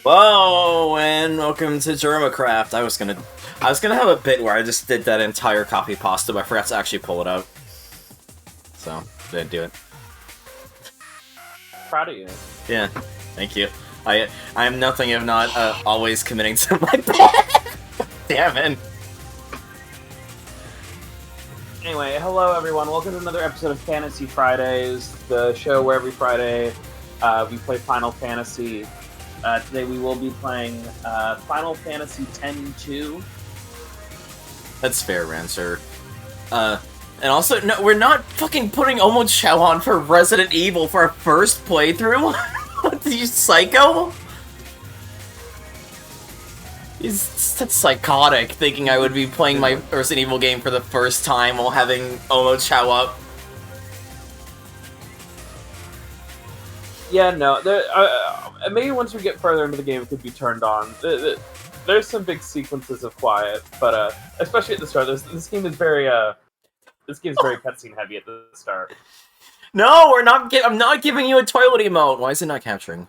Whoa, and welcome to Germacraft. I was gonna have a bit where I just did that entire copy pasta, but I forgot to actually pull it out. So, didn't do it. Proud of you. Yeah, thank you. I am nothing if not always committing to my bed. Damn it. Anyway, hello everyone. Welcome to another episode of Fantasy Fridays, the show where every Friday we play Final Fantasy. Today we will be playing Final Fantasy X-2. That's fair, Rancer. And also, no, we're not fucking putting Omo Chow on for Resident Evil for our first playthrough? What, you psycho? That's psychotic, thinking I would be playing my Resident Evil game for the first time while having Omo Chow up. Yeah, no. Maybe once we get further into the game, it could be turned on. There's some big sequences of quiet, but especially at the start, this game is very cutscene heavy at the start. No, we're not. I'm not giving you a toilet emote. Why is it not capturing?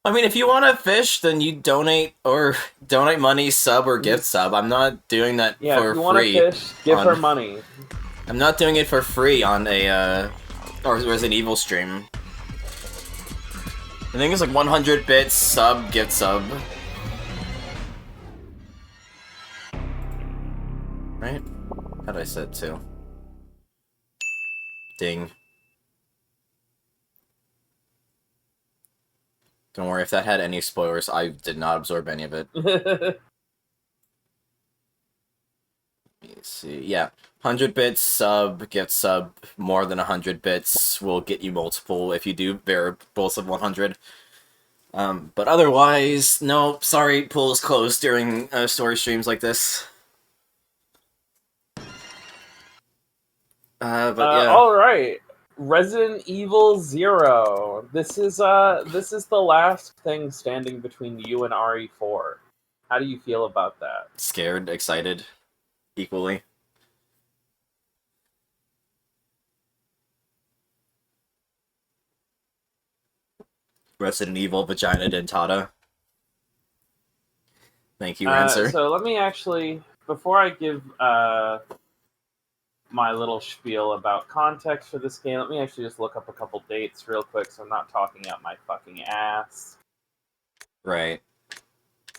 I mean, if you want to fish, then you donate money, sub, or gift sub. I'm not doing that for free. Yeah, if you want to fish, give her money. I'm not doing it for free on a or Resident Evil stream. I think it's like 100 bits, sub, gift sub. Right? How'd I set to? Ding. Don't worry, if that had any spoilers, I did not absorb any of it. Let me see. Yeah. 100 bits, sub, gift sub, more than 100 bits will get you multiple if you do variables of 100. But otherwise, no, sorry, pool is closed during story streams like this. But yeah. Alright. Resident Evil 0. This is the last thing standing between you and RE4. How do you feel about that? Scared, excited, equally. Resident Evil Vagina Dentata. Thank you, Rancer. So let me actually, before I give my little spiel about context for this game, let me actually just look up a couple dates real quick so I'm not talking out my fucking ass. Right.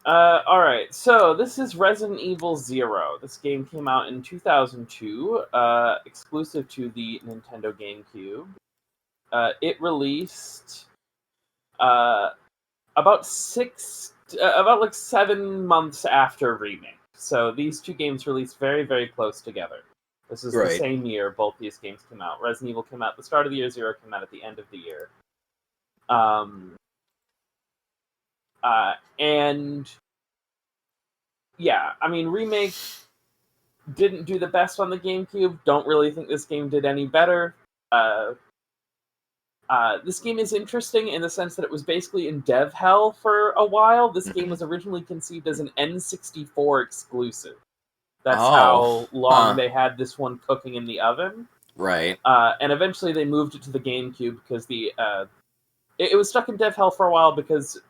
Alright, so this is Resident Evil 0. This game came out in 2002, exclusive to the Nintendo GameCube. It released about 7 months after remake. So these two games released very, very close together. This is the same year both these games came out. Resident Evil came out at the start of the year, 0 came out at the end of the year. And yeah, I mean, Remake didn't do the best on the GameCube. Don't really think this game did any better. This game is interesting in the sense that it was basically in dev hell for a while. This game was originally conceived as an N64 exclusive. That's how long they had this one cooking in the oven. Right. And eventually they moved it to the GameCube because it was stuck in dev hell for a while because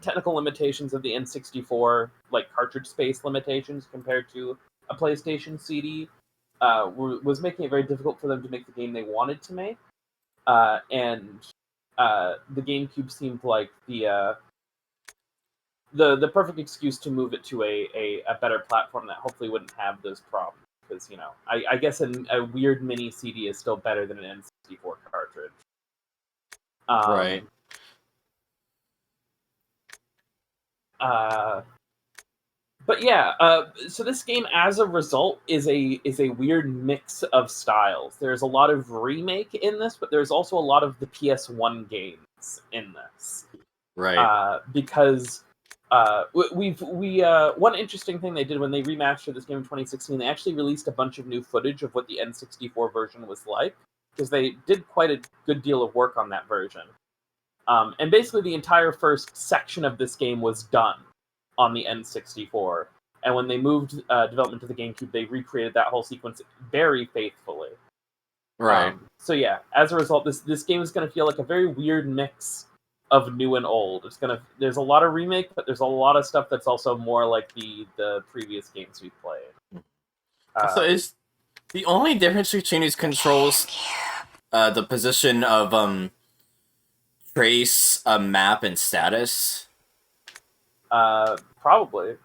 technical limitations of the N64, like cartridge space limitations compared to a PlayStation CD, was making it very difficult for them to make the game they wanted to make. And the GameCube seemed like the perfect excuse to move it to a better platform that hopefully wouldn't have those problems. Because, you know, I guess a weird mini CD is still better than an N64 cartridge. Right. But yeah, so this game, as a result, is a weird mix of styles. There's a lot of remake in this, but there's also a lot of the PS1 games in this. Right. Because one interesting thing they did when they remastered this game in 2016, they actually released a bunch of new footage of what the N64 version was like, because they did quite a good deal of work on that version. And basically the entire first section of this game was done on the N64. And when they moved development to the GameCube, they recreated that whole sequence very faithfully. Right. So yeah, as a result, this game is going to feel like a very weird mix of new and old. There's a lot of remake, but there's a lot of stuff that's also more like the previous games we've played. So is the only difference between these controls the position of trace, map, and status? Probably.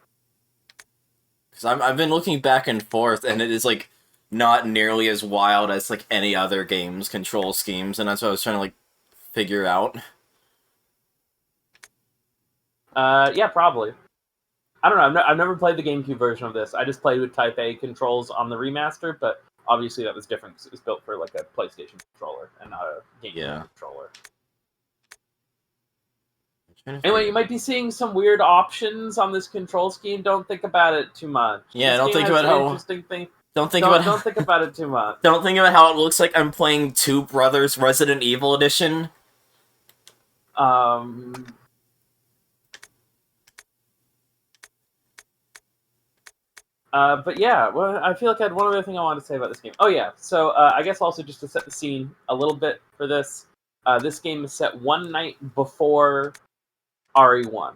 Because I've been looking back and forth, and it is like not nearly as wild as like any other game's control schemes, and that's what I was trying to like figure out. Yeah, probably. I don't know. I've never played the GameCube version of this. I just played with Type A controls on the remaster, but obviously that was different because it was built for like a PlayStation controller and not a GameCube controller. Anyway, you might be seeing some weird options on this control scheme. Don't think about it too much. Yeah, don't think about how. Interesting thing. Don't think about. Don't think about it too much. Don't think about how it looks like I'm playing Two Brothers Resident Evil Edition. But yeah, well, I feel like I had one other thing I wanted to say about this game. Oh yeah, so I guess also just to set the scene a little bit for this, this game is set one night before RE1.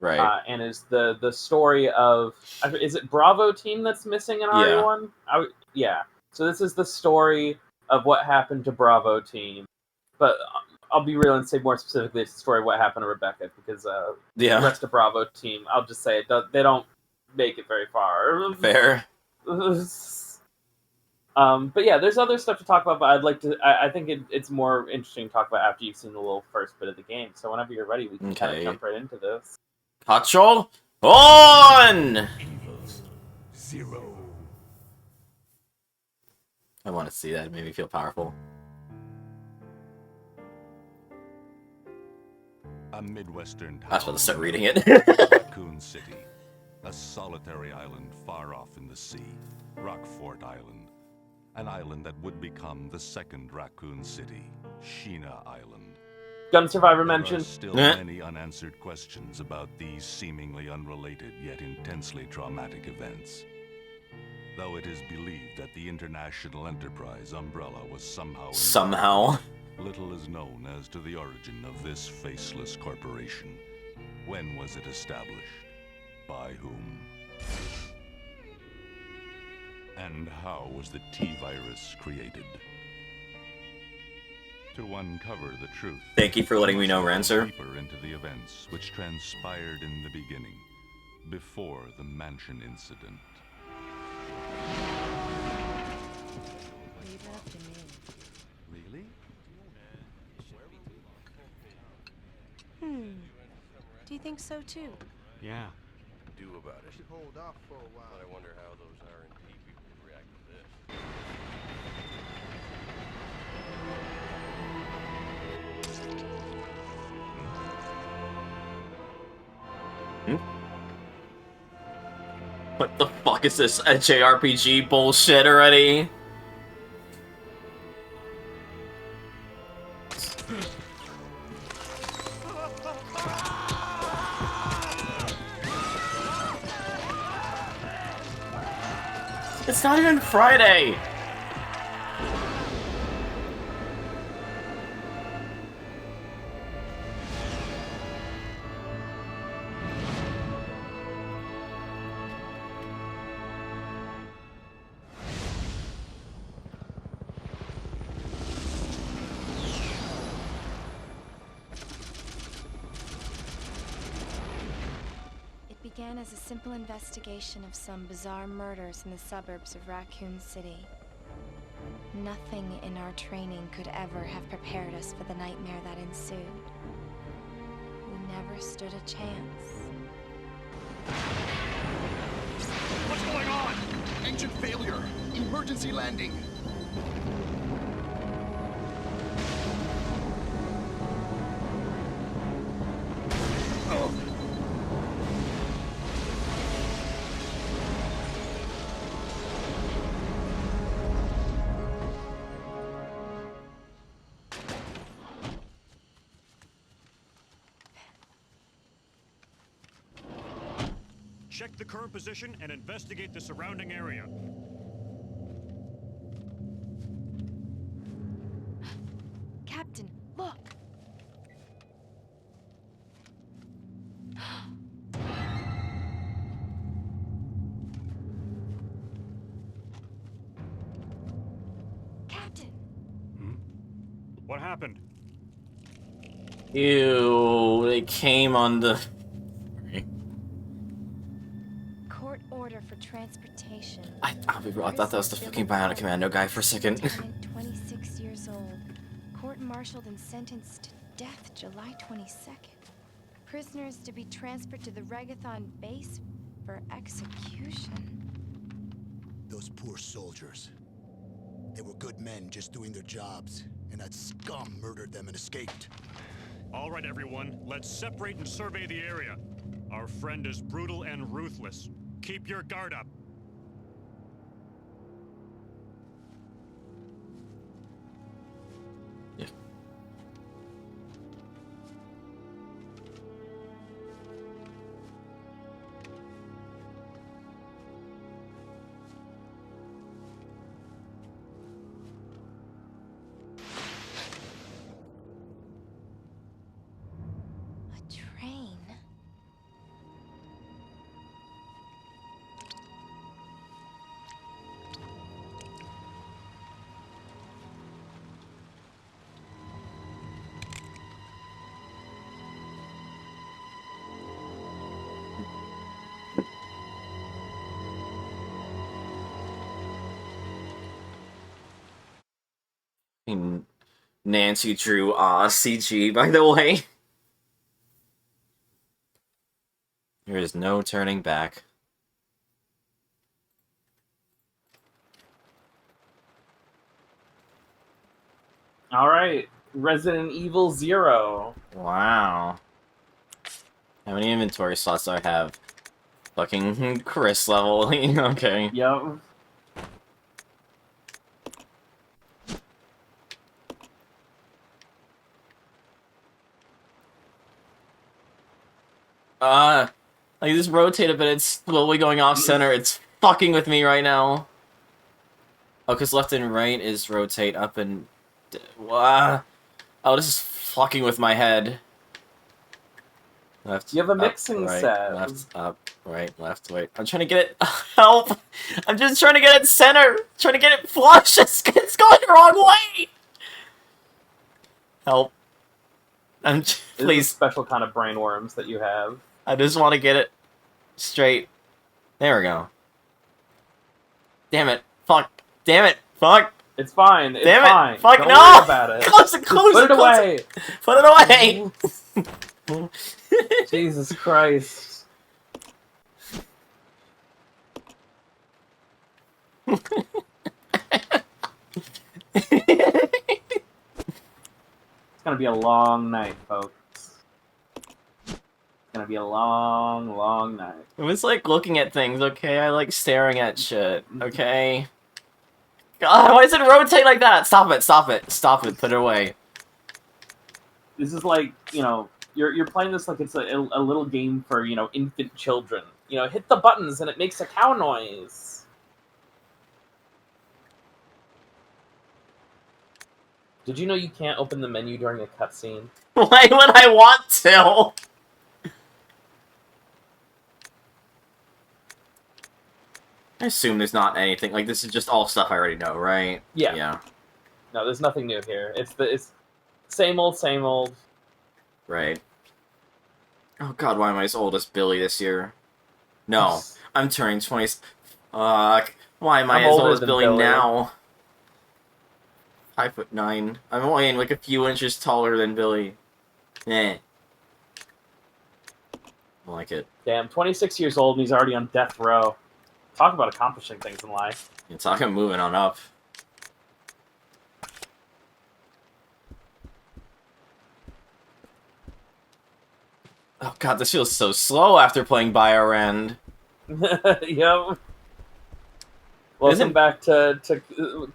Right. And is the story of, is it Bravo Team that's missing in RE1? Yeah. So this is the story of what happened to Bravo Team, but I'll be real and say more specifically it's the story of what happened to Rebecca, because the rest of Bravo Team, I'll just say they don't make it very far. Fair. But yeah, there's other stuff to talk about, but I'd like to. I think it's more interesting to talk about after you've seen the little first bit of the game. So whenever you're ready, we can kind of jump right into this. Control on! 0. I want to see that. It made me feel powerful. A Midwestern town. I was about to start reading it. Raccoon City. A solitary island far off in the sea. Rockfort Island. An island that would become the second Raccoon City. Sheena Island. Gun Survivor mention. There are still many unanswered questions about these seemingly unrelated yet intensely traumatic events. Though it is believed that the International Enterprise umbrella was somehow little is known as to the origin of this faceless corporation. When was it established? By whom? And how was the T-virus created? To uncover the truth. Thank you for letting me know, Rancer. Deeper into the events which transpired in the beginning, before the mansion incident. Leave it up to me. Really? Do you think so too? Yeah. Do about it. Hold off for a while. But I wonder how those R&D people would react to this. What the fuck is this? A JRPG bullshit already? It's not even Friday! It began as a simple investigation of some bizarre murders in the suburbs of Raccoon City. Nothing in our training could ever have prepared us for the nightmare that ensued. We never stood a chance. What's going on? Engine failure. Emergency landing. Check the current position and investigate the surrounding area. Captain, look! What happened? Ew, they came on the... Court order for transportation. I'll be real, I thought that was the fucking Bionic Commando guy for a second. Lieutenant, 26 years old. Court-martialed and sentenced to death July 22nd. Prisoners to be transferred to the Regathon base for execution. Those poor soldiers. They were good men just doing their jobs, and that scum murdered them and escaped. All right, everyone, let's separate and survey the area. Our friend is brutal and ruthless. Keep your guard up. Yeah. A train. Nancy Drew CG, by the way. There is no turning back. All right, Resident Evil 0. Wow. How many inventory slots do I have? Fucking Chris level. Okay. Yep. Like this rotated, but it's slowly going off center. It's fucking with me right now. Oh, because left and right is rotate, up and... Oh, this is fucking with my head. Left, You have a up, mixing right, set. Left, up, right, left, wait. I'm trying to get it... Help! I'm just trying to get it center! Trying to get it flush! It's going the wrong way! Help. This is a Please. special kind of brainworms that you have. I just want to get it straight. There we go. Damn it. Fuck. Damn it. Fuck. It's fine. It's Damn it. fine. Fuck, Don't no! worry about it. Close it, close Put it, it close away. it. Put it away! Jesus Christ. It's gonna be a long night, folks. It's gonna be a long, long night. It was like looking at things, okay? I like staring at shit, okay? God, why does it rotate like that? Stop it, stop it, stop it, put it away. This is like, you know, you're playing this like it's a little game for, you know, infant children. You know, hit the buttons and it makes a cow noise. Did you know you can't open the menu during a cutscene? Why would I want to? I assume there's not anything, like this is just all stuff I already know, right? Yeah. Yeah. No, there's nothing new here. It's same old, same old. Right. Oh god, why am I as old as Billy this year? No, I'm turning 20. Fuck. Why am I I'm as older old as than Billy Billy. now? 5'9". I'm only like a few inches taller than Billy. Eh. I like it. Damn, 26 years old and he's already on death row. Talk about accomplishing things in life. It's talking moving on up. Oh god, this feels so slow after playing Biorend. Yep. Welcome back to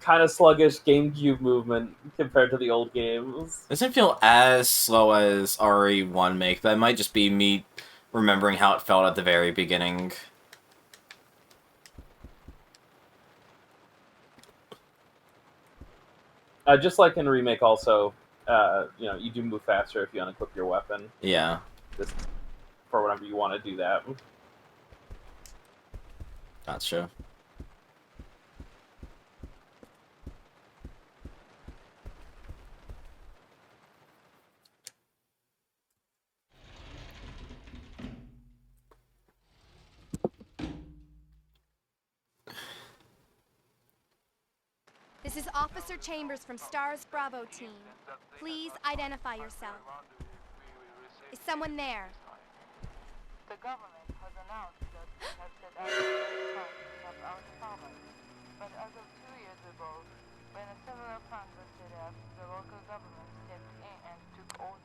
kind of sluggish GameCube movement compared to the old games. Doesn't feel as slow as RE1 make, but it might just be me remembering how it felt at the very beginning. Just like in Remake also, you know, you do move faster if you unequip your weapon. Yeah. Just for whenever you want to do that. Gotcha. This is Officer Chambers from STARS Bravo team. Please identify yourself. Is someone there? The government has announced that they have set out to help our farmers. But as of 2 years ago, when a similar plan was set up, the local government stepped in and took over.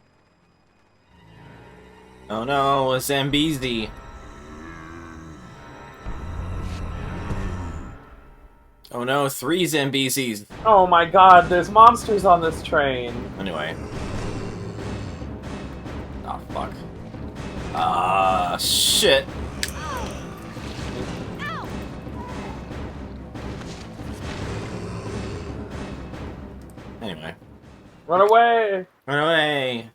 Oh no, a Zambezi. Oh no, 3 Zambezis. Oh my god, there's monsters on this train. Anyway. Oh, fuck. Ah, shit. Anyway. Run away! Run away!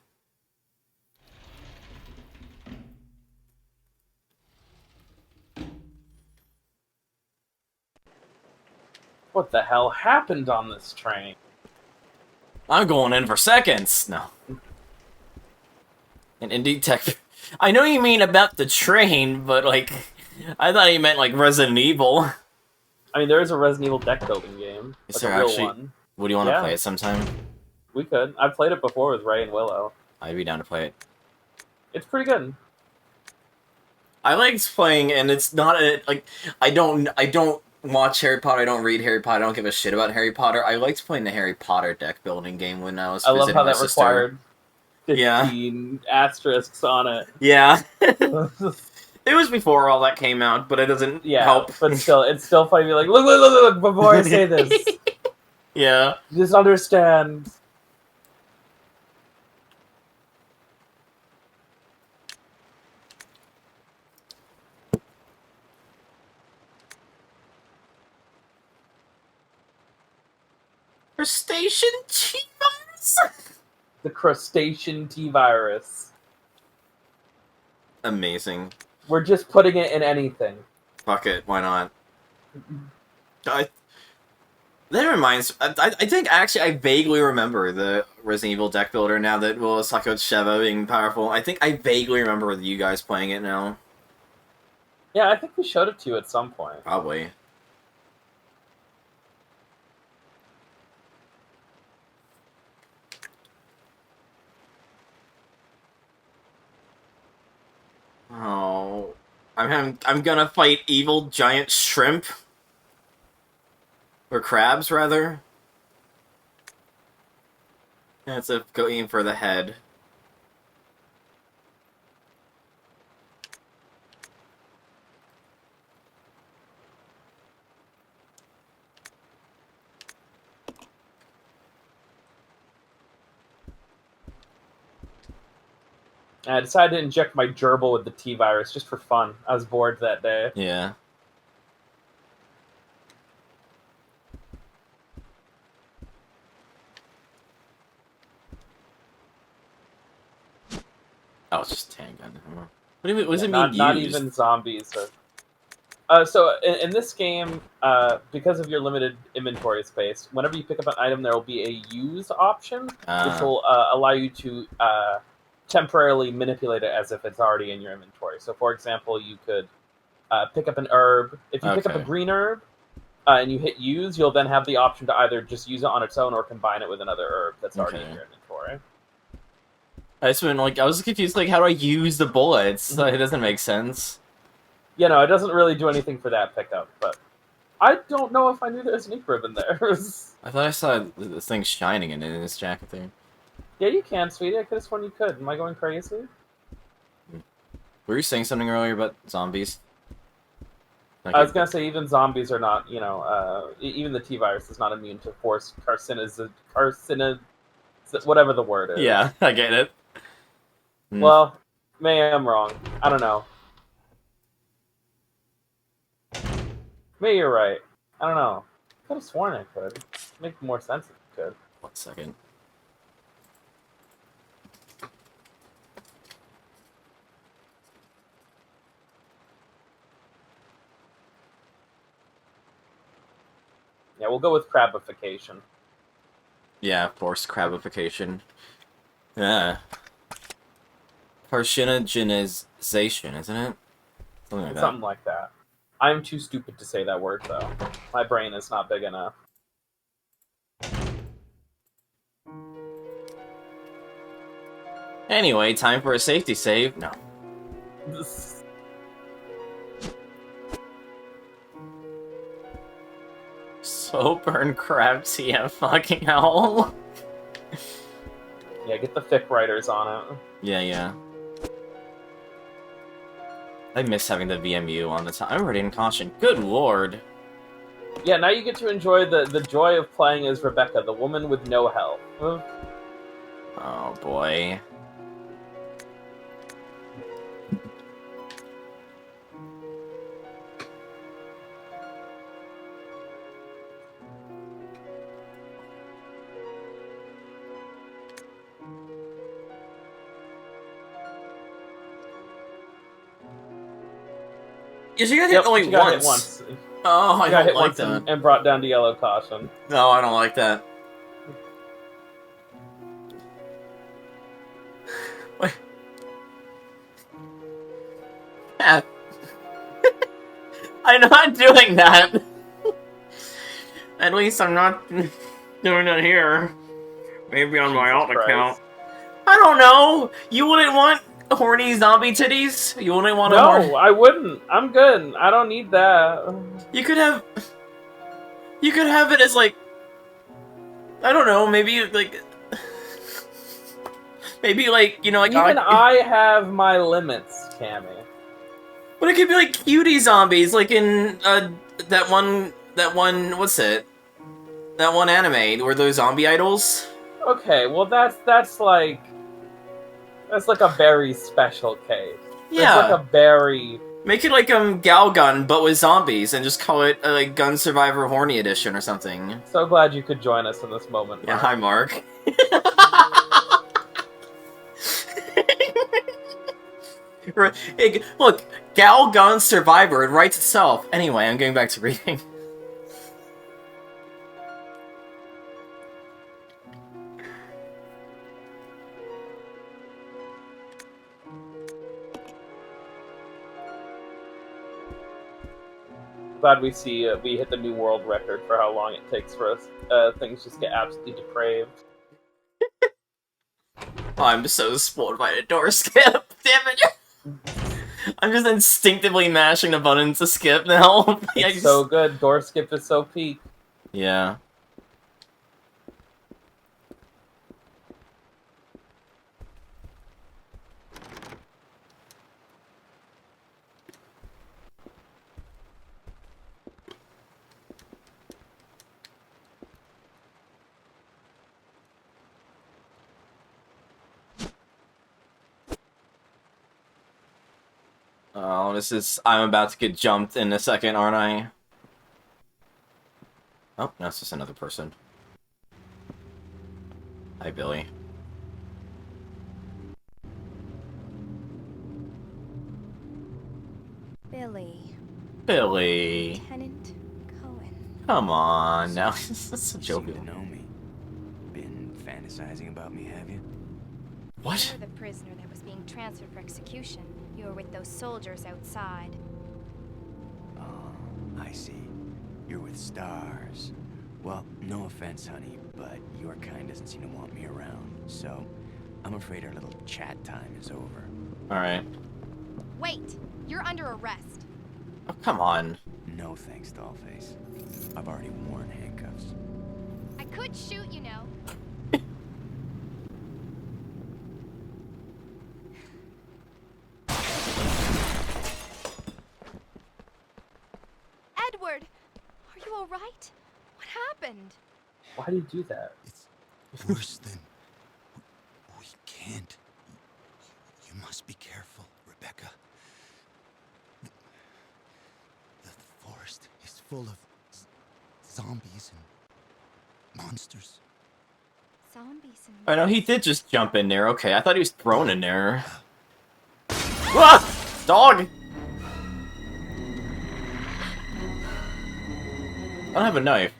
What the hell happened on this train? I'm going in for seconds! No. And Indie Tech... I know you mean about the train, but, like... I thought you meant, like, Resident Evil. I mean, there is a Resident Evil deck building game. Is Like there a real actually? one. Would you want to Yeah. play it sometime? We could. I've played it before with Ray and Willow. I'd be down to play it. It's pretty good. I liked playing, and it's not a, like, I don't watch Harry Potter, I don't read Harry Potter, I don't give a shit about Harry Potter. I liked playing the Harry Potter deck building game when I was I love visiting how my that sister. required Yeah. 15 asterisks on it. Yeah. It was before all that came out, but it doesn't Yeah, help. but still, it's still funny to be like, look, before I say this. Yeah. Just understand. Crustacean T-virus? The crustacean T-virus. Amazing. We're just putting it in anything. Fuck it, why not? That reminds... I think, actually, I vaguely remember the Resident Evil deck builder now that Sako Sheva being powerful. I think I vaguely remember you guys playing it now. Yeah, I think we showed it to you at some point. Probably. Oh, I'm gonna fight evil giant shrimp. Or crabs, rather. Yeah, it's a go aim for the head. And I decided to inject my gerbil with the T-virus just for fun. I was bored that day. Yeah. Oh, it's just handgun. What do you mean? What does it mean Not used? even zombies. So in this game, because of your limited inventory space, whenever you pick up an item, there will be a use option, which will allow you to temporarily manipulate it as if it's already in your inventory. So, for example, you could pick up an herb. If you pick up a Okay. green herb and you hit use, you'll then have the option to either just use it on its own or combine it with another herb that's already in Okay. your inventory. I just been like, I was confused. Like, how do I use the bullets? It doesn't make sense. You know, it doesn't really do anything for that pickup, but I don't know if I knew there was an ink ribbon there. I thought I saw the thing shining in his jacket there. Yeah, you can, sweetie. I could have sworn you could. Am I going crazy? Were you saying something earlier about zombies? Like I was gonna say even zombies are not, you know, even the T-virus is not immune to forced whatever the word is. Yeah, I get it. Well, maybe I'm wrong. I don't know. Maybe you're right. I don't know. I could have sworn I could. Make more sense if it could. 1 second. Yeah, we'll go with crabification. Yeah, forced crabification. Yeah. Carcinogenization, isn't it? Something like that. Something like that. I'm too stupid to say that word, though. My brain is not big enough. Anyway, time for a safety save. No. Slow burn crab TM, fucking hell. Yeah, get the fic writers on it. Yeah. I miss having the VMU on the time. I'm already in caution. Good lord. Yeah, now you get to enjoy the joy of playing as Rebecca, the woman with no health. Oh boy. You got hit only she got once. hit once. Oh, I Got don't hit like once that. and brought down to yellow caution. No, I don't like that. Wait. Yeah. I'm not doing that. At least I'm not doing it here. Maybe on my alt account. I don't know. You wouldn't want horny zombie titties? You wouldn't want No, I wouldn't. I'm good. I don't need that. You could have it as like, I don't know, maybe like you know, like even I have my limits, Cammy. But it could be like cutie zombies, like in that one what's it? That one anime where those zombie idols. Okay, well that's like a very special case. Yeah. That's like a very... Make it like Galgun, but with zombies, and just call it like Gun Survivor Horny Edition or something. So glad you could join us in this moment, Mark. Yeah, hi Mark. Look, Galgun Survivor, it writes itself. Anyway, I'm going back to reading. Glad we see we hit the new world record for how long it takes for us things just get absolutely depraved. Oh, I'm so spoiled by the door skip. Damn it! I'm just instinctively mashing the button to skip now. It's so good. Door skip is so peak. Yeah. Oh, I'm about to get jumped in a second, aren't I? Oh, no, it's just another person. Hi, Billy. Billy. Lieutenant Cohen. Come on, now. That's a joke. You know me. Been fantasizing about me, have you? What? You're the prisoner that was being transferred for execution. You were with those soldiers outside. Oh, I see. You're with stars. Well, no offense, honey, but your kind doesn't seem to want me around. So, I'm afraid our little chat time is over. Alright. Wait! You're under arrest. Oh, come on. No thanks, Dollface. I've already worn handcuffs. I could shoot, you know. Edward! Are you alright? What happened? Why do you do that? It's worse than... We can't. You must be careful, Rebecca. The forest is full of zombies and monsters. Zombies and... I know, he did just jump in there. Okay, I thought he was thrown in there. Ah! Dog! I don't have a knife.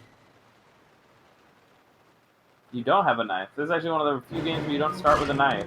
You don't have a knife. This is actually one of the few games where you don't start with a knife.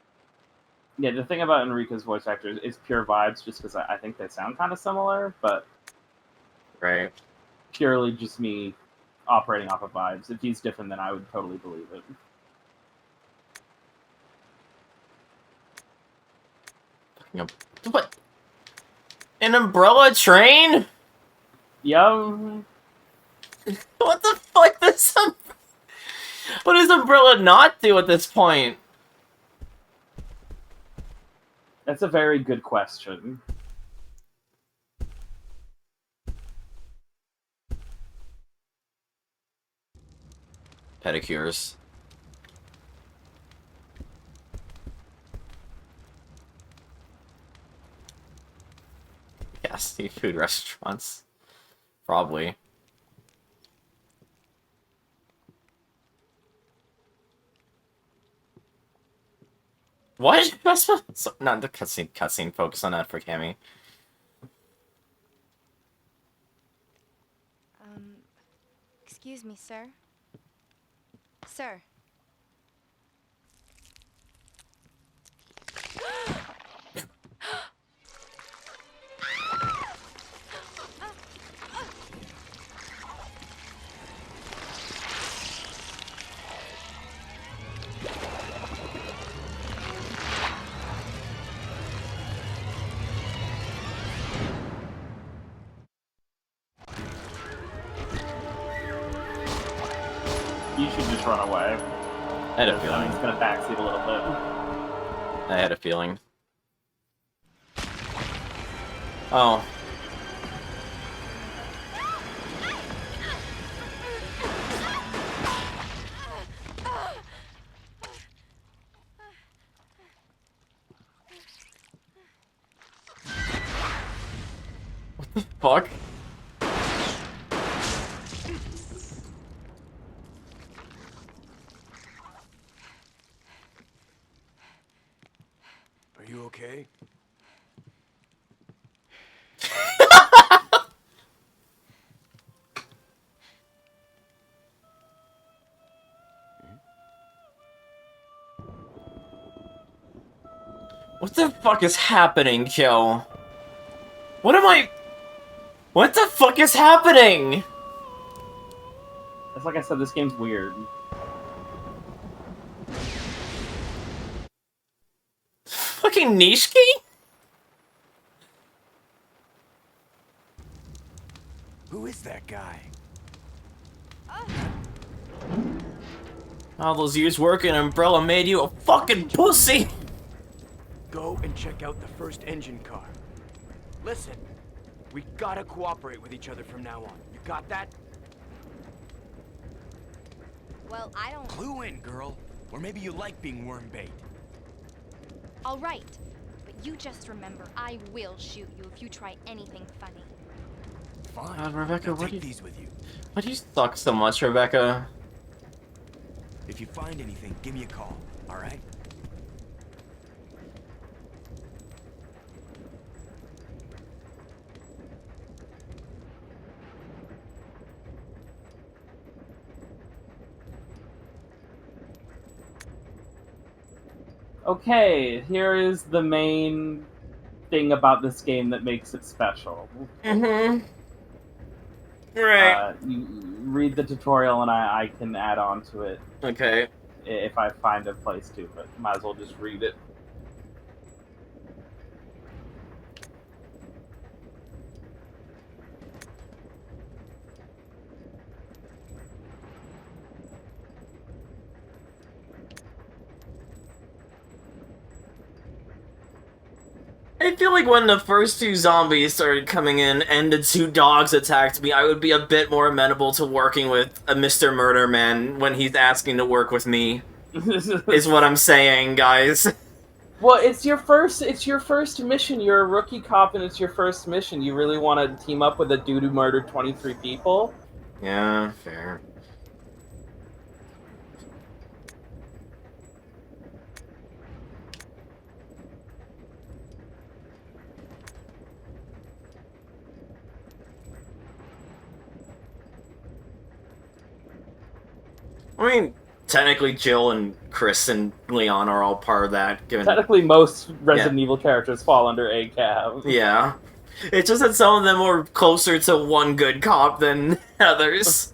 Yeah, the thing about Enrico's voice actor is pure vibes, just because I think they sound kind of similar, but Right. purely just me operating off of vibes. If he's different, then I would totally believe it. What? An umbrella train? Yeah, What the fuck does what does Umbrella not do at this point? that's a very good question. Pedicures. Yeah, seafood restaurants. Probably. What? Not the cutscene. Focus on that for Cammy. Excuse me, sir. Sir. You should just run away. I had a He's feeling. gonna backseat a little bit. I had a feeling. Oh. What the fuck? Are you okay? What the fuck is happening, Kyo? What am I... What the fuck is happening? It's like I said, this game's weird. Fucking Nishiki? Who is that guy? All those years working Umbrella made you a fucking pussy! Go and check out the first engine car. Listen, we gotta cooperate with each other from now on. You got that? Well, I don't... Clue in, girl. Or maybe you like being worm bait. All right. But you just remember, I will shoot you if you try anything funny. Fine. God, Rebecca, what do Take you... these with you. Why do you suck so much, Rebecca? If you find anything, give me a call, alright? Okay, here is the main thing about this game that makes it special. Mm-hmm. Right. You read the tutorial and I can add on to it Okay. if I find a place to, but might as well just read it. I feel like when the first two zombies started coming in and the two dogs attacked me, I would be a bit more amenable to working with a Mr. Murder Man when he's asking to work with me. Is what I'm saying, guys. Well, it's your first mission. You're a rookie cop and it's your first mission. You really want to team up with a dude who murdered 23 people? Yeah, fair. I mean, technically Jill and Chris and Leon are all part of that. Given Technically, most Resident Evil characters fall under ACAB. yeah, it's just that some of them are closer to one good cop than others.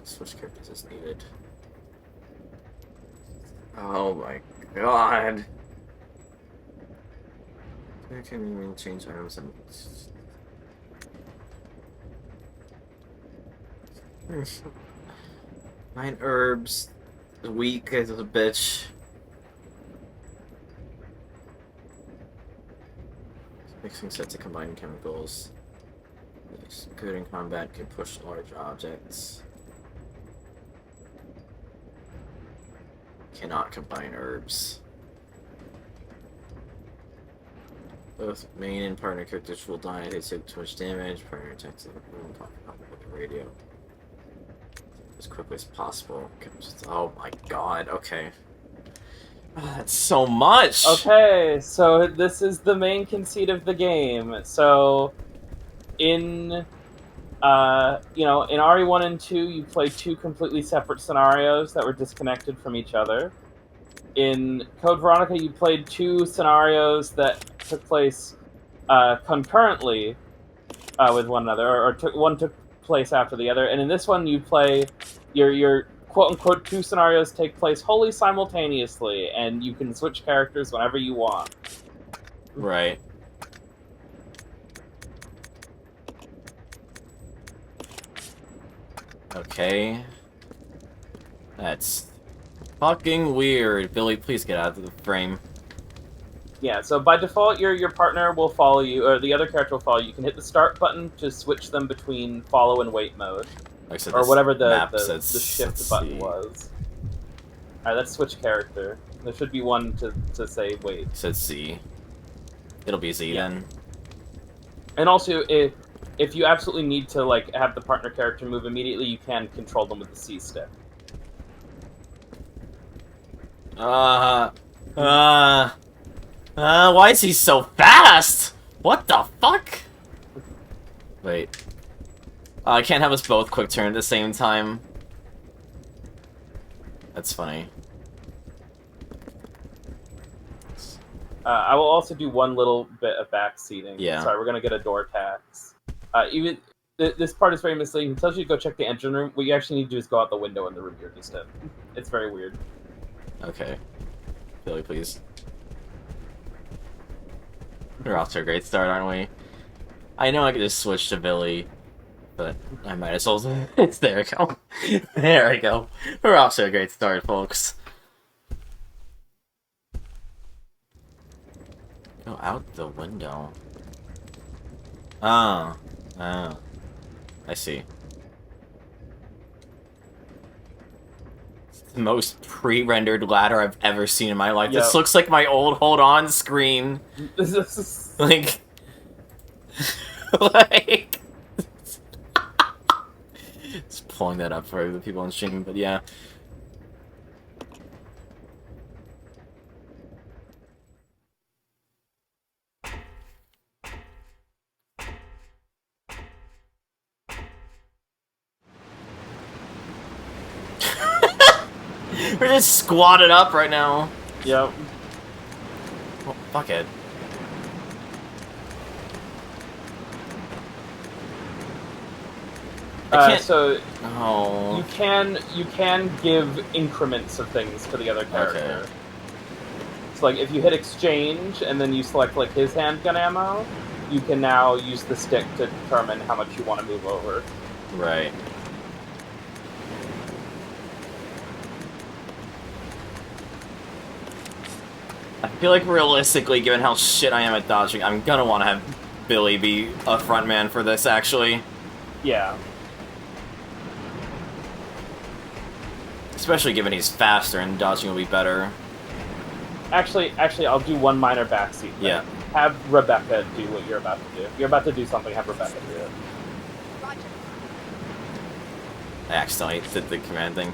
Switch characters is needed. Oh my god. I can even change items and... Nine herbs. Weak as a bitch. Mixing sets of combined chemicals. Good in combat, can push large objects. Cannot combine herbs. Both main and partner characters will die if they take too much damage. Partner attacks the radio as quickly as possible. Oh my god, okay. Oh, that's so much! Okay, so this is the main conceit of the game. So, in, in RE1 and 2, you play two completely separate scenarios that were disconnected from each other. In Code Veronica, you played two scenarios that took place concurrently with one another, or one took place after the other. And in this one, you play your quote-unquote two scenarios take place wholly simultaneously, and you can switch characters whenever you want. Right. Okay. That's fucking weird. Billy, please get out of the frame. Yeah, so by default, your partner will follow you, or the other character will follow you. You can hit the start button to switch them between follow and wait mode. Like I said, or whatever the says, shift button was. Alright, let's switch character. There should be one to say wait. It says C. It'll be Z then. And also, if you absolutely need to have the partner character move immediately, you can control them with the C stick. Why is he so fast? What the fuck? Wait. I can't have us both quick turn at the same time. That's funny. I will also do one little bit of backseating. Yeah. Sorry, we're gonna get a door tax. This part is very misleading. It tells you to go check the engine room. What you actually need to do is go out the window in the room you're just in. It's very weird. Okay. Billy, please. We're off to a great start, aren't we? I know I could just switch to Billy, but I might as well. It's there we go. There we go. We're off to a great start, folks. Go out the window. Oh. Oh. I see. It's the most pre-rendered ladder I've ever seen in my life. Yep. This looks like my old Hold On screen. Like... like... Just pulling that up for the people on stream, but yeah. We're just squatted up right now. Yep. Oh, fuck it. So Oh. you can give increments of things to the other character. Okay. So if you hit exchange and then you select his handgun ammo, you can now use the stick to determine how much you want to move over. Right. I feel like realistically, given how shit I am at dodging, I'm gonna want to have Billy be a frontman for this, actually. Yeah. Especially given he's faster and dodging will be better. Actually, I'll do one minor backseat thing. Yeah. Have Rebecca do what you're about to do. If you're about to do something, have Rebecca do it. I accidentally did the command thing.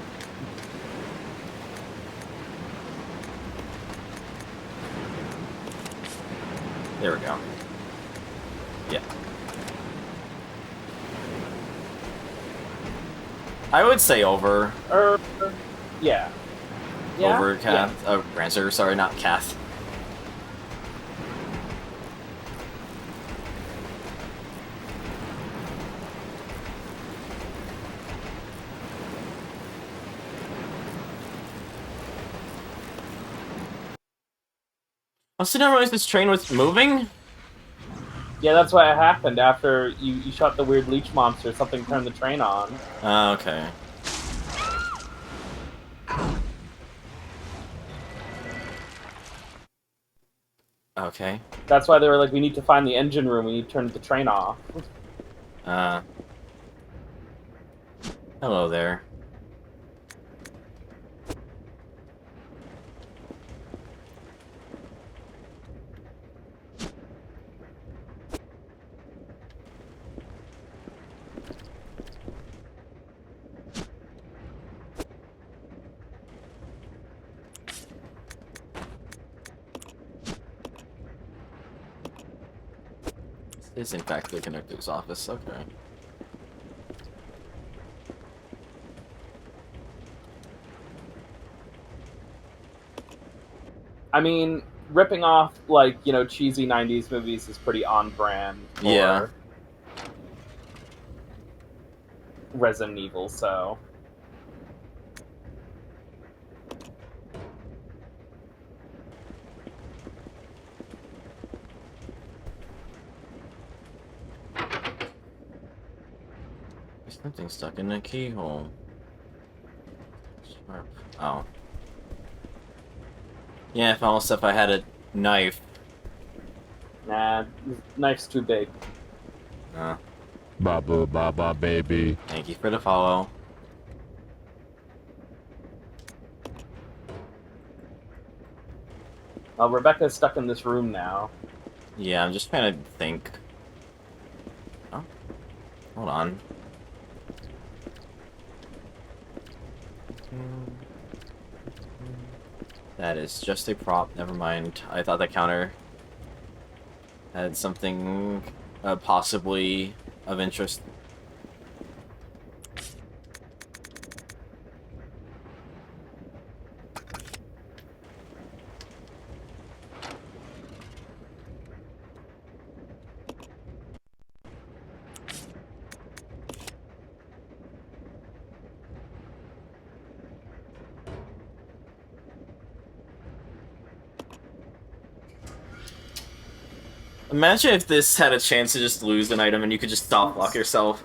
There we go. Yeah. I would say over. Yeah. Yeah? Over Kath. Rancer, sorry, not Kath. I also didn't realize this train was moving? Yeah, that's what happened after you shot the weird leech monster. Something turned the train on. Okay. Okay. That's why they were like, we need to find the engine room. We need to turn the train off. Hello there. This is in fact the conductor's office, okay. I mean, ripping off, like, you know, cheesy 90s movies is pretty on brand for Yeah. Resident Evil, so... There's something stuck in the keyhole. Sharp. Oh. Yeah, if almost if I had a knife. Nah, knife's too big. Baba baba baby. Thank you for the follow. Well, Rebecca's stuck in this room now. Yeah, I'm just trying to think. Oh. Hold on. That is just a prop. Never mind. I thought that counter had something possibly of interest. Imagine if this had a chance to just lose an item and you could just stop block yourself.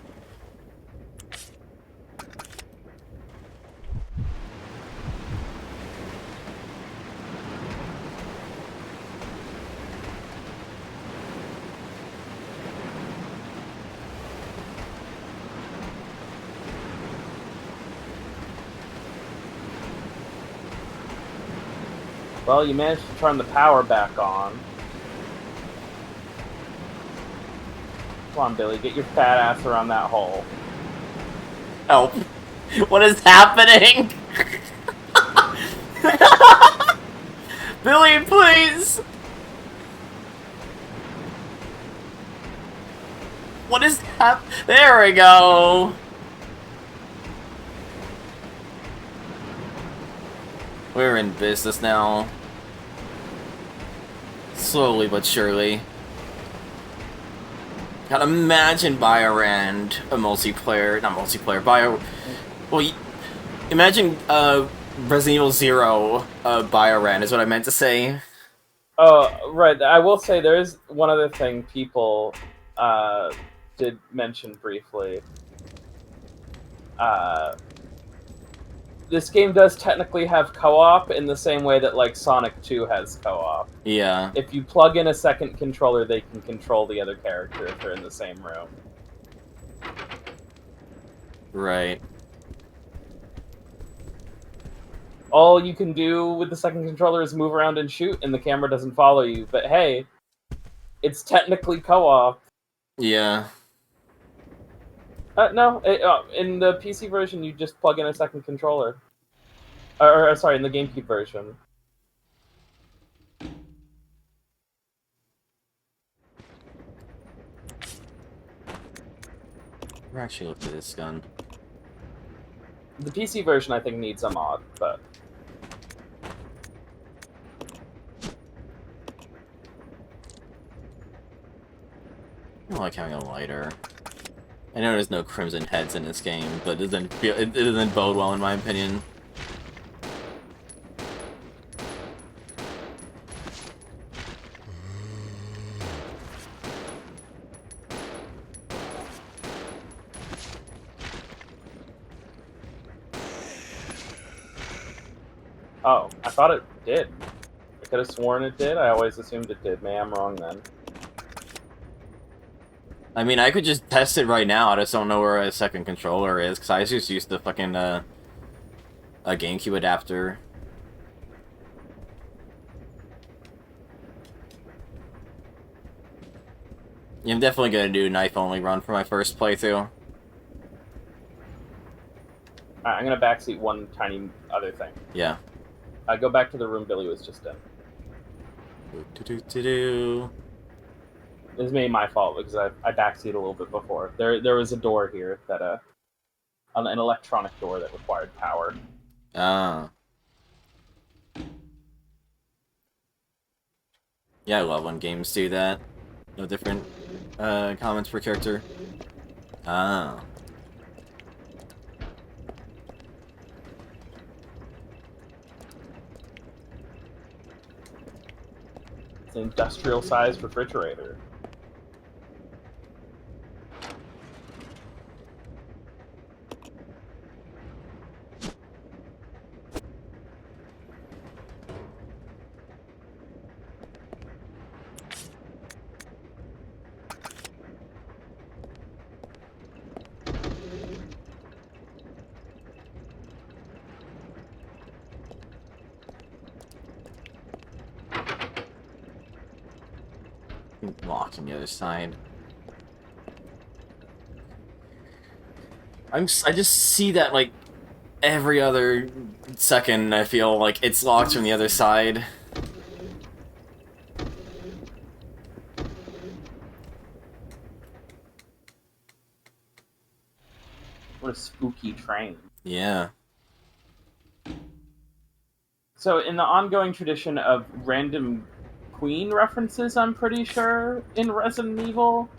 Well, you managed to turn the power back on. Come on, Billy, get your fat ass around that hole. Help. What is happening? Billy, please! What is There we go! We're in business now. Slowly but surely. God, imagine Biorand, a multiplayer, not multiplayer, well, imagine, Resident Evil Zero, Biorand is what I meant to say. Oh, right, I will say there is one other thing people, did mention briefly. This game does technically have co-op in the same way that, like, Sonic 2 has co-op. Yeah. If you plug in a second controller, they can control the other character if they're in the same room. Right. All you can do with the second controller is move around and shoot, and the camera doesn't follow you. But hey, it's technically co-op. Yeah. No, in the PC version, you just plug in a second controller. Or sorry, in the GameCube version. Never actually looked at this gun. The PC version, I think, needs a mod, but I don't like having a lighter. I know there's no crimson heads in this game, but it doesn't bode well in my opinion. oh, I thought it did. I could have sworn it did. I always assumed it did. Maybe I'm wrong then. I mean, I could just test it right now. I just don't know where a second controller is, because I just used the fucking, a GameCube adapter. Yeah, I'm definitely gonna do a knife-only run for my first playthrough. Alright, I'm gonna backseat one tiny other thing. Yeah. Go back to the room Billy was just in. Do-do-do-do-do. This is maybe my fault because I backseated a little bit before. There was a door here that an electronic door that required power. Ah. Yeah, I love when games do that. No different comments per character. Ah. It's an industrial-sized refrigerator. Locked on the other side. I just see that like every other second. I feel like it's locked from the other side. What a spooky train. Yeah. So, in the ongoing tradition of random Queen references, I'm pretty sure, in Resident Evil,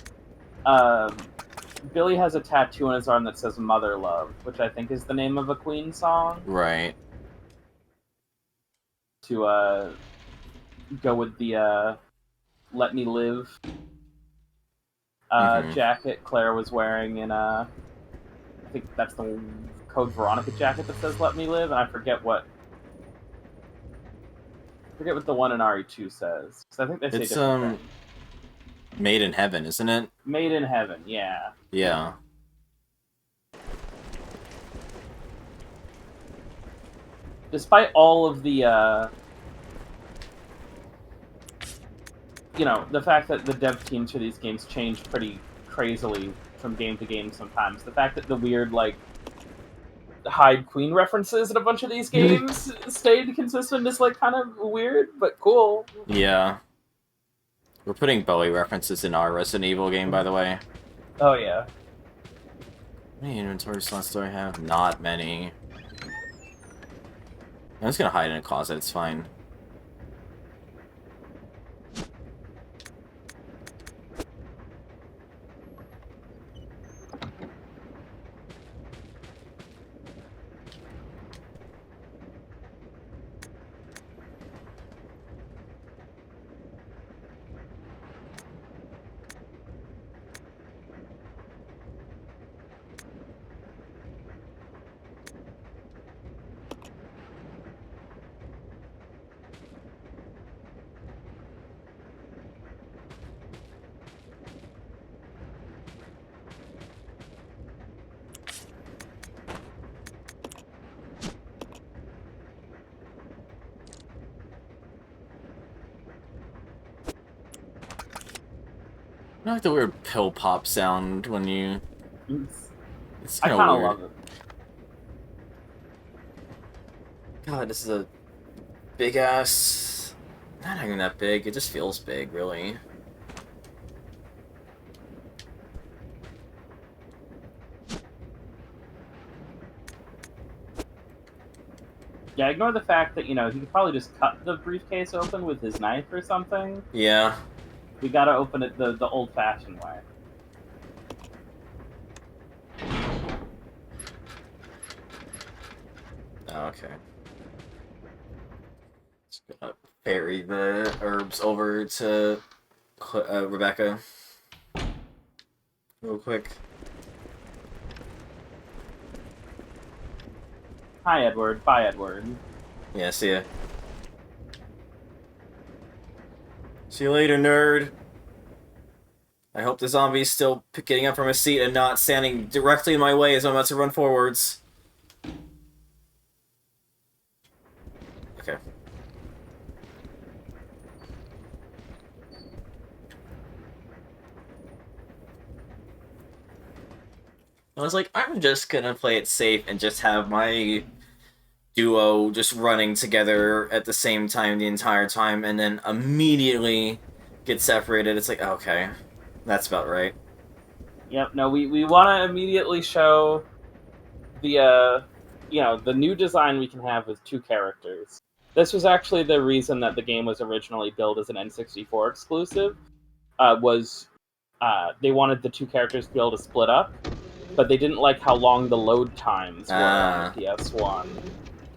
Billy has a tattoo on his arm that says Mother Love, which I think is the name of a Queen song. Right. To go with the Let Me Live jacket Claire was wearing in I think that's the Code Veronica jacket that says Let Me Live, and I forget what the one in RE2 says. 'Cause I think they say It's different things. Made in Heaven, isn't it? Made in Heaven, yeah. Yeah. Despite all of the you know, the fact that the dev teams for these games change pretty crazily from game to game sometimes, the fact that the weird, like, hide Queen references in a bunch of these games stayed consistent is, like, kind of weird, but cool. Yeah. We're putting Bowie references in our Resident Evil game, by the way. Oh, yeah. How many inventory slots do I have? Not many. I'm just gonna hide in a closet, it's fine. I like the weird pill pop sound when you... It's I kind kind of of weird. love it. God, this is a big ass... Not even that big, it just feels big, really. Yeah, ignore the fact that, he could probably just cut the briefcase open with his knife or something. Yeah. We gotta open it the old-fashioned way. Oh, okay. Just gonna ferry the herbs over to Rebecca real quick. Hi, Edward. Bye, Edward. Yeah, see ya. See you later, nerd. I hope the zombie's still getting up from his seat and not standing directly in my way as I'm about to run forwards. Okay. I was like, I'm just gonna play it safe and just have my duo just running together at the same time the entire time, and then immediately get separated. It's like, okay, that's about right. Yep, no, we want to immediately show the, the new design we can have with two characters. This was actually the reason that the game was originally billed as an N64 exclusive, they wanted the two characters to be able to split up, but they didn't like how long the load times were on the PS1.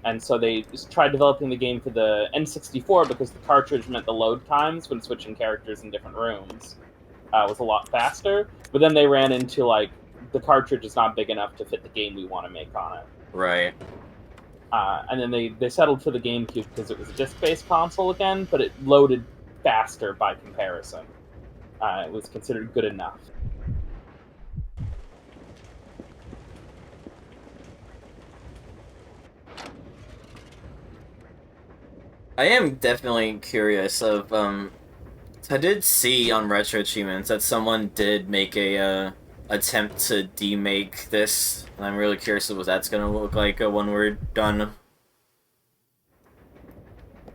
And so they just tried developing the game for the N64 because the cartridge meant the load times when switching characters in different rooms was a lot faster. But then they ran into, like, the cartridge is not big enough to fit the game we want to make on it. Right. And then they settled for the GameCube because it was a disc-based console again, but it loaded faster by comparison. It was considered good enough. I am definitely curious of, I did see on Retro Achievements that someone did make a, attempt to demake this, and I'm really curious of what that's gonna look like when we're done.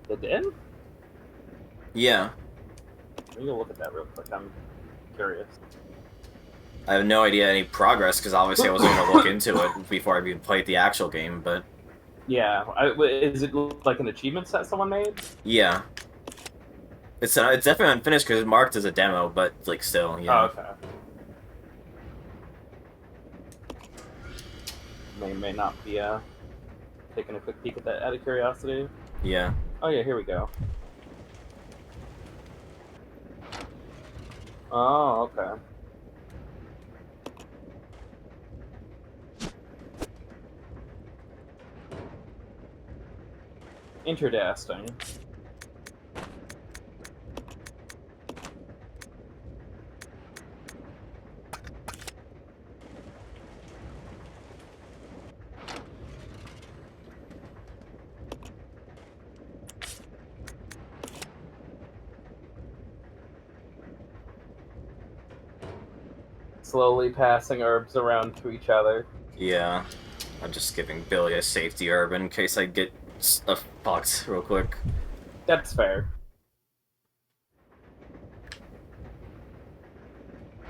They did? Yeah. Let me go look at that real quick. I'm curious. I have no idea any progress, because obviously I wasn't gonna look into it before I even played the actual game, but... Yeah. Is it like an achievement set someone made? Yeah. It's definitely unfinished because it's marked as a demo, but, like, still, yeah. Oh, okay. May not be taking a quick peek at that out of curiosity. Yeah. Oh yeah, here we go. Oh, okay. Interesting. Slowly passing herbs around to each other. Yeah. I'm just giving Billy a safety herb in case I get fucked real quick. That's fair.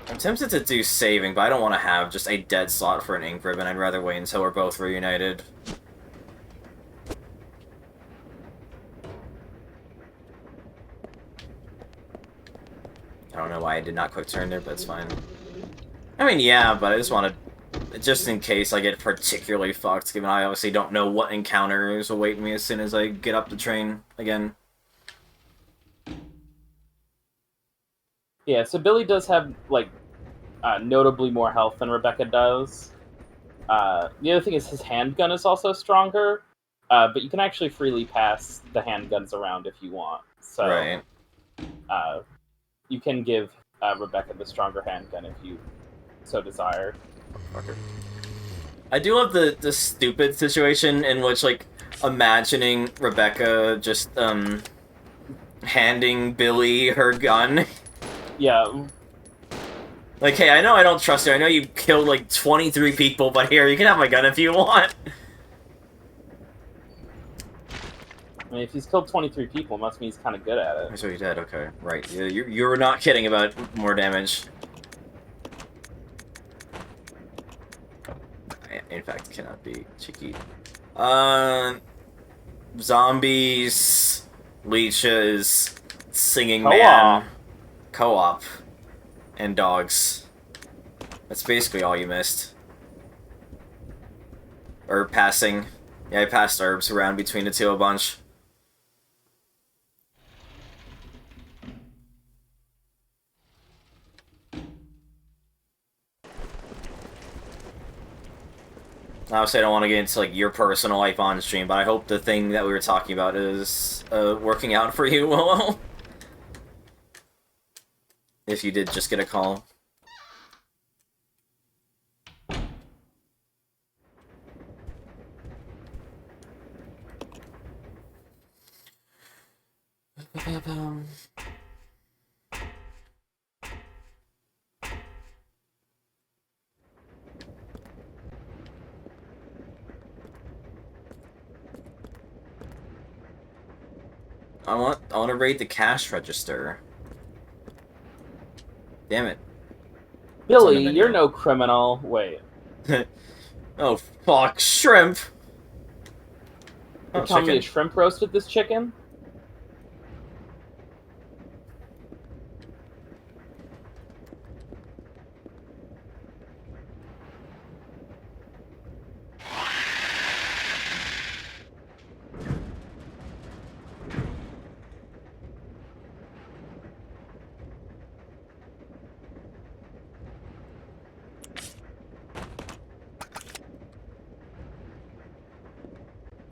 I'm tempted to do saving, but I don't want to have just a dead slot for an ink ribbon. I'd rather wait until we're both reunited. I don't know why I did not quick turn there, but it's fine. I mean, yeah, but I just want to... Just in case I get particularly fucked, given I obviously don't know what encounters await me as soon as I get up the train again. Yeah, so Billy does have, like, notably more health than Rebecca does. The other thing is his handgun is also stronger, but you can actually freely pass the handguns around if you want. So, Right. You can give Rebecca the stronger handgun if you so desire. Fucker. I do love the stupid situation in which, like, imagining Rebecca just, handing Billy her gun. Yeah. Like, hey, I know I don't trust you. I know you killed, like, 23 people, but here, you can have my gun if you want. I mean, if he's killed 23 people, it must mean he's kind of good at it. So you're dead, okay. Right. You were not kidding about more damage. I, in fact, cannot be cheeky. zombies, leeches, singing Co-op. man, co-op, and dogs. That's basically all you missed. Or passing. Yeah, I passed herbs around between the two a bunch. Obviously, I don't want to get into like your personal life on stream, but I hope the thing that we were talking about is working out for you, Willow. If you did just get a call. I want to raid the cash register. Damn it. Billy, menu. you're no criminal. Wait. Oh fuck, shrimp. You Oh, telling me a chicken. shrimp roasted this chicken?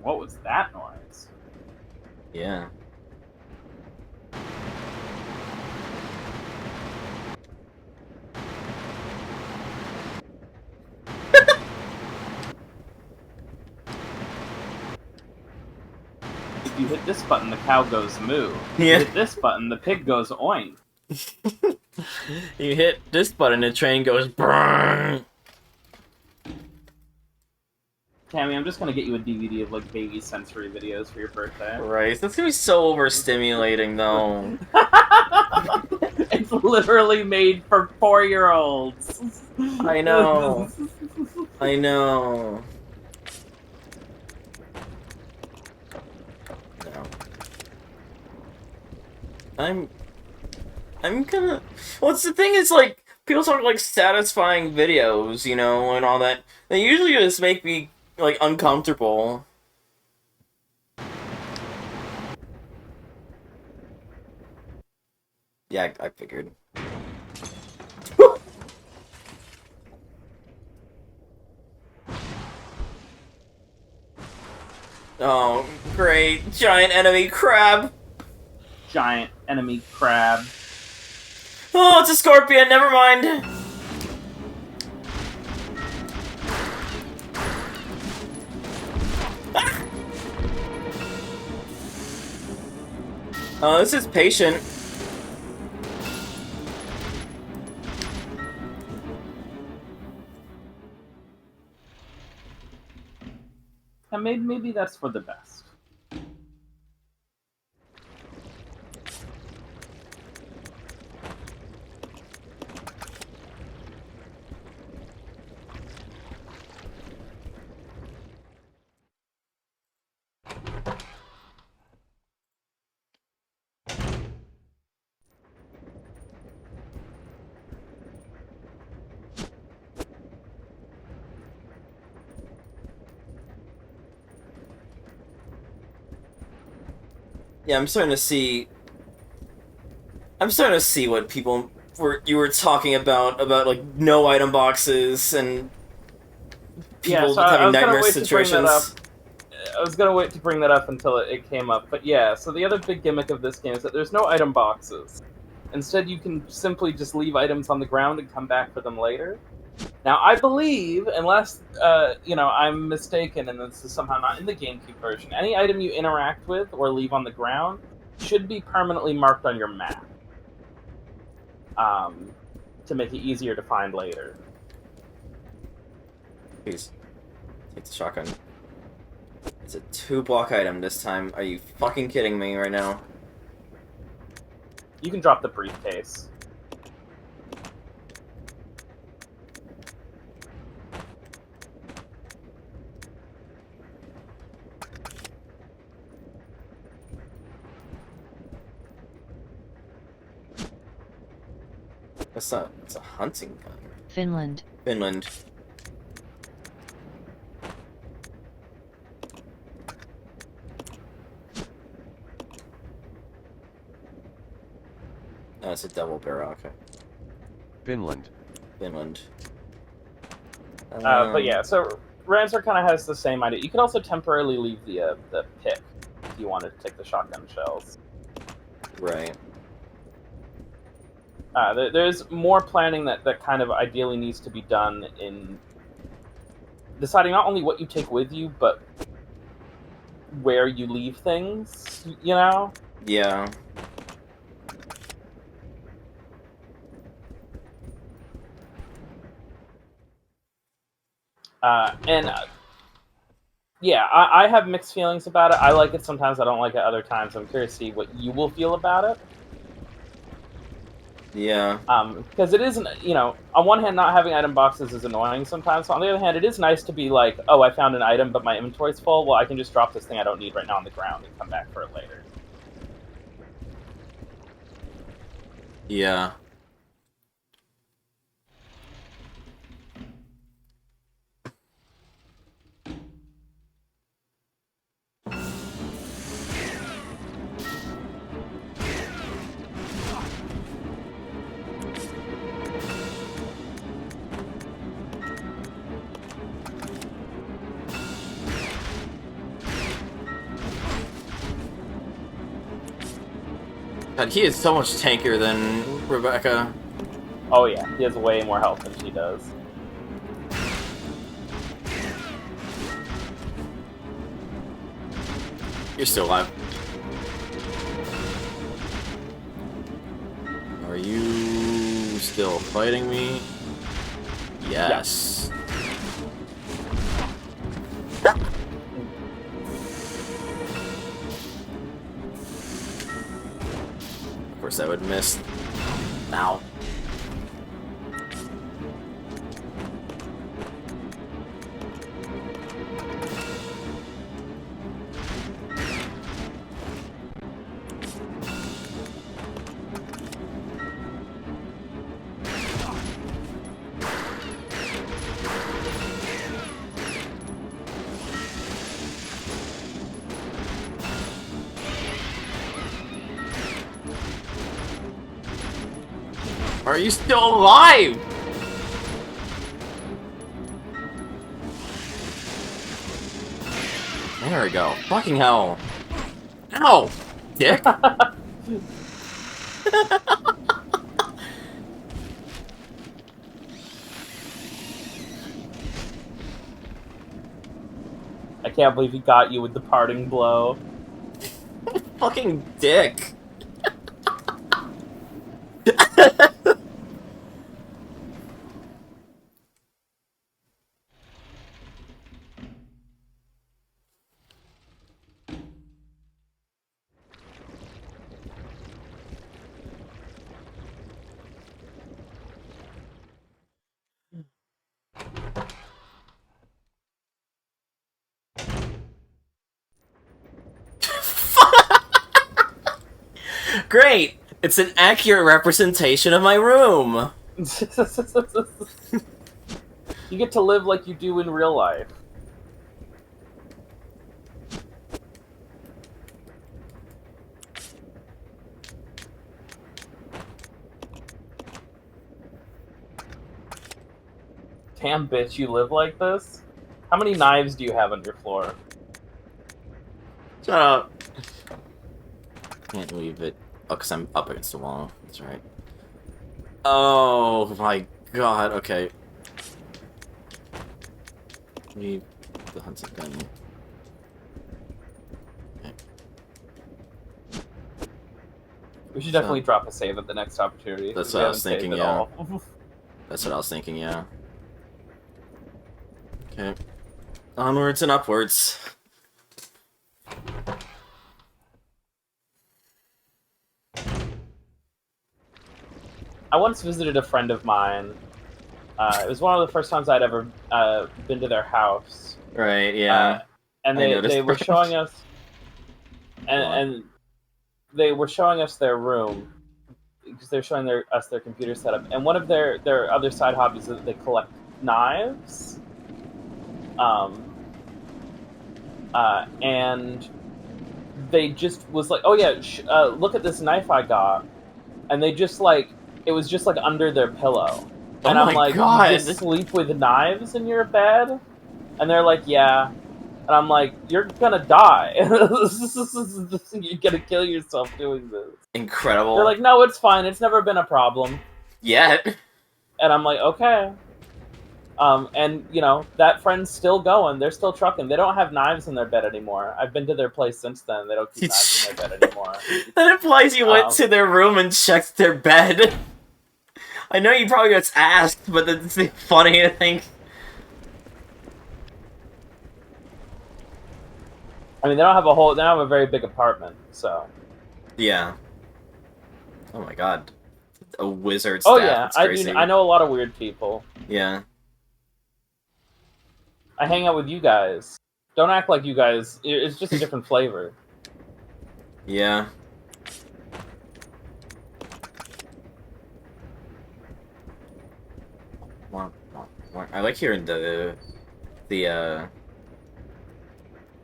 What was that noise? Yeah. If you hit this button, the cow goes moo. If Yeah. you hit this button, the pig goes oink. You hit this button, the train goes brrrr. Cammy, I'm just gonna get you a DVD of like baby sensory videos for your birthday. Right, that's gonna be so overstimulating, though. It's literally made for 4-year-olds. I know. I know. No. I'm gonna. What's the thing is like people talk like satisfying videos, you know, and all that. They usually just make me like uncomfortable. Yeah, I figured. Oh, great. Giant enemy crab. Giant enemy crab. Oh, it's a scorpion. Never mind. Ah! Oh, this is patient. And maybe that's for the best. Yeah, I'm starting to see. I'm starting to see what people you were talking about like no item boxes and people Yeah, so having I was gonna nightmare wait to bring that up. situations. I was gonna wait to bring that up until it came up, but yeah. So the other big gimmick of this game is that there's no item boxes. Instead, you can simply just leave items on the ground and come back for them later. Now, I believe, unless I'm mistaken, and this is somehow not in the GameCube version, any item you interact with or leave on the ground should be permanently marked on your map, to make it easier to find later. Please, take the shotgun. It's a 2-block item this time. Are you fucking kidding me right now? You can drop the briefcase. That's not. It's a hunting gun. Finland. Finland. No, it's a double barrel. Okay. Finland. Finland. But yeah, so Ramsar kind of has the same idea. You could also temporarily leave the pick if you wanted to take the shotgun shells. Right. There's more planning that kind of ideally needs to be done in deciding not only what you take with you, but where you leave things, you know? Yeah. Yeah, I have mixed feelings about it. I like it sometimes, I don't like it other times. I'm curious to see what you will feel about it. Yeah. Because it isn't, you know, on one hand, not having item boxes is annoying sometimes. On the other hand, it is nice to be like, oh, I found an item, but my inventory's full. Well, I can just drop this thing I don't need right now on the ground and come back for it later. Yeah. God, he is so much tankier than Rebecca. Oh yeah, he has way more health than she does. You're still alive. Are you still fighting me? Yes. Of course I would miss. Ow. Are you still alive? There we go. Fucking hell. Ow! Dick! I can't believe he got you with the parting blow. Fucking dick! Great! It's an accurate representation of my room! You get to live like you do in real life. Damn, bitch, you live like this? How many knives do you have on your floor? Shut up. Can't leave it. Oh, because I'm up against the wall. That's right. Oh my god, okay. Leave the hunting gun. Okay. We should definitely drop a save at the next opportunity. That's We what I was haven't saved thinking, at yeah. all. That's what I was thinking, yeah. Okay. Onwards and upwards. I once visited a friend of mine. It was one of the first times I'd ever been to their house. Right, yeah. And I they noticed were that. showing us, and they were showing us their room because they're showing us their computer setup, and one of their other side hobbies is that they collect knives. And they just was like, oh yeah, look at this knife I got, and they just like, it was just like under their pillow, and Oh I'm my like, God. you just sleep with knives in your bed? And they're like, yeah. And I'm like, you're gonna die. You're gonna kill yourself doing this. Incredible. They're like, no, it's fine. It's never been a problem. Yet. And I'm like, okay. And, you know, that friend's still going. They're still trucking. They don't have knives in their bed anymore. I've been to their place since then. They don't keep knives in their bed anymore. That implies you went to their room and checked their bed. I know you probably just asked, but it's funny to think. I mean, they don't have a very big apartment, so. Yeah. Oh my God. A wizard Oh staff. yeah, That's crazy. I know a lot of weird people. Yeah. I hang out with you guys. Don't act like you guys. It's just a different flavor. Yeah. I like hearing the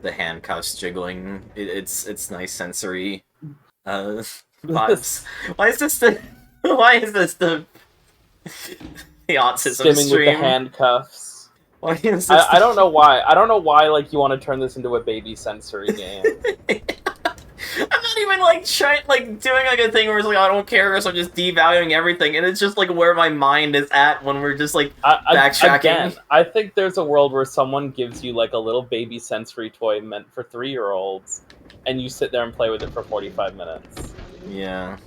handcuffs jiggling. It's nice sensory vibes. Why is this the the autism Skimming stream? with the handcuffs. Why is this I don't know why. I don't know why like you want to turn this into a baby sensory game. I'm not even like trying doing like a thing where it's like I don't care, so I'm just devaluing everything, and it's just like where my mind is at when we're just like backtracking. Again, I think there's a world where someone gives you like a little baby sensory toy meant for 3-year-olds, and you sit there and play with it for 45 minutes. Yeah.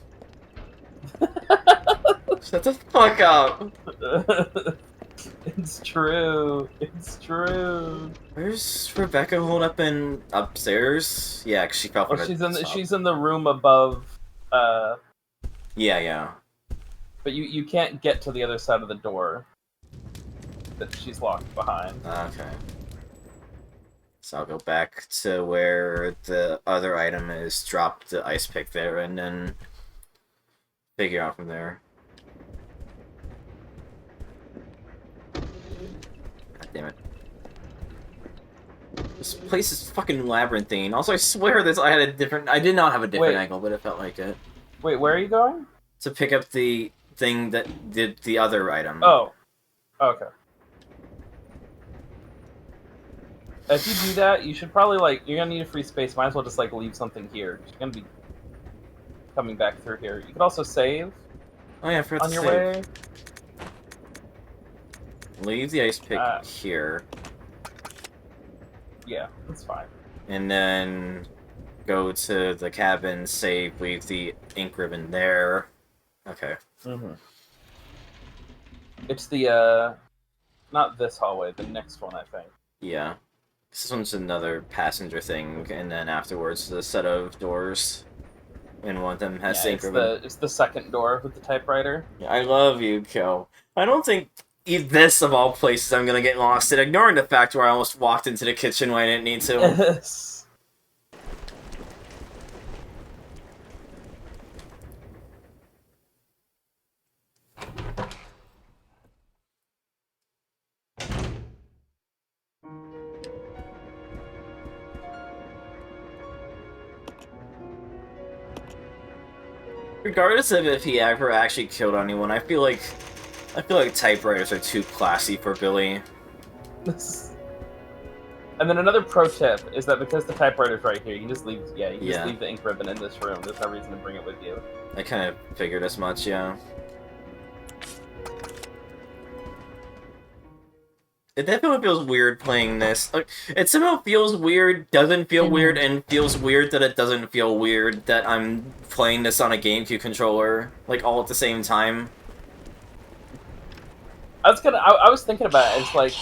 Shut the fuck up. It's true. It's true. Where's Rebecca holed up in upstairs? Yeah, 'cause she fell from She's in the room above. Yeah. But you can't get to the other side of the door that she's locked behind. Okay. So I'll go back to where the other item is, drop the ice pick there, and then figure out from there. God damn it. This place is fucking labyrinthine. Also, I swear I did not have a different angle, but it felt like it. Wait, where are you going? To pick up the thing that did the other item. Oh. Okay. If you do that, you should probably, you're gonna need a free space. Might as well just, leave something here. You're gonna be coming back through here. You could also save. Oh yeah, I forgot on to your save. way. Leave the ice pick here. Yeah, that's fine. And then go to the cabin, save, leave the ink ribbon there. Okay. Mm-hmm. It's the, not this hallway, the next one, I think. Yeah. This one's another passenger thing, and then afterwards the set of doors. And one of them has ink ribbon. It's the second door with the typewriter. Yeah, I love you, Kel. I don't think this, of all places, I'm gonna get lost in, ignoring the fact where I almost walked into the kitchen when I didn't need to. Regardless of if he ever actually killed anyone, I feel like typewriters are too classy for Billy. And then another pro tip is that because the typewriter's right here, you can just leave. Yeah, you can just leave the ink ribbon in this room. There's no reason to bring it with you. I kind of figured as much, yeah. It definitely feels weird playing this. Like, it somehow feels weird, doesn't feel weird, and feels weird that it doesn't feel weird that I'm playing this on a GameCube controller, like, all at the same time. I was thinking about it. It's like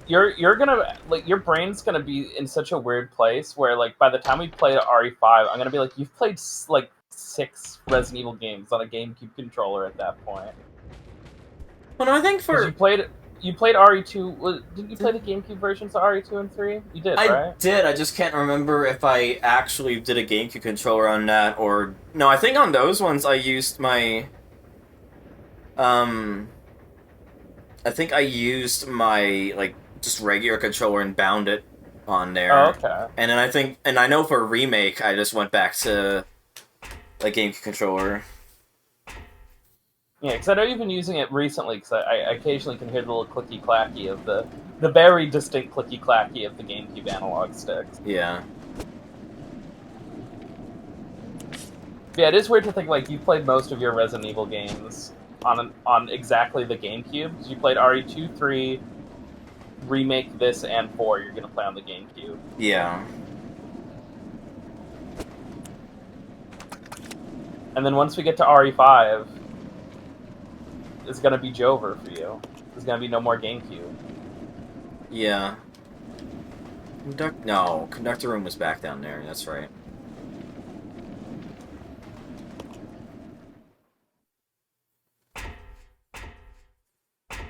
you're gonna your brain's gonna be in such a weird place where by the time we play RE5, I'm gonna be like, you've played 6 Resident Evil games on a GameCube controller at that point. Well, no, I think you played RE2. Didn't you play the GameCube versions of RE2 and 3? You did, I right? did. I just can't remember if I actually did a GameCube controller on that or no. I think on those ones I used my. I think I used my like just regular controller and bound it on there. Oh, okay. And then I know for remake I just went back to like GameCube controller. Yeah, because I know you've been using it recently, because I occasionally can hear the little clicky-clacky of the very distinct clicky-clacky of the GameCube analog sticks. Yeah. Yeah, it is weird to think, like, you played most of your Resident Evil games on exactly the GameCube. You played RE2, 3, Remake, this, and 4 you're going to play on the GameCube. Yeah. And then once we get to RE5, it's going to be Jover for you. There's going to be no more GameCube. Yeah. Conductor room was back down there, that's right.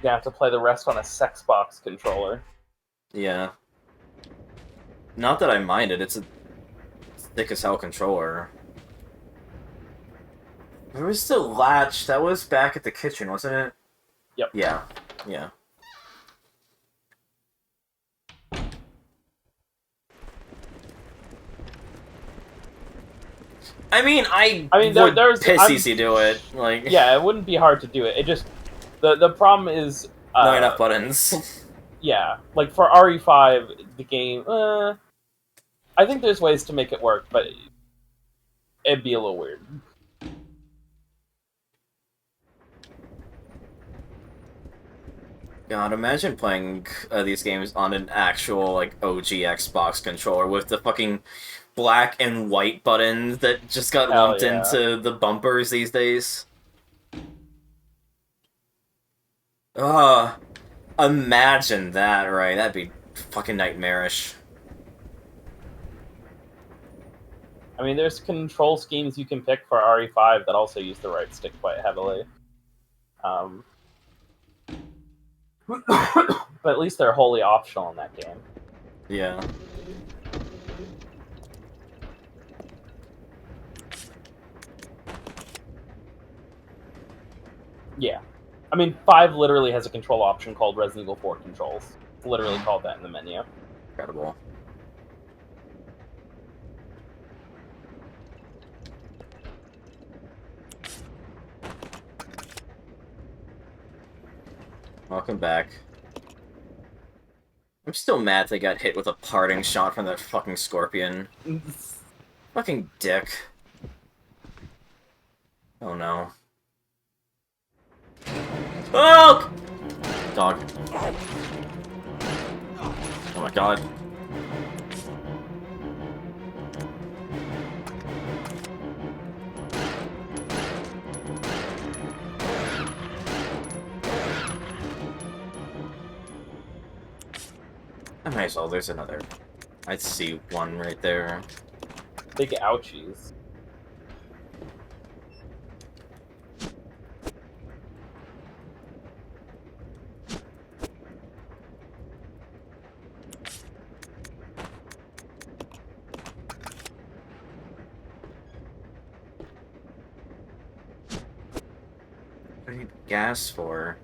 You have to play the rest on a Sexbox controller. Yeah. Not that I mind it, it's a thick as hell controller. Where was the latch? That was back at the kitchen, wasn't it? Yep. Yeah. Yeah. I mean, there's piss easy do it. Like, yeah, it wouldn't be hard to do it. It just the problem is not enough buttons. Yeah, like for RE5, the game. I think there's ways to make it work, but it'd be a little weird. God, imagine playing these games on an actual, like, OG Xbox controller with the fucking black and white buttons that just got lumped into the bumpers these days. Imagine that, right? That'd be fucking nightmarish. I mean, there's control schemes you can pick for RE5 that also use the right stick quite heavily. But at least they're wholly optional in that game. Yeah. Yeah. I mean, 5 literally has a control option called Resident Evil 4 Controls. Literally called that in the menu. Incredible. Welcome back. I'm still mad they got hit with a parting shot from that fucking scorpion. Fucking dick. Oh no. Oh! Dog. Oh my god. Nice, oh, there's another. I see one right there. Big ouchies. What do I need gas for?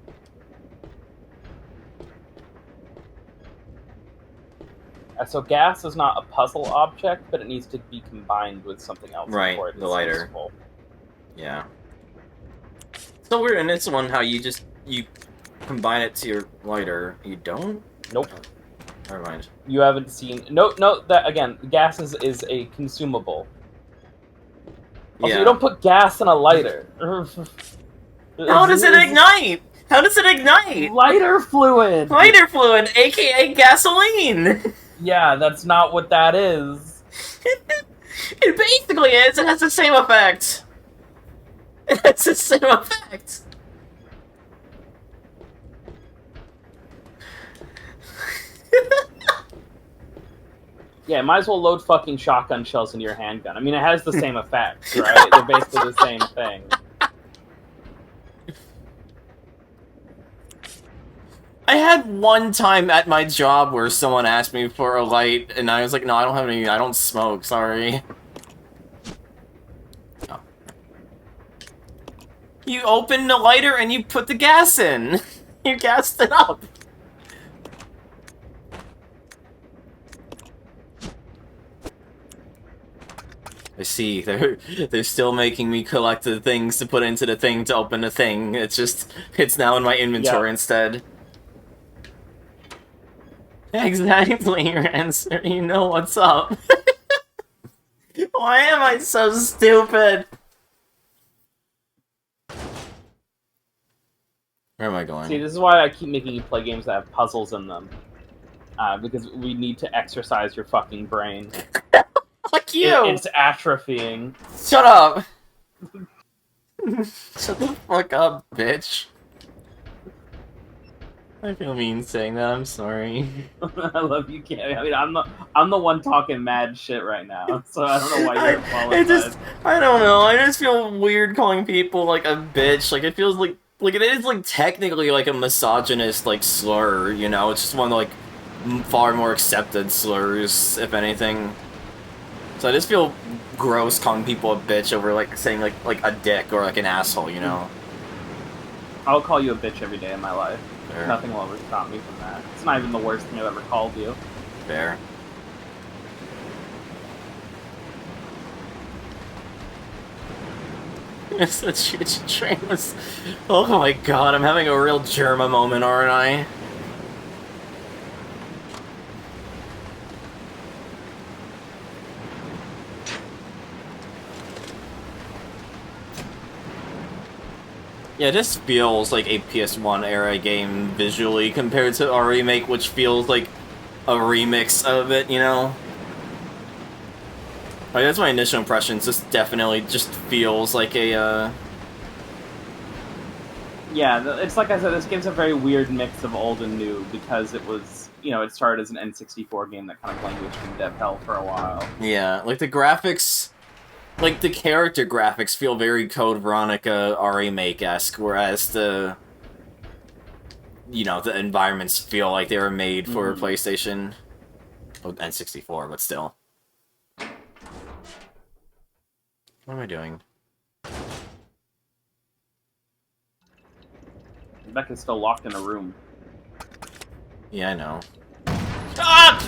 So gas is not a puzzle object, but it needs to be combined with something else. Right, before it the is lighter. useful. Yeah. So weird, and it's one how you combine it to your lighter. You don't? Nope. Oh, never mind. You haven't seen... No, that, again, gas is a consumable. Also, Yeah. you don't put gas in a lighter. How does it ignite? How does it ignite? Lighter fluid! Lighter fluid, aka gasoline! Yeah, that's not what that is. It basically is, it has the same effect! It has the same effect! Yeah, might as well load fucking shotgun shells into your handgun. I mean, it has the same effect, right? They're basically the same thing. I had one time at my job where someone asked me for a light, and I was like, no, I don't have any, I don't smoke, sorry. Oh. You opened the lighter and you put the gas in! You gassed it up! I see, they're still making me collect the things to put into the thing to open the thing. It's now in my inventory instead. Exactly your answer. You know what's up. Why am I so stupid? Where am I going? See, this is why I keep making you play games that have puzzles in them. Because we need to exercise your fucking brain. Fuck you! It's atrophying. Shut up! Shut the fuck up, bitch. I feel mean saying that, I'm sorry. I love you, Cammy. I mean, I'm the one talking mad shit right now, so I don't know why you're apologizing. I don't know, I just feel weird calling people, like, a bitch. Like, it feels like it is, like, technically, like, a misogynist, like, slur, you know? It's just one of, like, far more accepted slurs, if anything. So I just feel gross calling people a bitch over, like, saying, like a dick or, like, an asshole, you know? I'll call you a bitch every day of my life. Fair. Nothing will ever stop me from that. It's not even the worst thing I've ever called you. Fair. Such a train was... Oh my god, I'm having a real Germa moment, aren't I? Yeah, this feels like a PS1 era game visually compared to our remake, which feels like a remix of it, you know? Like, that's my initial impressions. This definitely just feels like a, Yeah, it's like I said, this game's a very weird mix of old and new, because it was, you know, it started as an N64 game that kind of languished in dev hell for a while. Yeah, like, the graphics... Like, the character graphics feel very Code Veronica remake-esque, whereas the... You know, the environments feel like they were made for PlayStation. Oh, N64, but still. What am I doing? Becca's still locked in a room. Yeah, I know. Ah!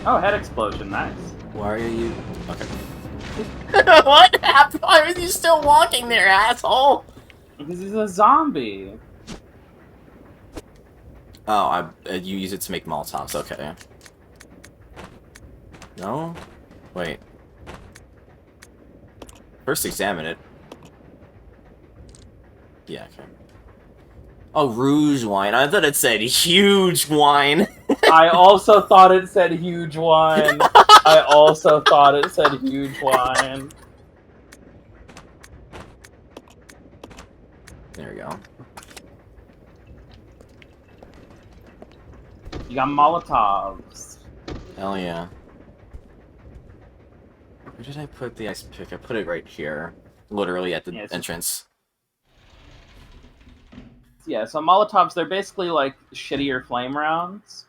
Oh, head explosion, nice. Why are you... Okay. What happened? Why are you still walking there, asshole? Because he's a zombie. Oh, you use it to make Molotovs, okay. No? Wait. First examine it. Yeah, okay. Oh, Rouge wine. I thought it said huge wine. I also thought it said huge wine. I also thought it said huge wine. There we go. You got Molotovs. Hell yeah. Where did I put the ice pick? I put it right here. Literally at the entrance. Yeah, so Molotovs, they're basically like shittier flame rounds.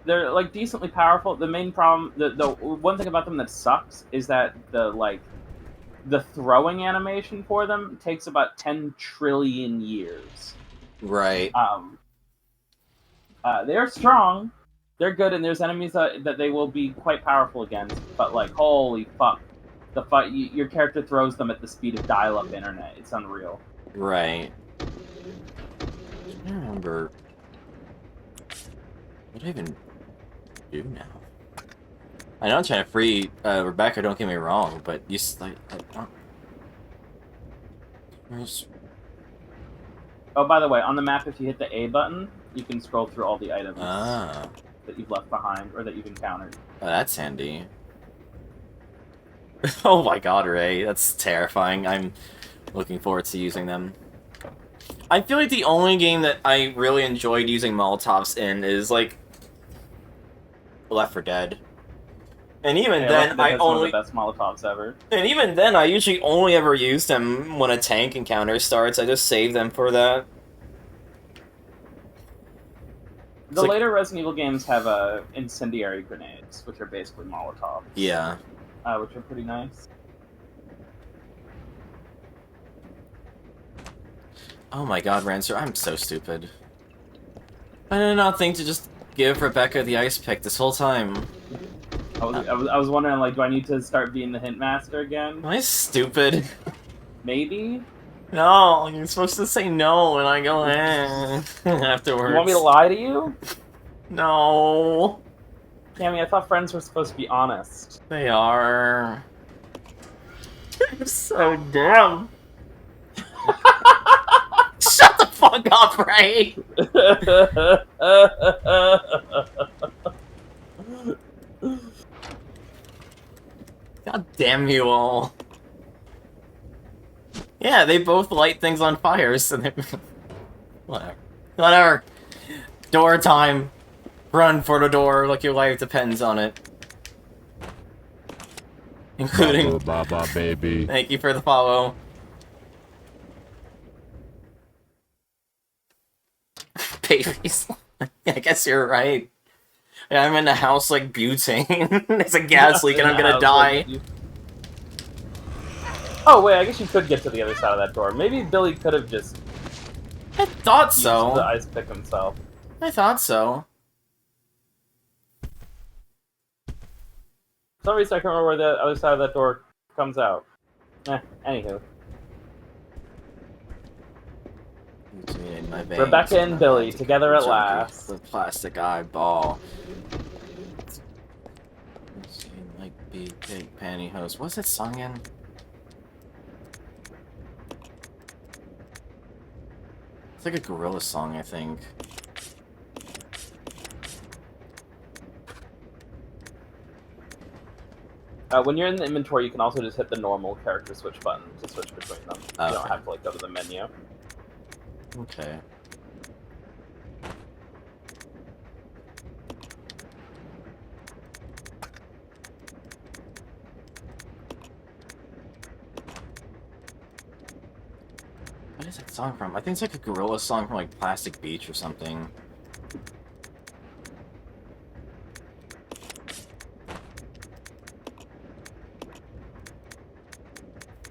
They're like decently powerful. The main problem, the one thing about them that sucks is that the throwing animation for them takes about 10 trillion years. Right. They're strong, they're good, and there's enemies that they will be quite powerful against. But like, holy fuck, your character throws them at the speed of dial-up internet. It's unreal. Right. I don't remember. What do I even do now? I know I'm trying to free Rebecca, don't get me wrong, but you like I don't... Where's... Oh, by the way, on the map, if you hit the A button, you can scroll through all the items that you've left behind or that you've encountered. Oh, that's handy. Oh my god, Ray, that's terrifying. I'm looking forward to using them. I feel like the only game that I really enjoyed using Molotovs in is, like, Left 4 Dead. And even Hey, then, look, that I has one of only the best Molotovs ever. and even then I usually only ever use them when a tank encounter starts. I just save them for that. The like- later Resident Evil games have incendiary grenades, which are basically Molotovs. Yeah. Which are pretty nice. Oh my god, Rancer, I'm so stupid. I did not think to just give Rebecca the ice pick this whole time. I was wondering, like, do I need to start being the hint master again? Am I stupid? Maybe? No, you're supposed to say no when I go afterwards. You want me to lie to you? No. Cammy, I thought friends were supposed to be honest. They are. You're so dumb. Shut the fuck up, right? God damn you all. Yeah, they both light things on fire, so they... Whatever. Whatever. Door time. Run for the door like your life depends on it. Including... Baba baby. Thank you for the follow. Babies. I guess you're right. Yeah, I'm in the house like butane. There's a gas leak and I'm gonna die. Oh wait, I guess you could get to the other side of that door. Maybe Billy could have just I thought used the so. ice pick himself. I thought so. For some reason I can't remember where the other side of that door comes out. Anywho. In my veins. Rebecca and Billy, together at Junkie, last. The plastic eyeball. Like big pantyhose. What's that song in? It's like a gorilla song, I think. When you're in the inventory, you can also just hit the normal character switch button to switch between them. You don't have to like go to the menu. Okay. What is that song from? I think it's like a gorilla song from like Plastic Beach or something.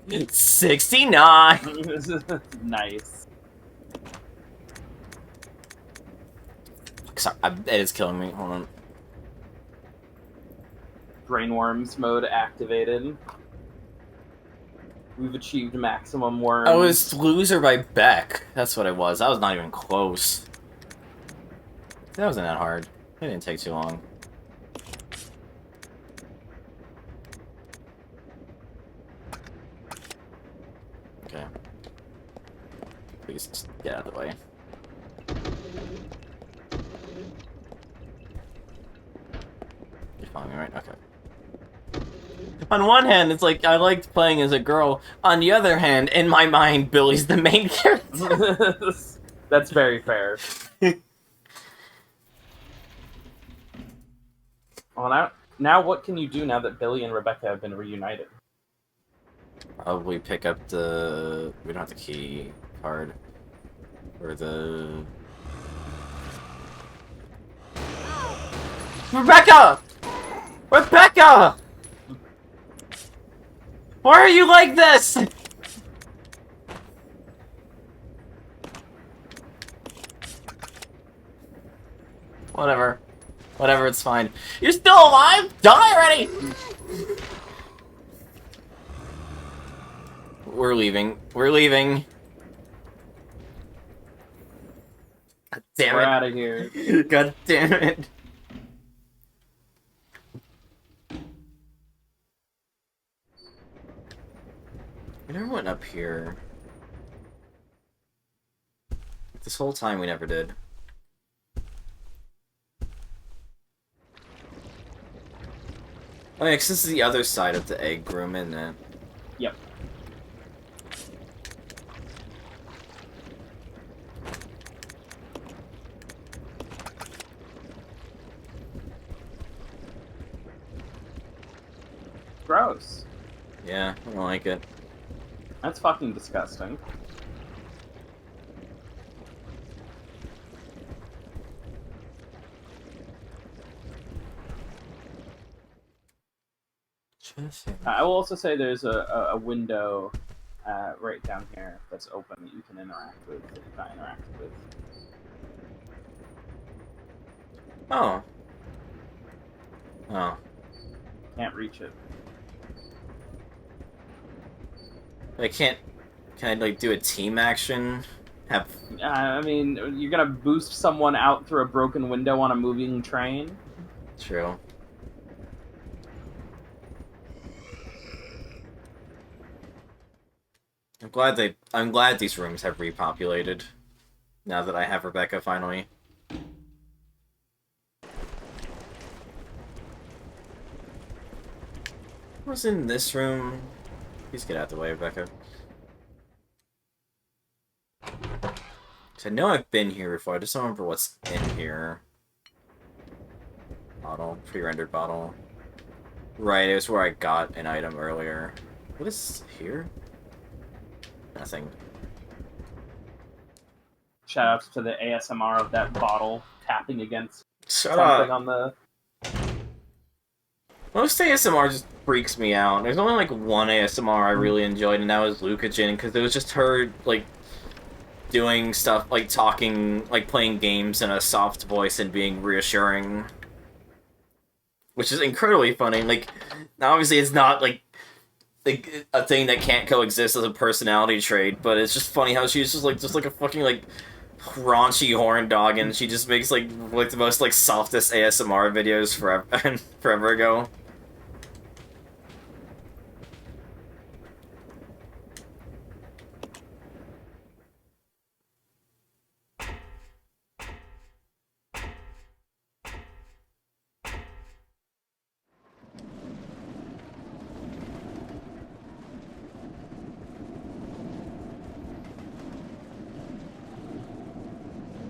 It's 69! Nice. Sorry, it is killing me. Hold on. Drain worms mode activated. We've achieved maximum worms. Oh, it's Loser by Beck. That's what it was. That was not even close. That wasn't that hard. It didn't take too long. Okay. Please just get out of the way. You're following me, right? Okay. On one hand, it's like, I liked playing as a girl. On the other hand, in my mind, Billy's the main character. That's very fair. Well, now what can you do now that Billy and Rebecca have been reunited? Probably pick up the... We don't have the key card. Or the... Rebecca! Rebecca! Why are you like this? Whatever. Whatever, it's fine. You're still alive? Die already! We're leaving. We're leaving. God damn We're it. out of here. God damn it. We never went up here. This whole time we never did. Oh yeah, 'cause this is the other side of the egg room, isn't it? Yep. I don't like it. That's fucking disgusting. I will also say there's a window right down here that's open that you can interact with, that you've not interacted with. Oh. Oh. Can't reach it. I can't... Can I, like, do a team action? Have... I mean, you're gonna boost someone out through a broken window on a moving train? True. I'm glad these rooms have repopulated. Now that I have Rebecca, finally. What's in this room? Please get out of the way, Rebecca. I know I've been here before, I just don't remember what's in here. Bottle. Pre-rendered bottle. Right, it was where I got an item earlier. What is here? Nothing. Shoutouts to the ASMR of that bottle tapping against Shut something up. on the... Most ASMR just freaks me out. There's only like one ASMR I really enjoyed, and that was Lucajin, because it was just her, like, doing stuff, like talking, like playing games in a soft voice and being reassuring. Which is incredibly funny. Like, obviously it's not, like, a thing that can't coexist as a personality trait, but it's just funny how she's just like a fucking, like, raunchy horn dog, and she just makes, like the most, like, softest ASMR videos forever ago.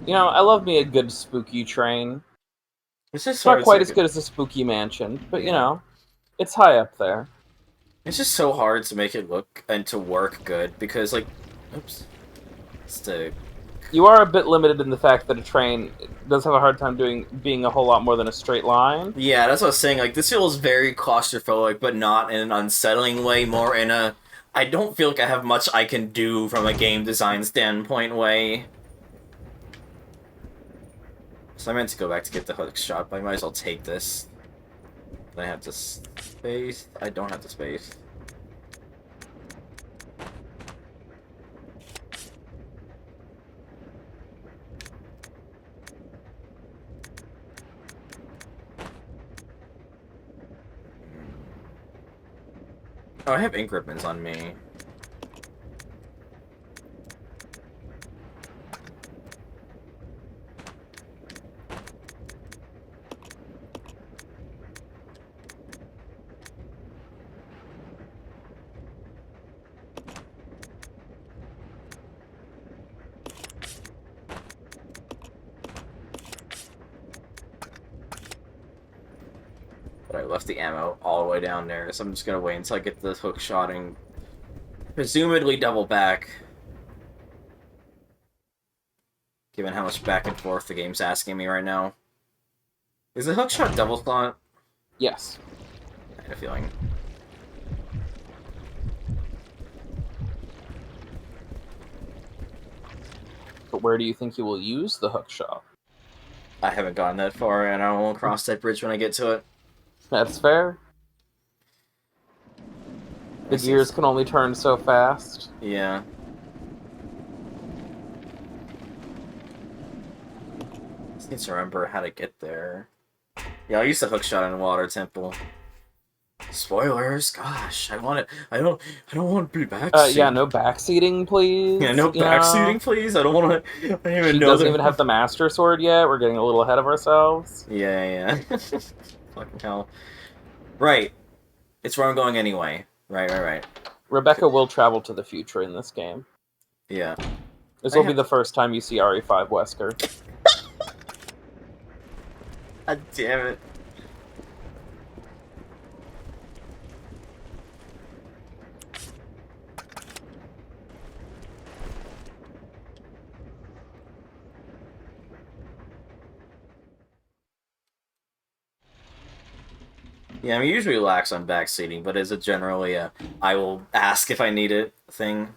You know, I love me a good spooky train. It's just It's not hard quite to- as good as a spooky mansion, but you Yeah. know, it's high up there. It's just so hard to make it look and to work good, because, like, oops. It's the... You are a bit limited in the fact that a train does have a hard time being a whole lot more than a straight line. Yeah, that's what I was saying. Like, this feels very claustrophobic, but not in an unsettling way, more in a... I don't feel like I have much I can do from a game design standpoint way. So I meant to go back to get the hook shot, but I might as well take this. I have the space. I don't have the space. Oh, I have ink ribbons on me. But I left the ammo all the way down there, so I'm just gonna wait until I get the hook shot and presumably double back. Given how much back and forth the game's asking me right now. Is the hook shot double slot? Yes. I had a feeling. But where do you think you will use the hook shot? I haven't gotten that far, and I won't cross that bridge when I get to it. That's fair. The gears can only turn so fast. Yeah. Just need to remember how to get there. Yeah, I used the hook shot in Water Temple. Spoilers, gosh, I want it. I don't want to be backseat. Yeah, no backseating, please. Yeah, no backseating, please. I don't want to. I don't even She know. doesn't even have the Master Sword yet. We're getting a little ahead of ourselves. Yeah. Fucking hell. Right. It's where I'm going anyway. Right. Rebecca will travel to the future in this game. Yeah. This will be the first time you see RE5 Wesker. God damn it. Yeah, I'm usually lax on backseating, but is it generally a I will ask if I need it thing?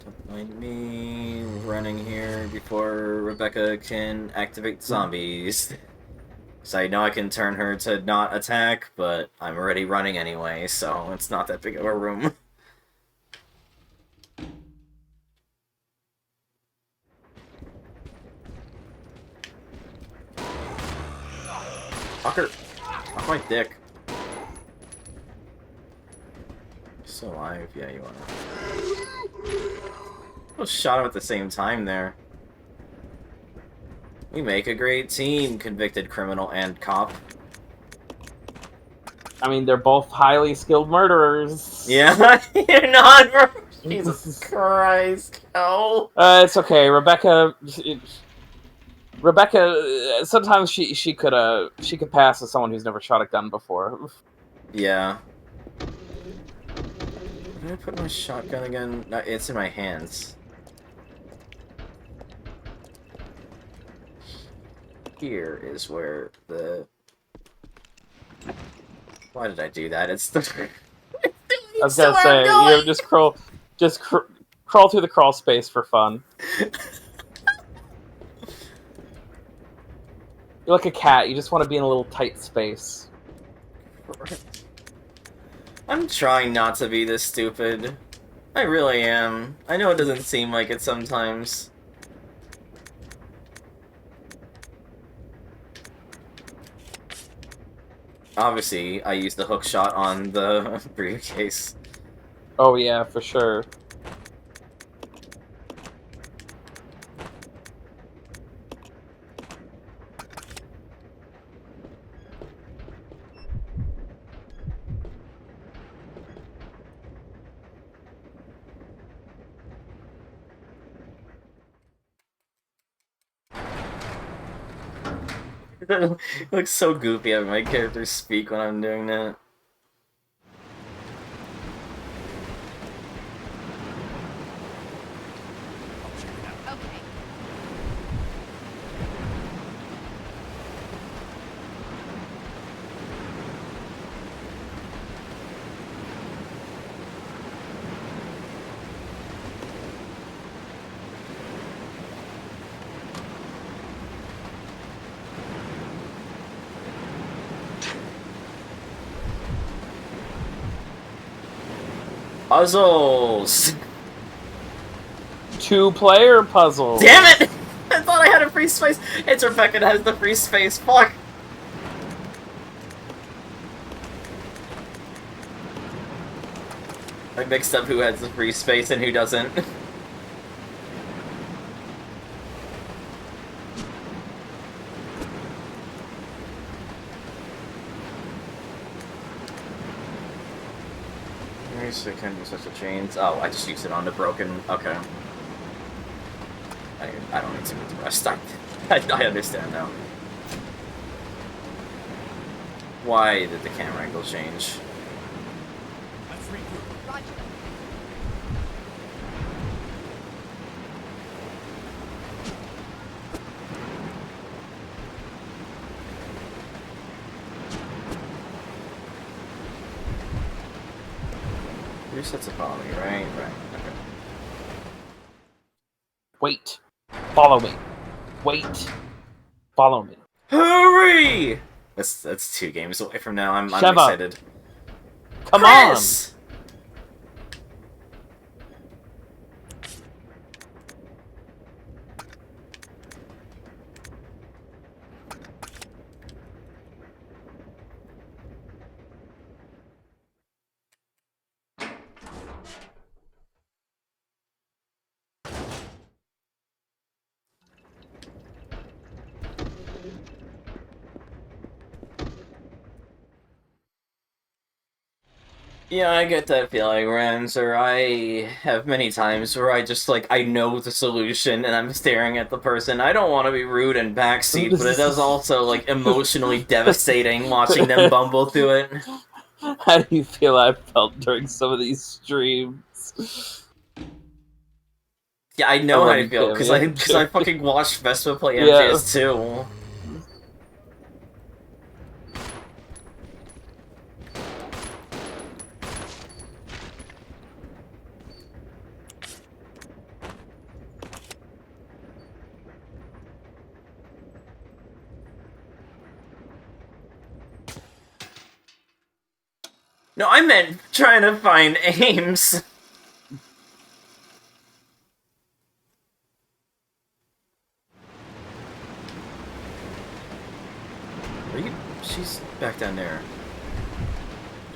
Don't mind me running here before Rebecca can activate zombies. So I know I can turn her to not attack, but I'm already running anyway, so it's not that big of a room. Fucker! Off my dick. Still alive? Yeah, you are. Both shot him at the same time there. We make a great team, convicted criminal and cop. I mean, they're both highly skilled murderers. Yeah, you're not, bro. Jesus Christ, no. It's okay, Rebecca. Rebecca, sometimes she could pass as someone who's never shot a gun before. Yeah. Where did I put my shotgun again? No, it's in my hands. Here is where the... Why did I do that? It's the... I was gonna say, you just crawl through the crawl space for fun. You're like a cat. You just want to be in a little tight space. I'm trying not to be this stupid. I really am. I know it doesn't seem like it sometimes. Obviously, I used the hook shot on the briefcase. Oh yeah, for sure. It looks so goofy having my characters speak when I'm doing that. Okay. Puzzles! 2-player puzzle. Damn it! I thought I had a free space. It's Rebecca that has the free space. Fuck! I mixed up who has the free space and who doesn't. So can do such a chains. Oh, I just used it on the broken. Okay. I don't need to move the rest. I understand now. Why did the camera angle change? Let's regroup. Roger. You're set to follow me, right? Right. Okay. Wait. Follow me. Wait. Follow me. Hurry! That's 2 games away from now. I'm Sheva. excited. Come Chris! Yeah, I get that feeling, Ranzer. I have many times where I just, like, I know the solution and I'm staring at the person. I don't want to be rude and backseat, but it is also, like, emotionally devastating watching them bumble through it. How do you feel I felt during some of these streams? Yeah, I know how love I you, feel, Cammy. because I fucking watched Vespa play Yeah. MGS2. No, I meant trying to find Ames. Are you? She's back down there.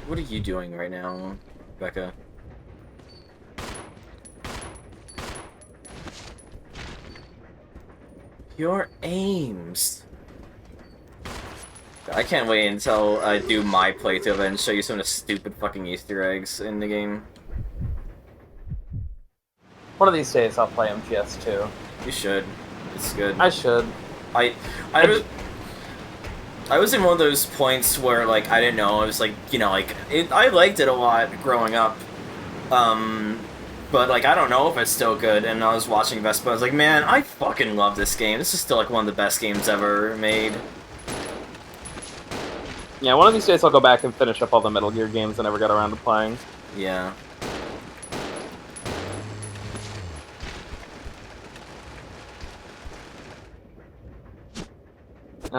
What are you doing right now, Becca? Your Ames. I can't wait until I do my playthrough and show you some of the stupid fucking Easter eggs in the game. One of these days I'll play MGS2. You should. It's good. I should. I was in one of those points where, like, I didn't know. I was like, you know, like, I liked it a lot growing up. But, like, I don't know if it's still good. And I was watching Vespa. I was like, man, I fucking love this game. This is still, like, one of the best games ever made. Yeah, one of these days I'll go back and finish up all the Metal Gear games I never got around to playing. Yeah.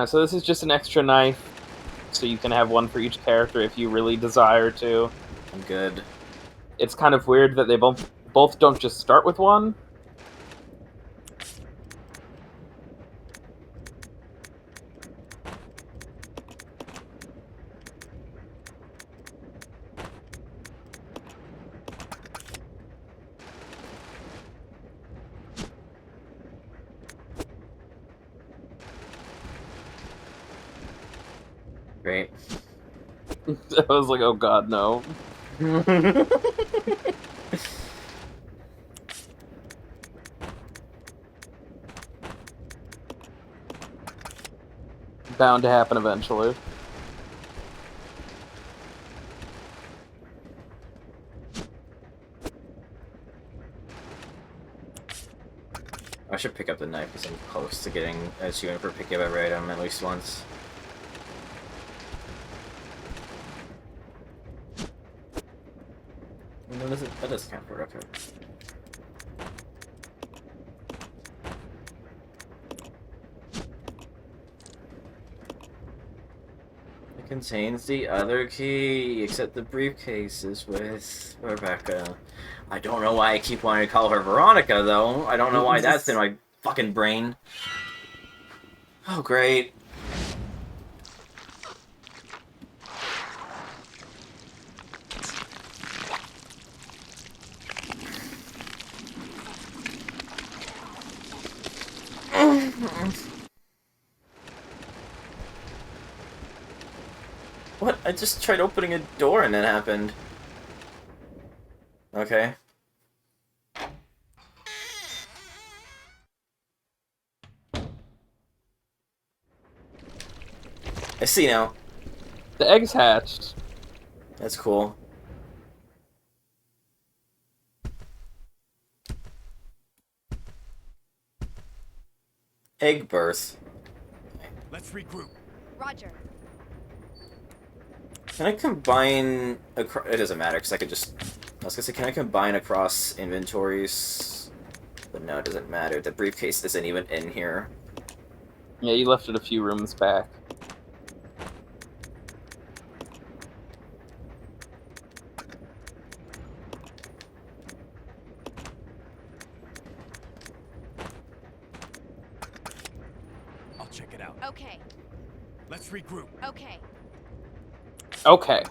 So this is just an extra knife, so you can have one for each character if you really desire to. I'm good. It's kind of weird that they both don't just start with one. Great. I was like, oh god, no. Bound to happen eventually. I should pick up the knife because I'm close to getting a achievement for picking up every item at least once. No, that doesn't count for it, okay. It contains the other key, except the briefcase is with Rebecca. I don't know why I keep wanting to call her Veronica, though. I don't know why that's in my fucking brain. Oh, great. What? I just tried opening a door and it happened. Okay. I see now. The egg's hatched. That's cool. Egg birth. Let's regroup. Roger. Can I combine across... It doesn't matter, because I could just... I was gonna say, can I combine across inventories? But no, it doesn't matter. The briefcase isn't even in here. Yeah, you left it a few rooms back. I'll check it out. Okay. Let's regroup. Okay. Okay.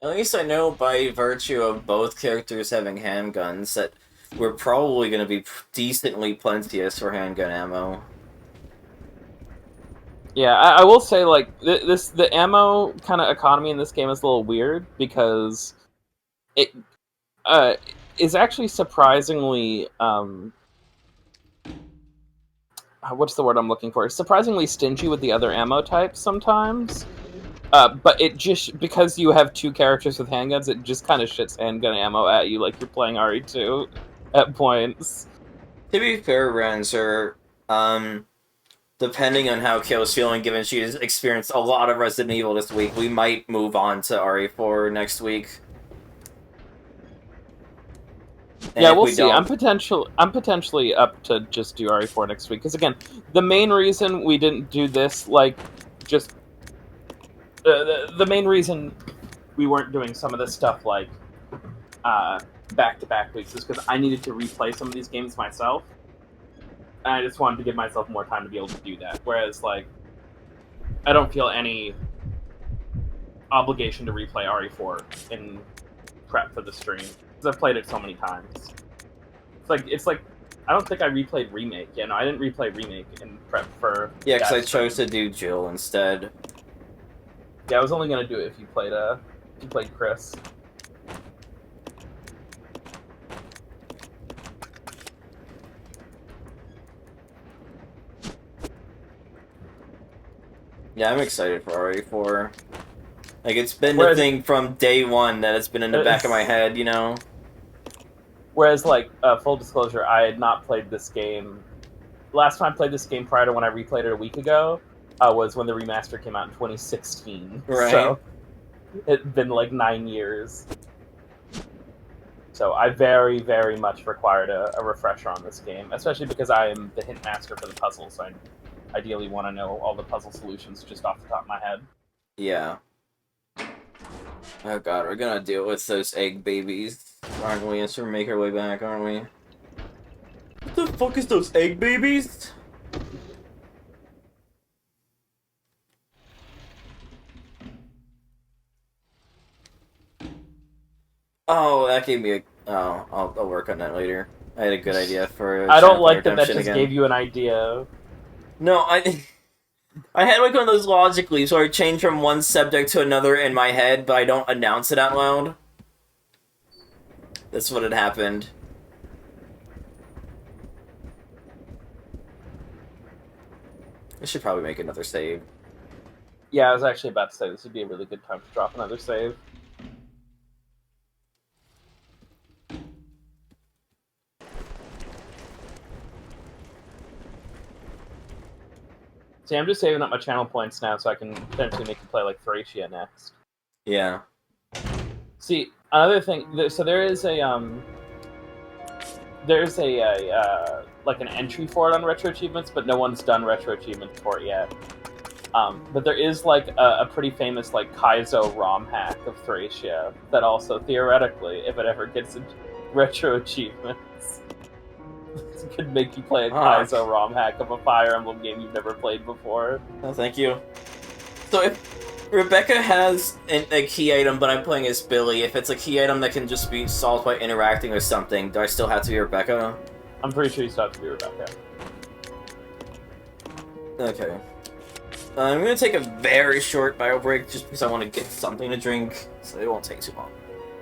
At least I know by virtue of both characters having handguns that we're probably going to be decently plenteous for handgun ammo. Yeah, I will say, like, the ammo kind of economy in this game is a little weird, because it is actually surprisingly, what's the word I'm looking for? Surprisingly stingy with the other ammo types sometimes. But it just, because you have two characters with handguns, it just kind of shits handgun ammo at you like you're playing RE2 at points. To be fair, Ranzer, depending on how Kyo's feeling, given she has experienced a lot of Resident Evil this week, we might move on to RE4 next week. And Yeah, if we'll we see. I'm don't- potentially up to just do RE4 next week because again, the main reason we didn't do this just the main reason we weren't doing some of this stuff back-to-back weeks is because I needed to replay some of these games myself, and I just wanted to give myself more time to be able to do that. Whereas I don't feel any obligation to replay RE4 in prep for the stream because I've played it so many times. It's like I don't think I replayed Remake. Yeah, no, I didn't replay Remake in prep for. Yeah, because I that stream. chose to do Jill instead. Yeah, I was only gonna do it if you played Chris. Yeah, I'm excited for RE4. Like, it's been Whereas- the thing from day one that it's been in the back of my head, you know? Whereas, full disclosure, I had not played this game. Last time I played this game prior to when I replayed it a week ago was when the remaster came out in 2016. Right. So it'd been 9 years. So I very, very much required a refresher on this game, especially because I am the hint master for the puzzles. So I ideally want to know all the puzzle solutions just off the top of my head. Yeah. Oh god, we're gonna deal with those egg babies, aren't we? As we make our way back, aren't we? What the fuck is those egg babies? Oh, that gave me a... Oh, I'll work on that later. I had a good idea for... I don't like that Redemption just again. gave you an idea. No, I had one of those logically, so I change from one subject to another in my head, but I don't announce it out loud. That's what had happened. I should probably make another save. Yeah, I was actually about to say this would be a really good time to drop another save. See, I'm just saving up my channel points now so I can potentially make you play Thracia next. Yeah. See, another thing, so there's an entry for it on Retro Achievements, but no one's done Retro Achievements for it yet. But there is a pretty famous Kaizo ROM hack of Thracia that also theoretically, if it ever gets into Retro Achievements, could make you play a Kaizo ROM hack of a Fire Emblem game you've never played before. Oh, thank you. So if Rebecca has a key item, but I'm playing as Billy, if it's a key item that can just be solved by interacting with something, do I still have to be Rebecca? I'm pretty sure you still have to be Rebecca. Okay. I'm gonna take a very short bio break just because I want to get something to drink, so it won't take too long.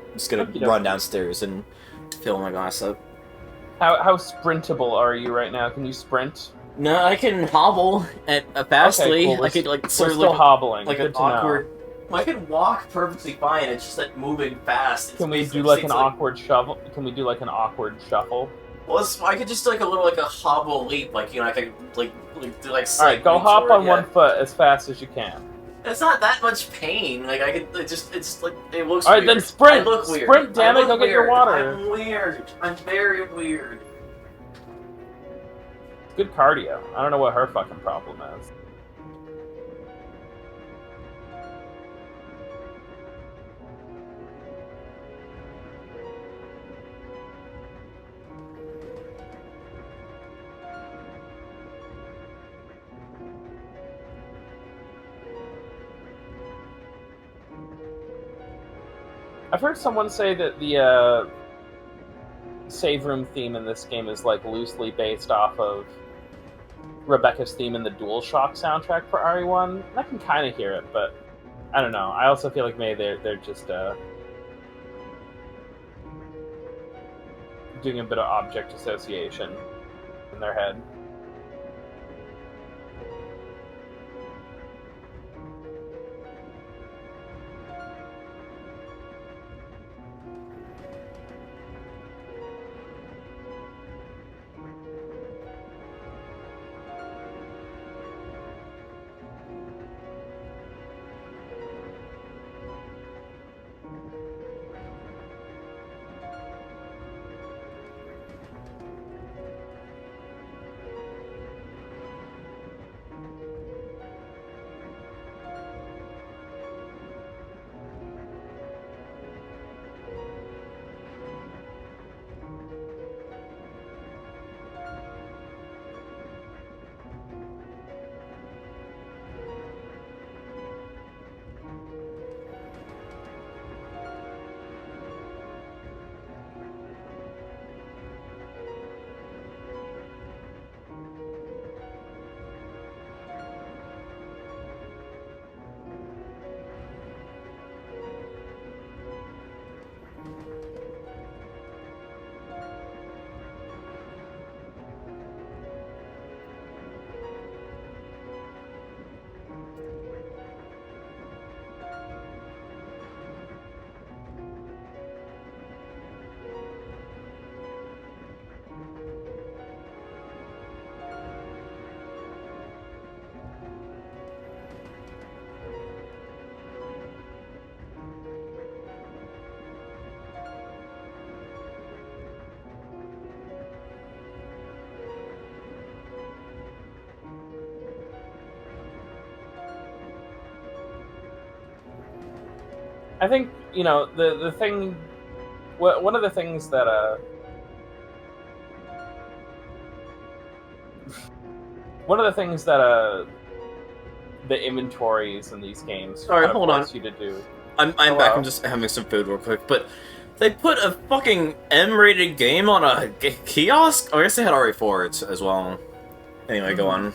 I'm just gonna run downstairs and fill my glass up. How sprintable are you right now? Can you sprint? No, I can hobble fastly. Okay, cool. I could we're still hobbling. like Good an to awkward. know. Well, I can walk perfectly fine. It's just moving fast. Can we do an awkward shuffle? Can we do an awkward shuffle? Well, I could just a hobble leap, I could do All right, go hop on one foot as fast as you can. It's not that much pain. I could it looks. All right, weird. then sprint. I look weird. Sprint, damn it! Go get your water. I'm weird. I'm very weird. Good cardio. I don't know what her fucking problem is. I've heard someone say that the save room theme in this game is loosely based off of Rebecca's theme in the DualShock soundtrack for RE1. I can kind of hear it, but I don't know. I also feel like maybe they're just doing a bit of object association in their head. I think, you know, the thing, one of the things that the inventories in these games Sorry, kind of hold on. force you to do. I'm back. I'm just having some food real quick, but they put a fucking M-rated game on a kiosk? Oh, I guess they had RE4 as well. Anyway, go on.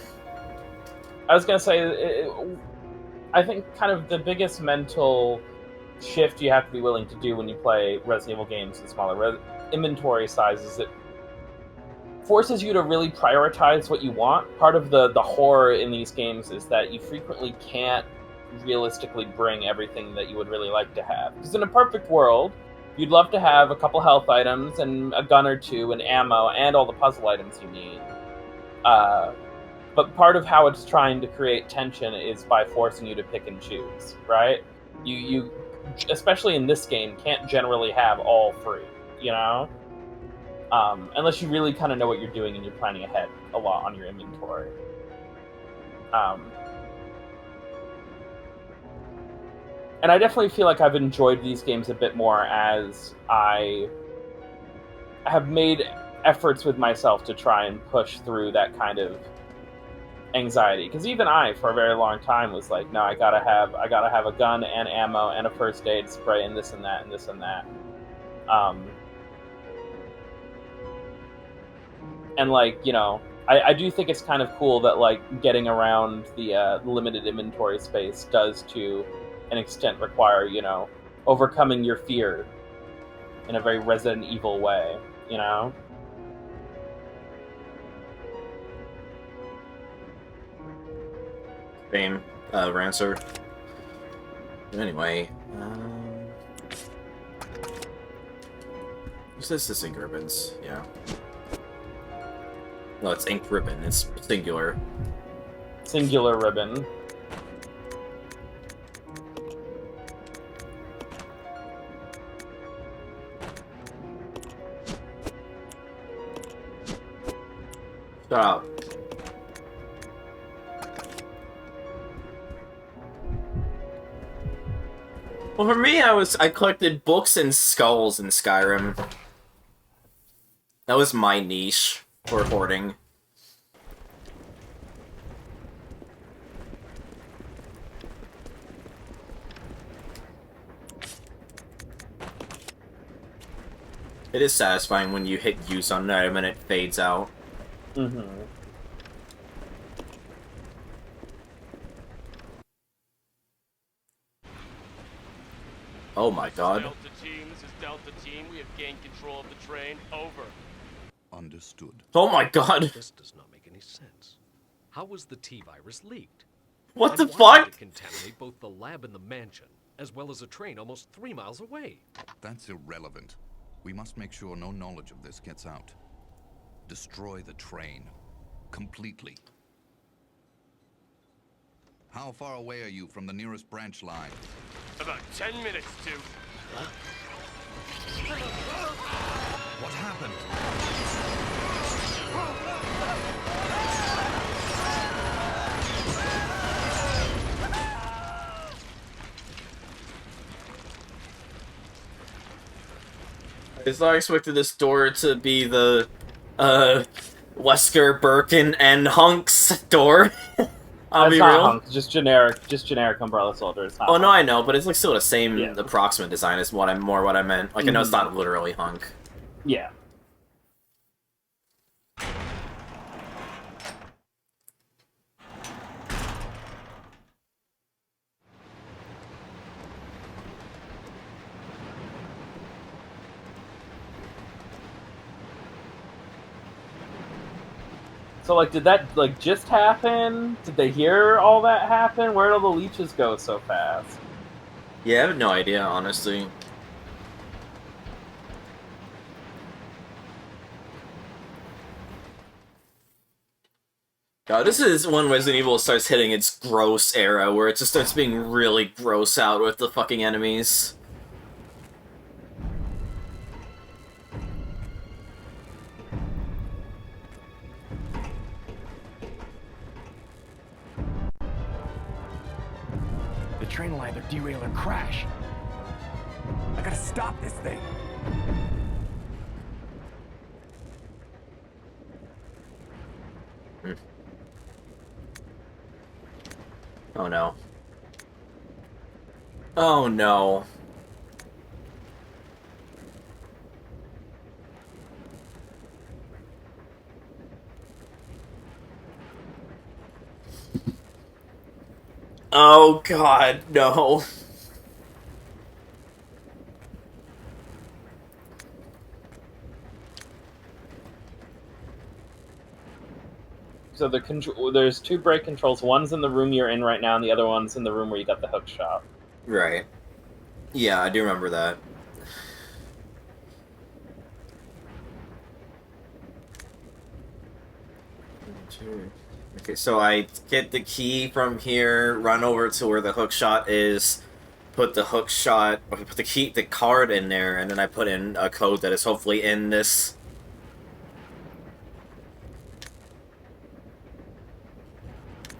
I was gonna say, I think kind of the biggest mental shift you have to be willing to do when you play Resident Evil games in smaller inventory sizes, it forces you to really prioritize what you want. Part of the horror in these games is that you frequently can't realistically bring everything that you would really like to have. Because in a perfect world, you'd love to have a couple health items and a gun or two and ammo and all the puzzle items you need. But part of how it's trying to create tension is by forcing you to pick and choose, right? You especially in this game, can't generally have all three, you know? Unless you really kind of know what you're doing and you're planning ahead a lot on your inventory. And I definitely feel like I've enjoyed these games a bit more as I have made efforts with myself to try and push through that kind of anxiety. Because even I, for a very long time, was like, no, I gotta have a gun and ammo and a first aid spray and this and that and this and that. And like, you know, I do think it's kind of cool that like getting around the limited inventory space does to an extent require, you know, overcoming your fear in a very Resident Evil way, you know? Same, Rancer. Anyway, what's this? This ink ribbons, yeah. No, it's ink ribbon, it's singular. Singular ribbon. Shut up. Well, for me, I collected books and skulls in Skyrim. That was my niche for hoarding. It is satisfying when you hit use on an item and it fades out. Mm-hmm. Oh my god. Delta team, this is Delta team. We have gained control of the train. Over. Understood. Oh my god. This does not make any sense. How was the T-virus leaked? What And the why fuck? did it contaminate both the lab and the mansion, as well as a train almost 3 miles away? That's irrelevant. We must make sure no knowledge of this gets out. Destroy the train. Completely. How far away are you from the nearest branch line? About 10 minutes to... What happened? I expected this door to be the, Wesker, Birkin, and Hunk's door. I'll It's be not real. Hunk, just generic Umbrella Soldier. It's not Oh, no, Hunk. I know, but it's like still the same Yeah. approximate design is what I meant. Like, I know it's not literally Hunk. Yeah. So, like, did that, like, just happen? Did they hear all that happen? Where did all the leeches go so fast? Yeah, I have no idea, honestly. God, this is when Resident Evil starts hitting its gross era, where it just starts being really gross out with the fucking enemies. The train will either derail or crash. stop this thing. Oh no. Oh no. Oh god, no. So there's 2 brake controls. One's in the room you're in right now, and the other one's in the room where you got the hook shot. Right. Yeah, I do remember that. Okay, so I get the key from here, run over to where the hook shot is, put the hook shot, or put the card in there, and then I put in a code that is hopefully in this.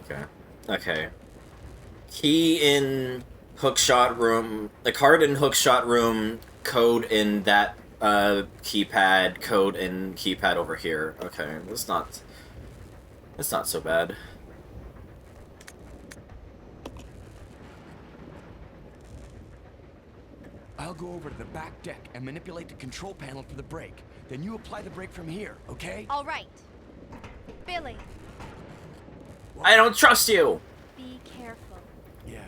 Okay. Okay. Key in hookshot room, the card in hookshot room, code in that keypad, code in keypad over here. Okay, that's not so bad. I'll go over to the back deck and manipulate the control panel for the brake. Then you apply the brake from here, okay? All right. Billy, I don't trust you! be careful. Yeah.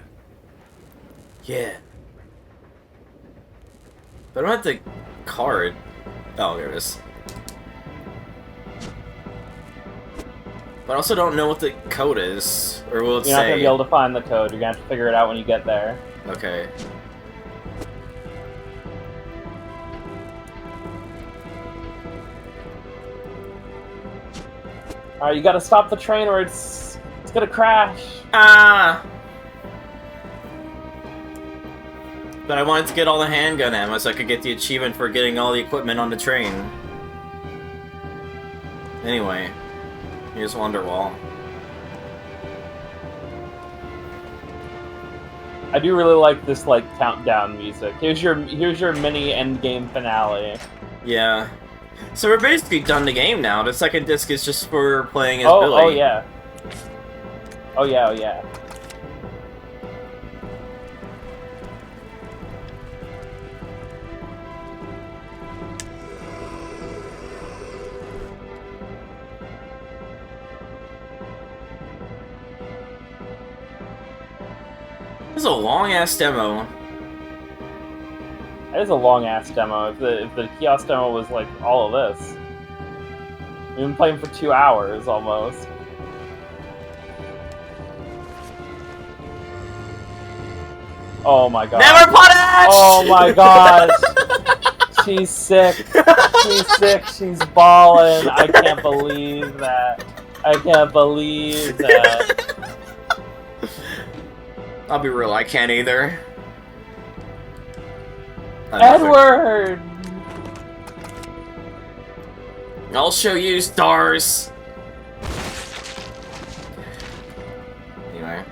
Yeah. But I don't have the card. Oh, there it is. But I also don't know what the code is. Or will it say... You're not going to be able to find the code. You're going to have to figure it out when you get there. Okay. Alright, you gotta stop the train or it's gonna crash. Ah! But I wanted to get all the handgun ammo so I could get the achievement for getting all the equipment on the train. Anyway, here's Wonderwall. I do really like this countdown music. Here's your mini end game finale. Yeah. So we're basically done the game now. The second disc is just for playing as Billy. Oh yeah. Oh yeah, oh yeah. This is a long-ass demo. It is a long-ass demo. If the kiosk demo was like all of this. We've been playing for 2 hours, almost. Oh my god. Never punish! Oh my gosh! She's sick. She's sick. She's bawling. I can't believe that. I can't believe that. I'll be real, I can't either. Edward! I'll show you stars. Anyway.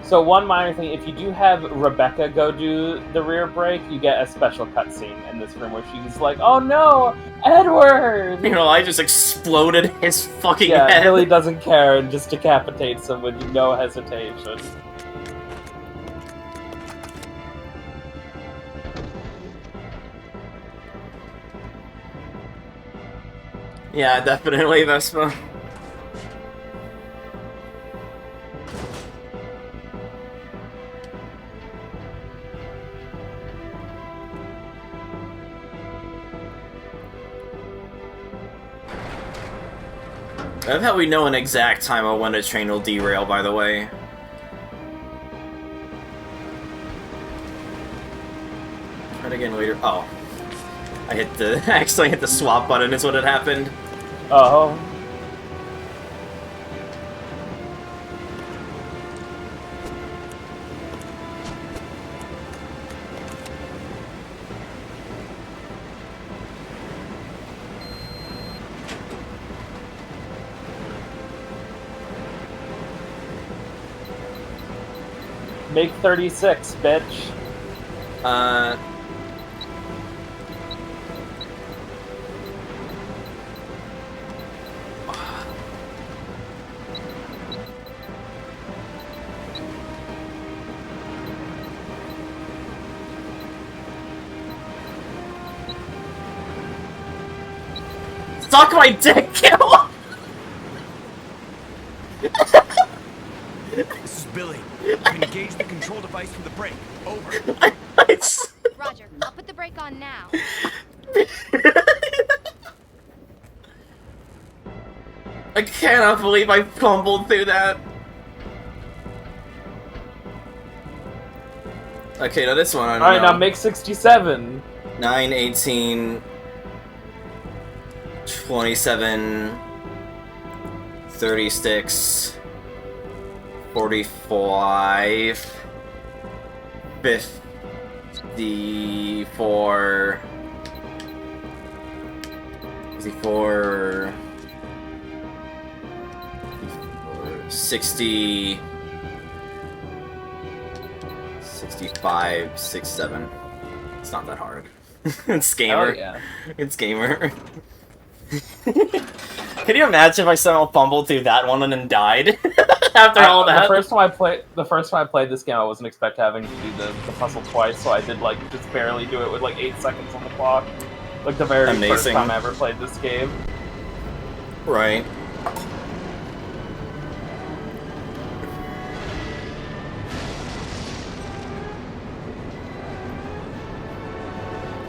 So one minor thing, if you do have Rebecca go do the rear brake, you get a special cutscene in this room where she's like, "Oh no, Edward!" You know, I just exploded his fucking yeah, head. Billy doesn't care and just decapitates him with no hesitation. Yeah, definitely, Vespa. I love how we know an exact time of when a train will derail, by the way. Try it again later. Oh. I accidentally hit the swap button, is what had happened. Oh. Make 36, bitch. Suck my dick, kill! This is Billy. You can engage the control device from the brake. Over. Roger, I'll put the brake on now. I cannot believe I fumbled through that. Okay, now this one, I don't know. Alright, now make 67. 9, 18, 27, 36, 45, 54, 54, 60, 65, 67. It's not that hard. It's gamer. Oh, yeah. It's gamer. Can you imagine if I somehow fumbled through that one and then died after all that? The first time I played this game, I wasn't expecting having to do the puzzle twice, so I did like just barely do it with like 8 seconds on the clock. Like the very first time I ever played this game. Right.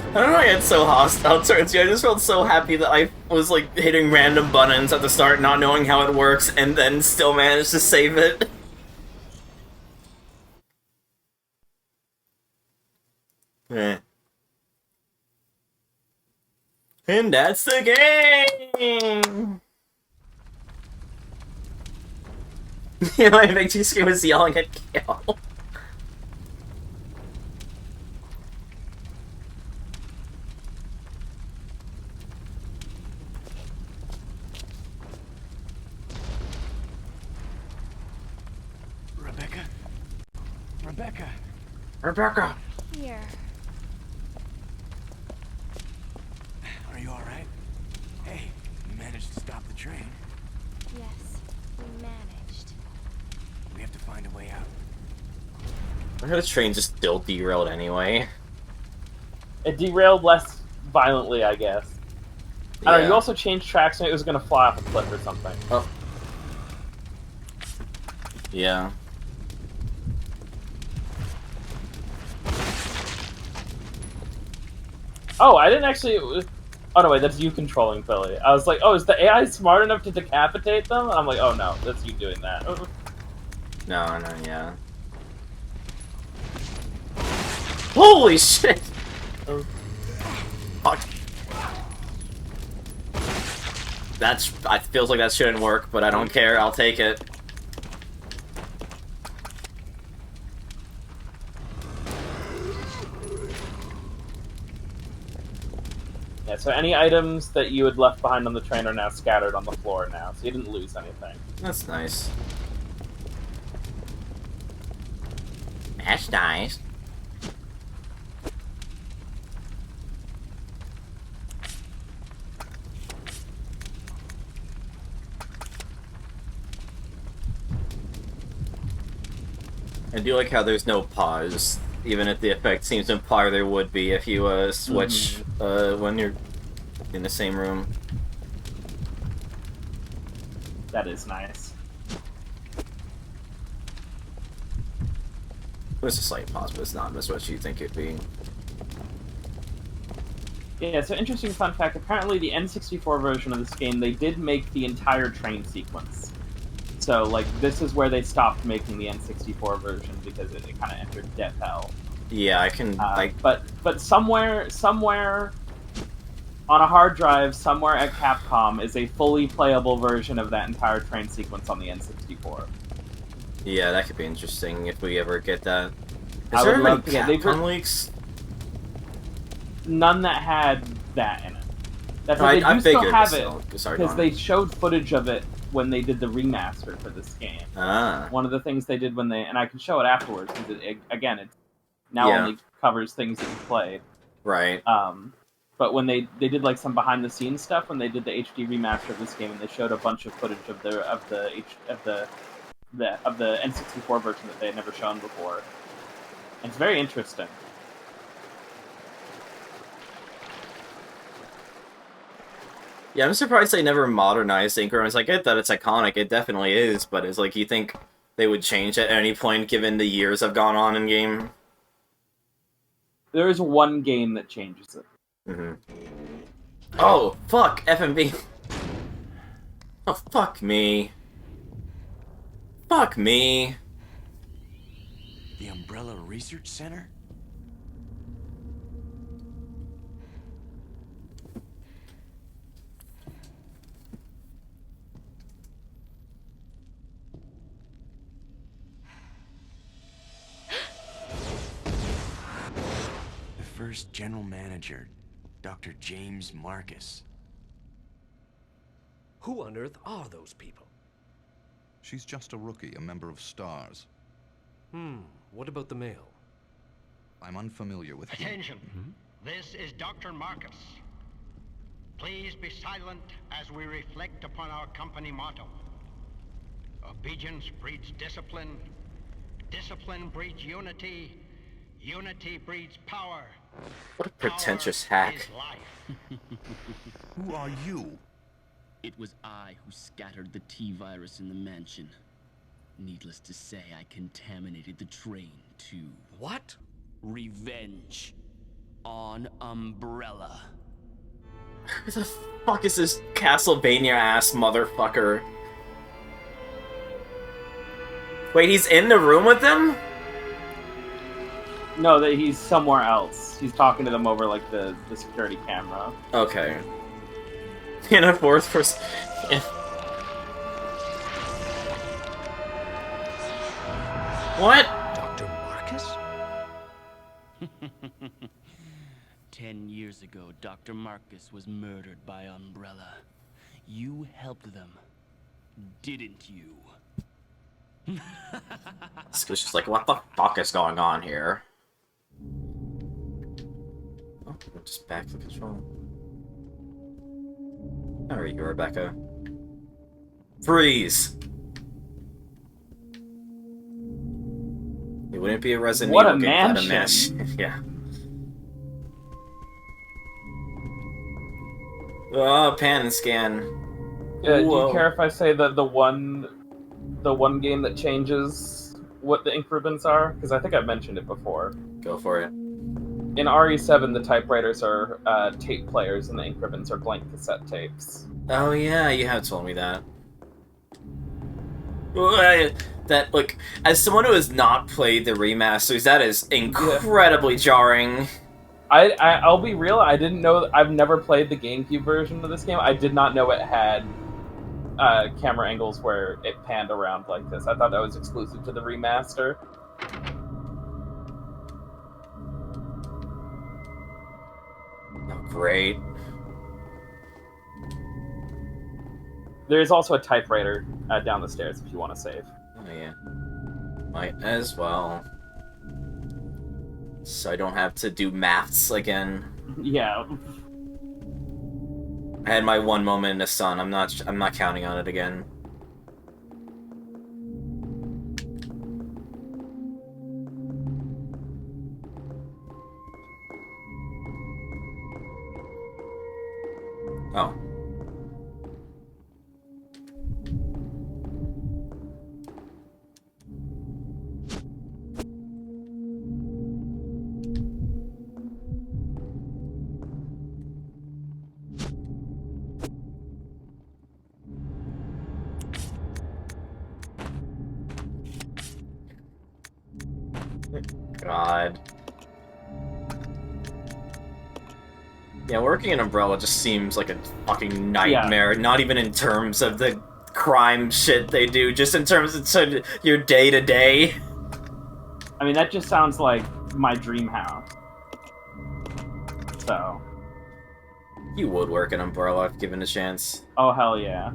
I don't know why I get so hostile towards you. I just felt so happy that I was like hitting random buttons at the start, not knowing how it works, and then still managed to save it. Eh. And that's the game! You know, my big screen was yelling at kill. Rebecca! Here. Are you alright? Hey, you managed to stop the train. Yes, we managed. We have to find a way out. I heard the train just still derailed anyway. It derailed less violently, I guess. I don't know, you also changed tracks and it was gonna fly off a cliff or something. Oh. Yeah. Oh, I didn't actually... Oh, no, wait, that's you controlling Billy. I was like, oh, is the AI smart enough to decapitate them? And I'm like, oh, no, that's you doing that. No, yeah. Holy shit! Oh. Fuck. I feels like that shouldn't work, but I don't care, I'll take it. Yeah, so any items that you had left behind on the train are now scattered on the floor now, so you didn't lose anything. That's nice. That's nice. I do like how there's no pause, even if the effect seems to imply there would be if you switch when you're in the same room. That is nice. There's a slight pause, but it's not as what you think it'd be. Yeah, so interesting fun fact, apparently the N64 version of this game, they did make the entire train sequence. So, like, this is where they stopped making the N64 version because it kind of entered death hell. Yeah, I can... But somewhere on a hard drive, somewhere at Capcom, is a fully playable version of that entire train sequence on the N64. Yeah, that could be interesting if we ever get that. I Is there would any love to get- Capcom leaks? None that had that in it. That's No, what I they do still figured, have but it, still. Sorry, because go on. they showed footage of it when they did the remaster for this game. Ah. One of the things they did when they, and I can show it afterwards, because again, it's now Yeah. only covers things that you played. Right. But when they did like some behind the scenes stuff when they did the HD remaster of this game, and they showed a bunch of footage of the N64 version that they had never shown before. And it's very interesting. Yeah, I'm surprised they never modernized Increments. I get that it's iconic, it definitely is, but it's like, you think they would change at any point given the years have gone on in game? There is one game that changes it. Mm-hmm. Oh, fuck! FMV! Oh, fuck me. Fuck me. The Umbrella Research Center? The first general manager, Dr. James Marcus. Who on earth are those people? She's just a rookie, a member of STARS. What about the male? I'm unfamiliar with him. Attention! This is Dr. Marcus. Please be silent as we reflect upon our company motto. Obedience breeds discipline. Discipline breeds unity. Unity breeds power. What a pretentious hack. Who are you? It was I who scattered the T-virus in the mansion. Needless to say, I contaminated the train, too. What? Revenge. On Umbrella. Who the fuck is this Castlevania-ass motherfucker? Wait, he's in the room with them? No, that he's somewhere else. He's talking to them over like the security camera. Okay. In a fourth person. What? Dr. Marcus? 10 years ago, Dr. Marcus was murdered by Umbrella. You helped them, didn't you? It's just like, what the fuck is going on here? Oh, we're just back to control. How are you, Rebecca? Freeze! It wouldn't be a Resident What Evil a game without a mansion. mesh. Yeah. Oh, pan and scan. Do you Whoa. care if I say that the one game that changes what the ink ribbons are? Because I think I've mentioned it before. Go for it. In RE7, the typewriters are tape players, and the ink ribbons are blank cassette tapes. Oh yeah, you have told me that. That, look, as someone who has not played the remasters, that is incredibly jarring. I'll be real, I didn't know, I've never played the GameCube version of this game. I did not know it had camera angles where it panned around like this. I thought that was exclusive to the remaster. Oh, great. There's also a typewriter down the stairs if you want to save. Oh yeah. Might as well. So I don't have to do maths again. Yeah. I had my one moment in the sun. I'm not counting on it again. Oh. God. Yeah, working in Umbrella just seems like a fucking nightmare. Yeah. Not even in terms of the crime shit they do, just in terms of your day-to-day. I mean, that just sounds like my dream house. So. You would work in Umbrella if given a chance. Oh, hell yeah.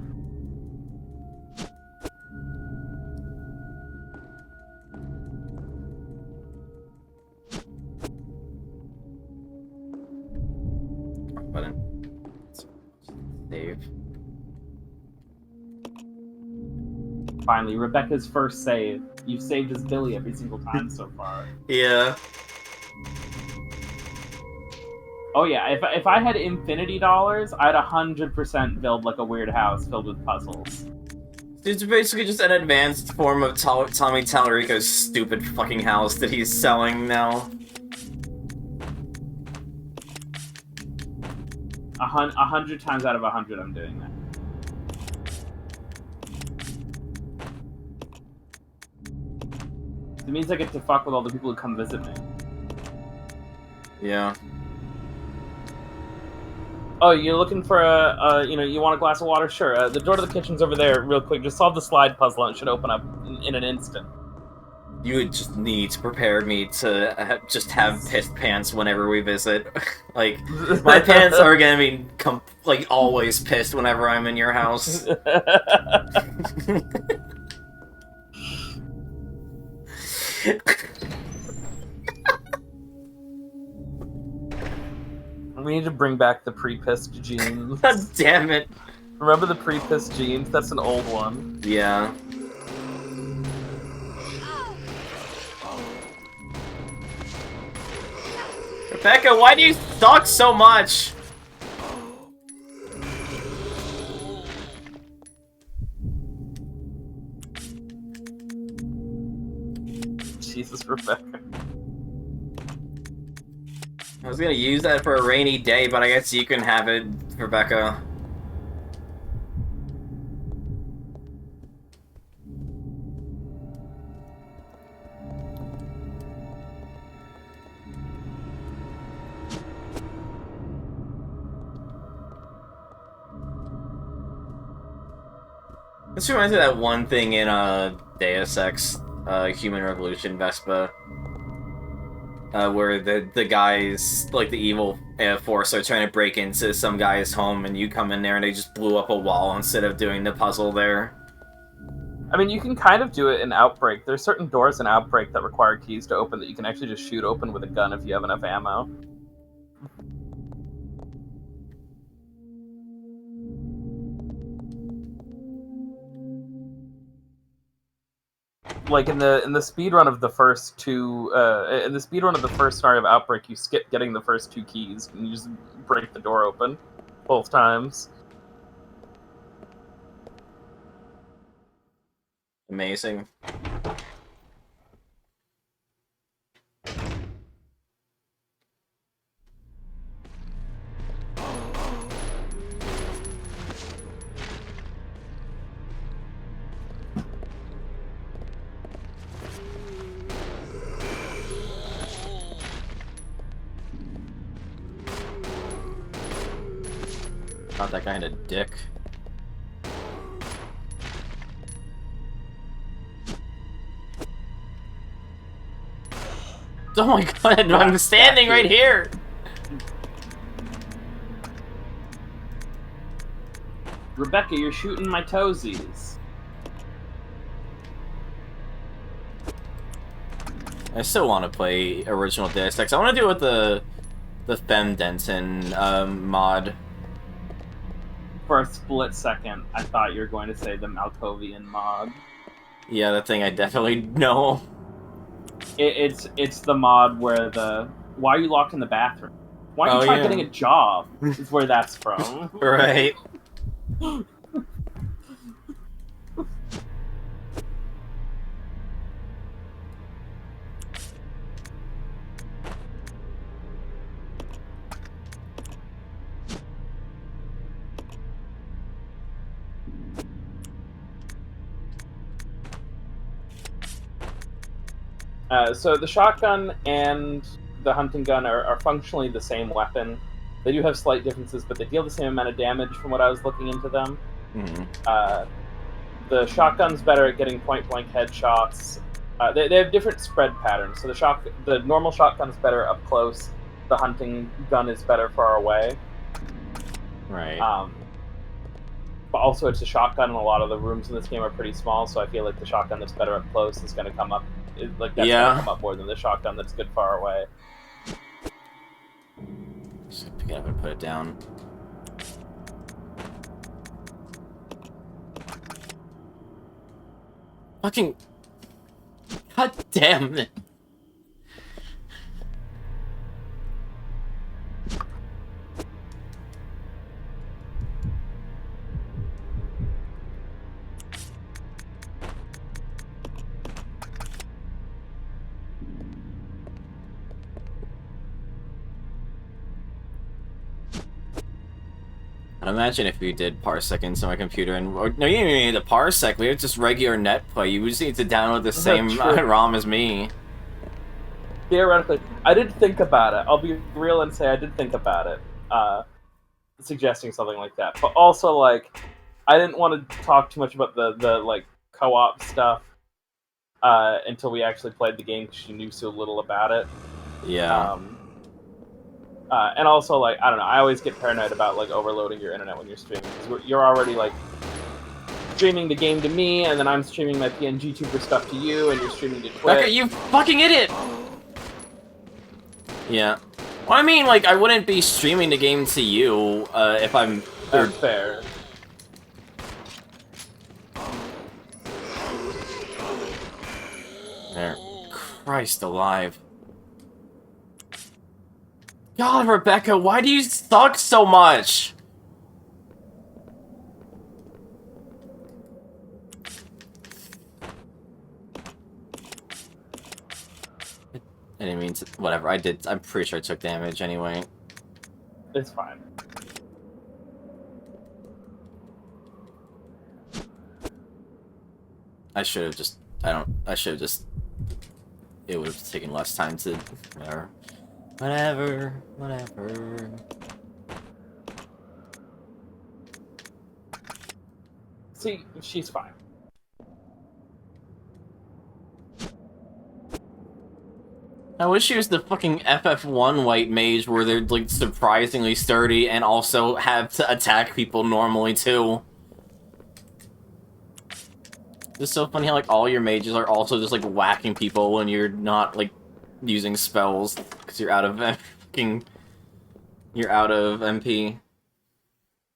Save. Finally, Rebecca's first save. You've saved as Billy every single time so far. Yeah. Oh yeah, if I had infinity dollars, I'd 100% build like a weird house filled with puzzles. It's basically just an advanced form of Tommy Tallarico's stupid fucking house that he's selling now. 100 times out of 100, I'm doing that. It means I get to fuck with all the people who come visit me. Yeah. Oh, you're looking for you want a glass of water? Sure. The door to the kitchen's over there, real quick. Just solve the slide puzzle and it should open up in an instant. You would just need to prepare me to just have pissed pants whenever we visit. Like, my pants are gonna be, like, always pissed whenever I'm in your house. We need to bring back the pre-pissed jeans. God damn it. Remember the pre-pissed jeans? That's an old one. Yeah. Rebecca, why do you suck so much? Jesus, Rebecca. I was gonna use that for a rainy day, but I guess you can have it, Rebecca. This reminds me of that one thing in Deus Ex, Human Revolution Vespa, where the guys, like the evil force, are trying to break into some guy's home, and you come in there and they just blew up a wall instead of doing the puzzle there. I mean, you can kind of do it in Outbreak. There's certain doors in Outbreak that require keys to open that you can actually just shoot open with a gun if you have enough ammo. Like in the speedrun of the first two, in the speedrun of the first scenario of Outbreak, you skip getting the first two keys and you just break the door open both times. Amazing. Not that kind of dick. Oh my god, I'm standing right here! Rebecca, you're shooting my toesies. I still want to play original Deus Ex. I want to do it with the Fem Denton mod. For a split second, I thought you were going to say the Malkovian mod. Yeah, that thing I definitely know. It's the mod where why are you locked in the bathroom? Why are you trying getting a job? Is where that's from. Right. So the shotgun and the hunting gun are functionally the same weapon. They do have slight differences, but they deal the same amount of damage from what I was looking into them. Mm-hmm. The shotgun's better at getting point-blank headshots. They have different spread patterns. So the normal shotgun's better up close. The hunting gun is better far away. Right. But also it's a shotgun, and a lot of the rooms in this game are pretty small, so I feel like the shotgun that's better up close is going to come up. Gonna come up more than the shotgun that's good far away. Just pick it up and put it down. Fucking... God damn it. Imagine if we did parsec into my computer and... Or, no, you didn't even need the parsec, we have just regular net play. You just need to download the same ROM as me. Theoretically, I did think about it. I'll be real and say I did think about it. Suggesting something like that. But also, like, I didn't want to talk too much about the like, co-op stuff until we actually played the game because you knew so little about it. Yeah. And also, like, I don't know, I always get paranoid about, like, overloading your internet when you're streaming. Because you're already, like, streaming the game to me, and then I'm streaming my PNG Tuber stuff to you, and you're streaming to Twitch. Becca, you fucking idiot! Yeah. Well, I mean, like, I wouldn't be streaming the game to you, if I'm... That's fair. There. Christ alive. God, Rebecca, why do you suck so much? I didn't mean to... Whatever, I did... I'm pretty sure I took damage anyway. It's fine. I should have just... I should have just... It would have taken less time to... Whatever. Whatever. See, she's fine. I wish she was the fucking FF1 white mage where they're, like, surprisingly sturdy and also have to attack people normally, too. It's so funny how, like, all your mages are also just, like, whacking people when you're not, like, using spells, because you're out of fucking... You're out of MP.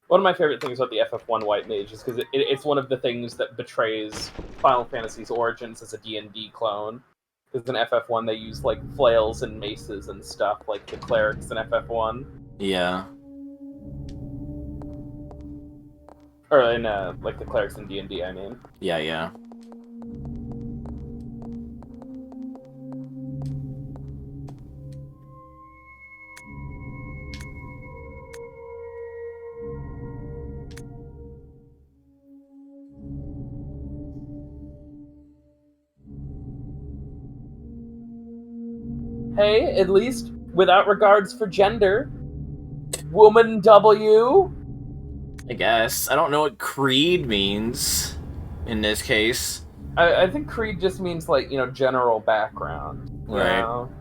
One of my favorite things about the FF1 White Mage is because it's one of the things that betrays Final Fantasy's origins as a D&D clone. Because in FF1 they use, like, flails and maces and stuff, like the clerics in FF1. Yeah. Or in, like, the clerics in D&D, I mean. Yeah, yeah. Hey, at least, without regards for gender, woman W? I guess. I don't know what creed means in this case. I think creed just means, like, you know, general background. Right. You know?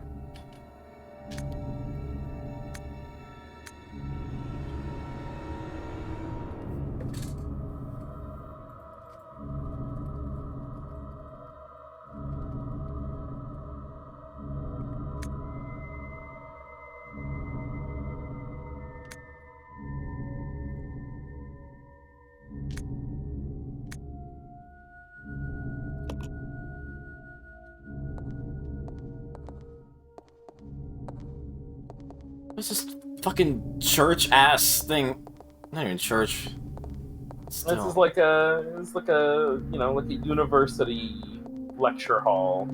What's this fucking church-ass thing? Not even church. Still. This is like a, you know, like a university lecture hall.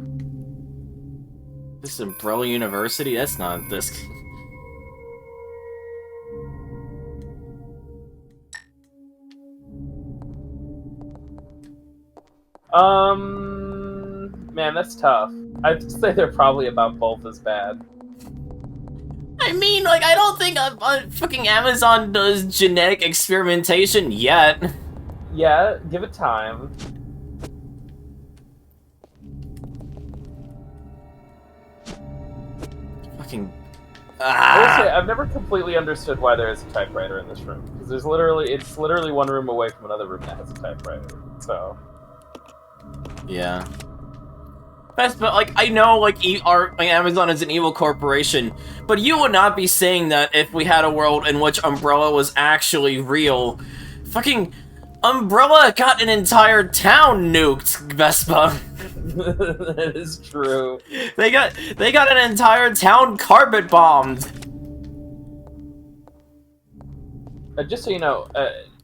This is Umbrella University? That's not this. Man, that's tough. I'd say they're probably about both as bad. I mean, like, I don't think fucking Amazon does genetic experimentation yet. Yeah, give it time. Fucking... I will say, I've never completely understood why there is a typewriter in this room. Because it's literally one room away from another room that has a typewriter. So... Yeah. But like, I know, like, Amazon is an evil corporation, but you would not be saying that if we had a world in which Umbrella was actually real. Fucking Umbrella got an entire town nuked, Vespa. That is true. They got an entire town carpet bombed. Just so you know,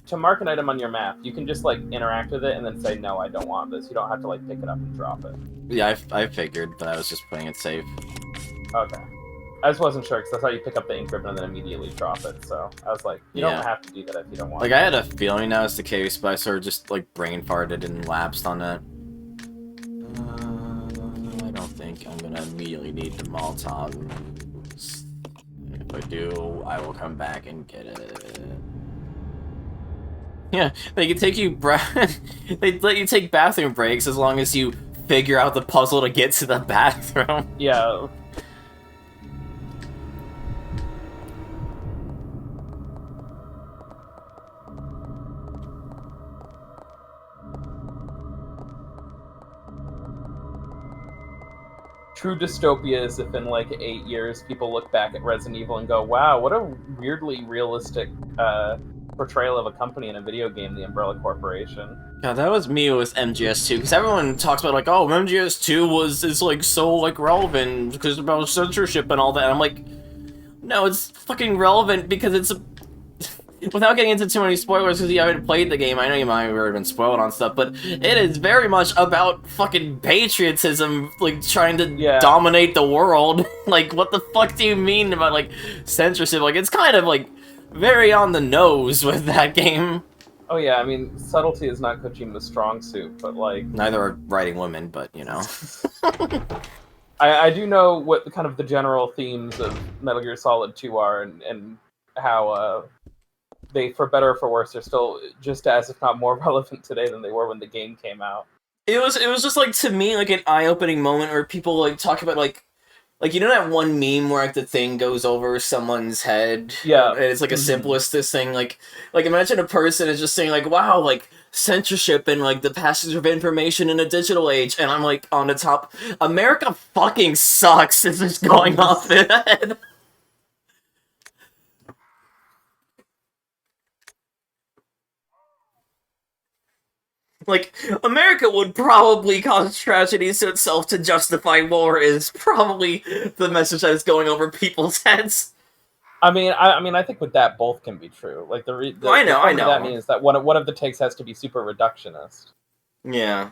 to mark an item on your map, you can just like interact with it and then say, no, I don't want this. You don't have to like pick it up and drop it. Yeah, I figured, but I was just playing it safe. Okay. I just wasn't sure because that's how you pick up the ink ribbon and then immediately drop it. So I was like, you don't have to do that if you don't want. Like, I had a feeling that was the case, but I sort of just like brain farted and lapsed on that. I don't think I'm gonna immediately need the Molotovs. If I do, I will come back and get it. Yeah, they can take you they let you take bathroom breaks as long as you figure out the puzzle to get to the bathroom. Yeah. True dystopia is if in like 8 years people look back at Resident Evil and go, wow, what a weirdly realistic portrayal of a company in a video game, the Umbrella Corporation. Yeah, that was me with MGS2, because everyone talks about like, oh, MGS2 is like so like relevant because about censorship and all that. And I'm like, no, it's fucking relevant because it's a... Without getting into too many spoilers, because you haven't played the game, I know you might have already been spoiled on stuff, but it is very much about fucking patriotism, like, trying to dominate the world. Like, what the fuck do you mean about, like, censorship? Like, it's kind of, like, very on the nose with that game. Oh yeah, I mean, subtlety is not Kojima's strong suit, but, like... Neither are writing women, but, you know. I do know what the kind of the general themes of Metal Gear Solid 2 are, and how, they, for better or for worse, are still just as, if not more relevant today than they were when the game came out. It was just, like, to me, like, an eye-opening moment where people, like, talk about, like, you know that one meme where, like, the thing goes over someone's head? Yeah. And it's, like, a simplistic thing, like, imagine a person is just saying, like, wow, like, censorship and, like, the passage of information in a digital age, and I'm, like, on the top, America fucking sucks, it's just going off their head. Like, America would probably cause tragedies to itself to justify war is probably the message that is going over people's heads. I mean, I think with that, both can be true. Like, I know. That means that one of the takes has to be super reductionist. Yeah.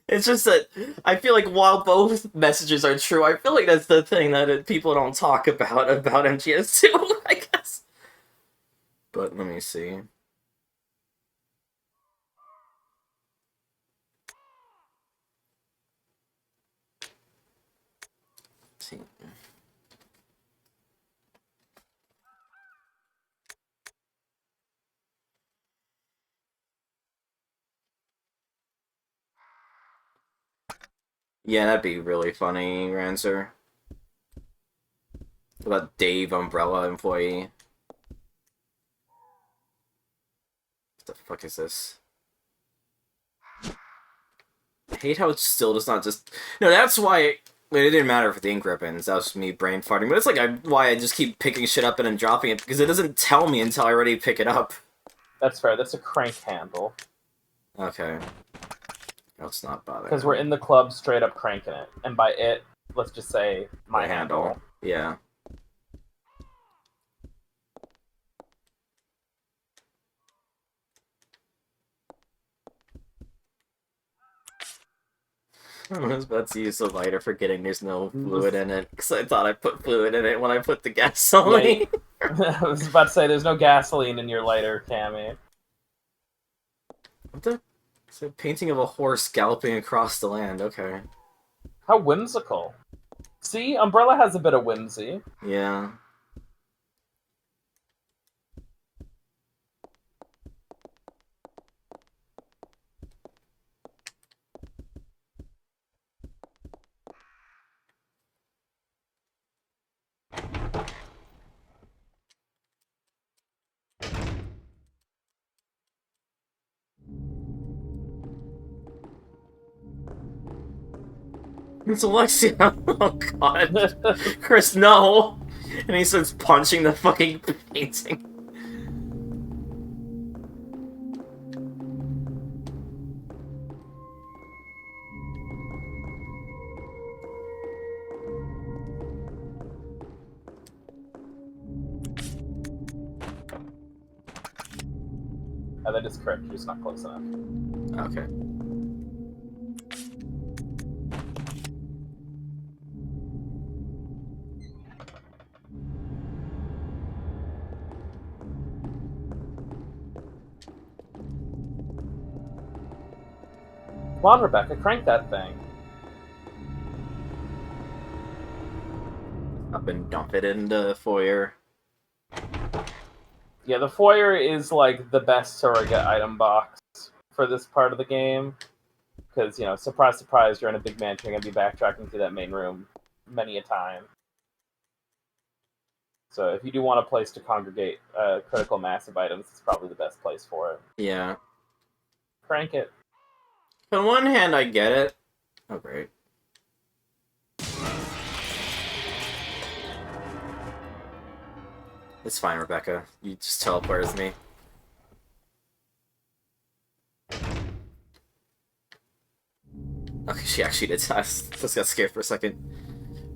It's just that, I feel like while both messages are true, I feel like that's the thing that people don't talk about MGS2, I guess. But, let me see. Yeah, that'd be really funny, Rancer. What about Dave, Umbrella employee? What the fuck is this? I hate how it still does not just... No, that's why... it didn't matter for the ink ribbons, that was me brain farting, but it's like why I just keep picking shit up and then dropping it, because it doesn't tell me until I already pick it up. That's fair, that's a crank handle. Okay. Let's not bother. Because we're in the club straight up cranking it. And by it, let's just say my handle. Yeah. I was about to use the lighter, forgetting there's no fluid in it, because I thought I put fluid in it when I put the gasoline. I was about to say, there's no gasoline in your lighter, Cammy. What the? It's a painting of a horse galloping across the land, okay. How whimsical. See, Umbrella has a bit of whimsy. Yeah. It's Alexia. Oh god. Chris, no! And he starts punching the fucking painting. That is correct. You're just not close enough. Okay. Come on, Rebecca, crank that thing. Up and dump it in the foyer. Yeah, the foyer is like the best surrogate item box for this part of the game. Because, you know, surprise, surprise, you're in a big mansion, you're going to be backtracking through that main room many a time. So if you do want a place to congregate critical massive items, it's probably the best place for it. Yeah. Crank it. On one hand, I get it. Oh, great. It's fine, Rebecca. You just teleport with me. Okay, she actually did. I just got scared for a second.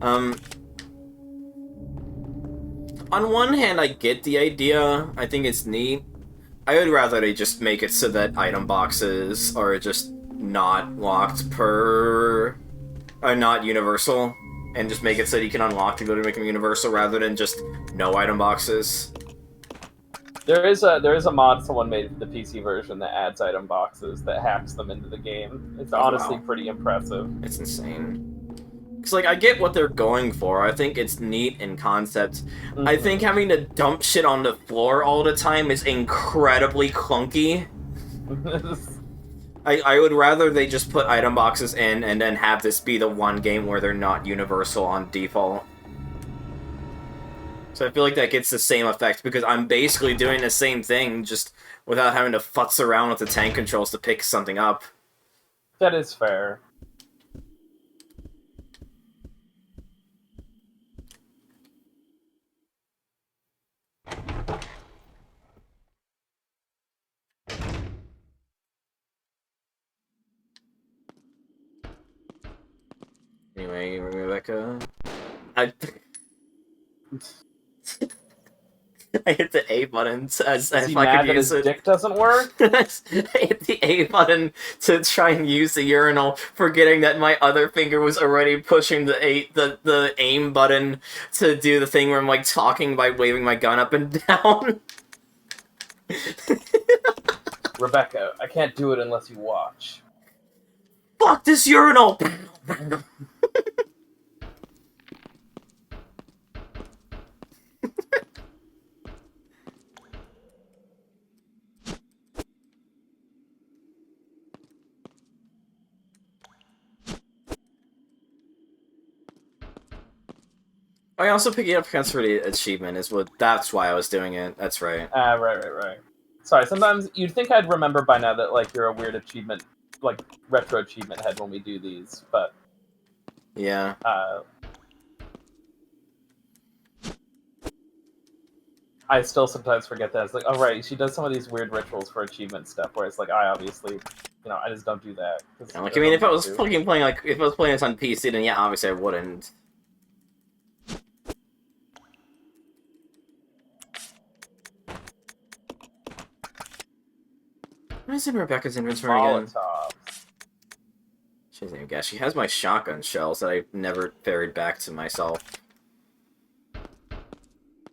On one hand, I get the idea. I think it's neat. I would rather they just make it so that item boxes are just not locked per... not universal. And just make it so that you can unlock to go to make them universal rather than just no item boxes. There is a mod someone made for the PC version that adds item boxes that hacks them into the game. It's honestly pretty impressive. It's insane. Because, like, I get what they're going for. I think it's neat in concept. I think having to dump shit on the floor all the time is incredibly clunky. I would rather they just put item boxes in and then have this be the one game where they're not universal on default. So I feel like that gets the same effect, because I'm basically doing the same thing, just without having to futz around with the tank controls to pick something up. That is fair. Anyway, Rebecca... I hit the A button as Is he if I mad could that use his it. dick doesn't work? I hit the A button to try and use the urinal, forgetting that my other finger was already pushing the aim button to do the thing where I'm like talking by waving my gun up and down. Rebecca, I can't do it unless you watch. Fuck this urinal! I also picking up counts for the achievement that's why I was doing it. That's right. Right. Sorry, sometimes you'd think I'd remember by now that, like, you're a weird achievement, like, retro achievement head when we do these, but... Yeah. I still sometimes forget that. It's like, oh right, she does some of these weird rituals for achievement stuff, where it's like, I obviously, you know, I just don't do that. Yeah, like, I mean, if I was fucking playing, like, if I was playing this on PC, then yeah, obviously I wouldn't. What is in Rebecca's inventory again? She doesn't even guess. She has my shotgun shells that I never ferried back to myself.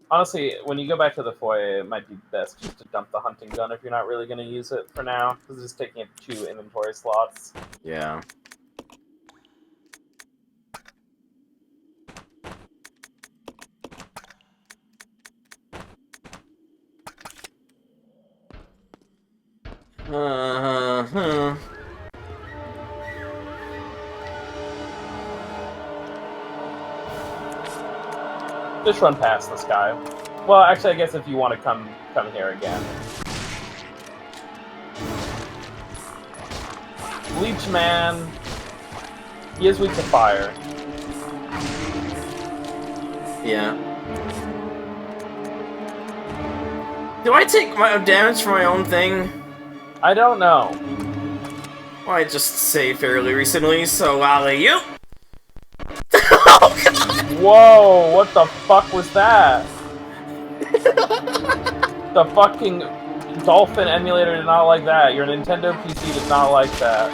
Honestly, when you go back to the foyer, it might be best just to dump the hunting gun if you're not really going to use it for now, because it's just taking up 2 inventory slots. Yeah. Just run past this guy. Well, actually, I guess if you want to come here again. Leech Man. He is weak to fire. Yeah. Do I take my own damage for my own thing? I don't know. Well, I just saved fairly recently, so alley-oop! Whoa, what the fuck was that? The fucking Dolphin emulator did not like that. Your Nintendo PC did not like that.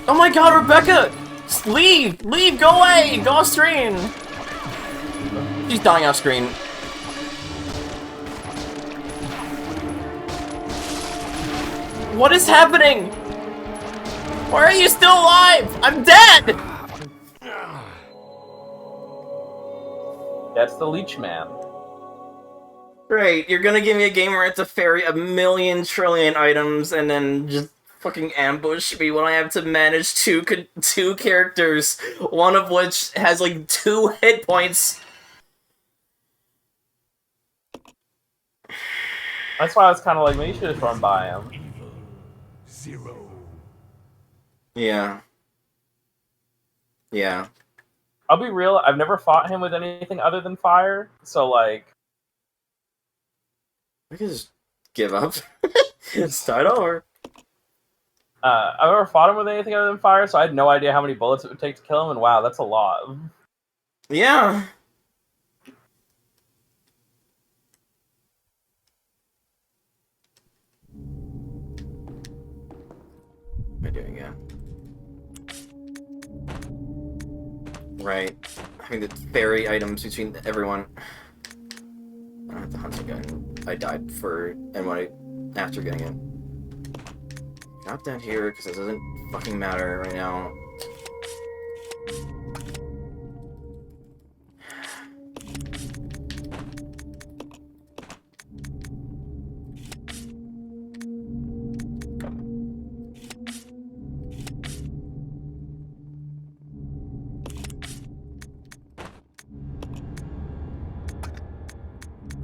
Oh my god, Rebecca! Just leave! Leave! Go away! Go off screen! She's dying off screen. What is happening? Why are you still alive? I'm dead! That's the Leech Man. Great, you're gonna give me a game where it's a ferry a million trillion items and then just fucking ambush me when I have to manage two characters, one of which has like 2 hit points. That's why I was kind of like, maybe you should just run by him. Zero. Yeah. Yeah. I'll be real, I've never fought him with anything other than fire, so like... I could just give up. Start over. I've never fought him with anything other than fire, so I had no idea how many bullets it would take to kill him, and wow, that's a lot. Yeah. What am I doing again? Right. Having the ferry items between everyone. I don't have the hunting gun. I died for after getting it. Not down here, because it doesn't fucking matter right now.